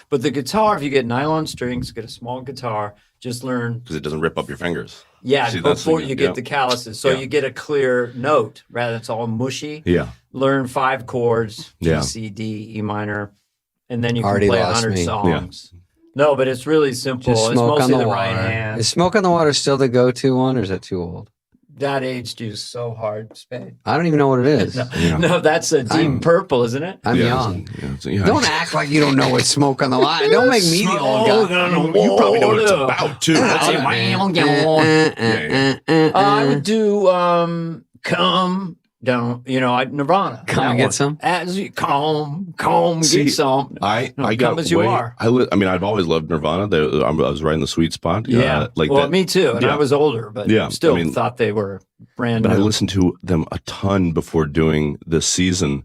But the guitar, if you get nylon strings, get a small guitar, just learn. Because it doesn't rip up your fingers. Yeah, before you get the calluses. So you get a clear note rather than it's all mushy. Yeah. Learn 5 chords, G, C, D, E minor, and then you can Already play lost 100 me. songs. Yeah. No, but it's really simple. Just it's Smoke mostly on the the Water. right hand. Is Smoke on the Water still the go-to one, or is that too old? That aged you so hard, Spade. I don't even know what it is. No, that's a Deep Purple, isn't it? I'm young. Yeah. Don't act like you don't know what Smoke on the Water. Don't make me the old guy. You probably know what it's about too. I would do Come Down, Nirvana. Come and get some. As you come, get some. I come got as you are. I've always loved Nirvana. I was right in the sweet spot. Yeah, me too. And I was older, but still thought they were brand new. But I listened to them a ton before doing this season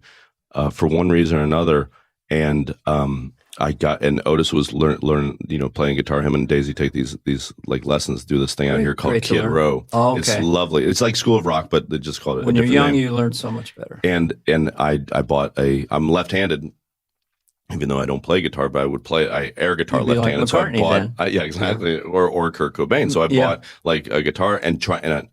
for one reason or another. And Otis was learn playing guitar. Him and Daisy take these like lessons, do this thing out here called Kid Row. Oh, okay. It's lovely. It's like School of Rock, but they just called it. When you're young, name. you learn so much better. And I bought I'm left-handed, even though I don't play guitar, but I would play air guitar left-handed. Like so I McCartney, bought, exactly, or Kurt Cobain. So I bought like a guitar and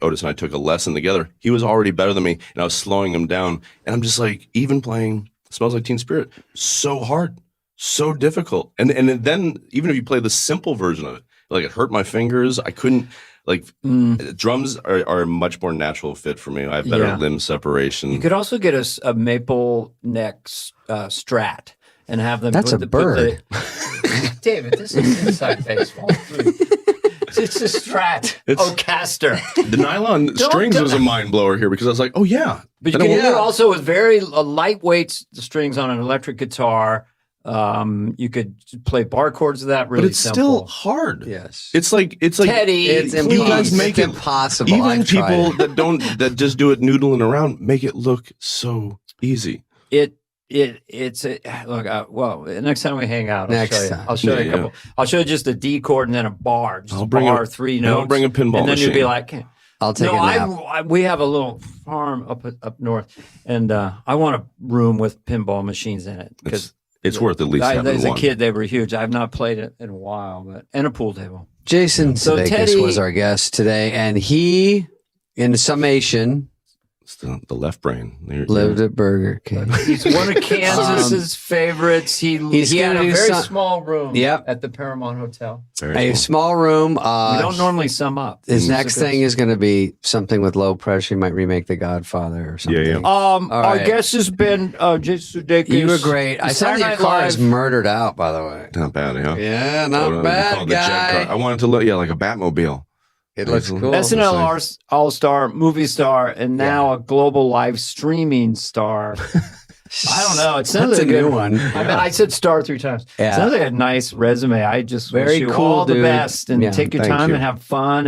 Otis and I took a lesson together. He was already better than me, and I was slowing him down. And I'm just like, even playing Smells Like Teen Spirit, so hard. So difficult. And then even if you play the simple version of it, like it hurt my fingers. I couldn't drums are a much more natural fit for me. I have better limb separation. You could also get a maple neck Strat and have them. That's a bird. David, this is inside baseball. It's a Strat. Caster. The nylon strings was a mind blower here because I was like, oh yeah. But you can do it also with very lightweight strings on an electric guitar. You could play bar chords with that. Really, but it's still hard. Yes, it's like Teddy. It's impossible. Even people that just do it noodling around make it look so easy. It's look. Next time we hang out, I'll show you a couple. I'll show you just a D chord and then a bar. Just bar 3 notes. I'll bring a pinball and then machine. You'll be like, I'll take a nap. we have a little farm up north, and I want a room with pinball machines in it because. It's worth at least having as one. a kid, they were huge. I've not played it in a while, and a pool table. Jason Sudeikis was our guest today, and he, in summation, it's the left brain. Lived at Burger King. He's one of Kansas's favorites. He had a very small room at the Paramount Hotel. A small room. We don't normally sum up. His next thing is going to be something with low pressure. He might remake The Godfather or something. Yeah. Our guest has been Jason Sudeikis. You were great. I saw your car is murdered out, by the way. Not bad, huh? Yeah, not bad, guy. I wanted to look, like a Batmobile. It looks cool. SNL All-Star, movie star, and now a global live streaming star. I don't know. It sounds like a new one. I said star 3 times. Yeah. It sounds like a nice resume. I just wish you all the best and take your time and have fun.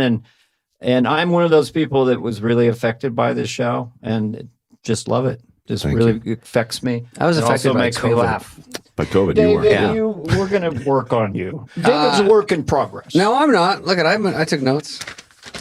And I'm one of those people that was really affected by this show and just love it. Just really affects me. I was affected also by makes COVID. me laugh. By COVID, David, you were. we're going to work on you. David's a work in progress. No, I'm not. Look, I took notes.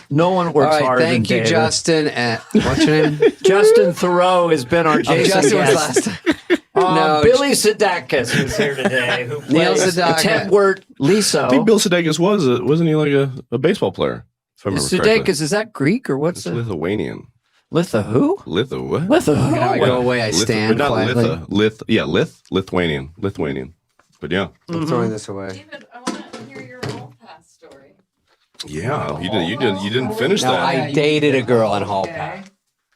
No one works harder than Thank you, David. Justin. What's your name? Justin Thoreau has been our Jason Justin was guest. last time. Billy Sudeikis was here today, who Neil plays Sedaka. Tedward Liso. I think Bill Sudeikis wasn't he like a baseball player? If I remember correctly. Sudeikis, is that Greek or what's It's Lithuanian. Litha who? Litha what? Litha who? Can I go away? I stand quietly. Lithuanian. But yeah. I'm throwing this away. David, I want to hear your hall pass story. Yeah, you didn't finish No, that. I dated a girl on hall pass.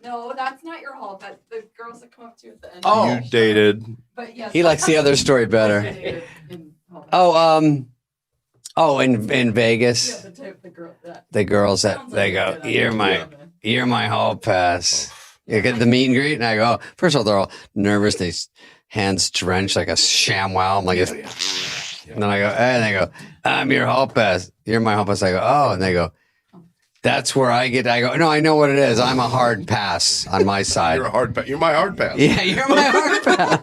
No, that's not your hall pass. The girls that come up to you at the end. Oh. You dated. But yes, He likes the other story better. In Vegas, the girls that they go, you're my hall pass. You get the meet and greet, and I go, first of all, they're all nervous. They hands drenched like a ShamWow. I'm like, and then I go, and they go, I'm your hall pass. You're my hall pass. I go, oh, and they go, that's where I go, no, I know what it is. I'm a hard pass on my side. You're a hard pass. You're my hard pass. Yeah, you're my hard pass.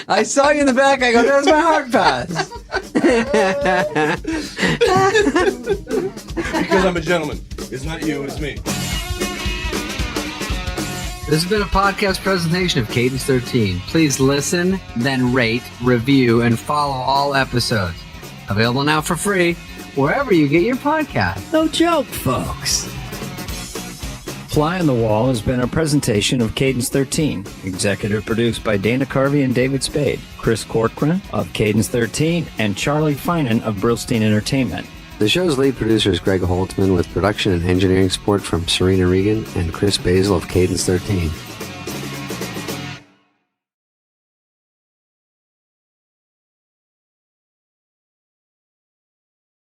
I saw you in the back. I go, there's my hard pass. Because I'm a gentleman. It's not you, it's me. This has been a podcast presentation of Cadence 13. Please listen, then rate, review, and follow all episodes. Available now for free wherever you get your podcast. No joke, folks. Fly on the Wall has been a presentation of Cadence 13, executive produced by Dana Carvey and David Spade, Chris Corcoran of Cadence 13, and Charlie Finan of Brillstein Entertainment. The show's lead producer is Greg Holtzman with production and engineering support from Serena Regan and Chris Basil of Cadence 13.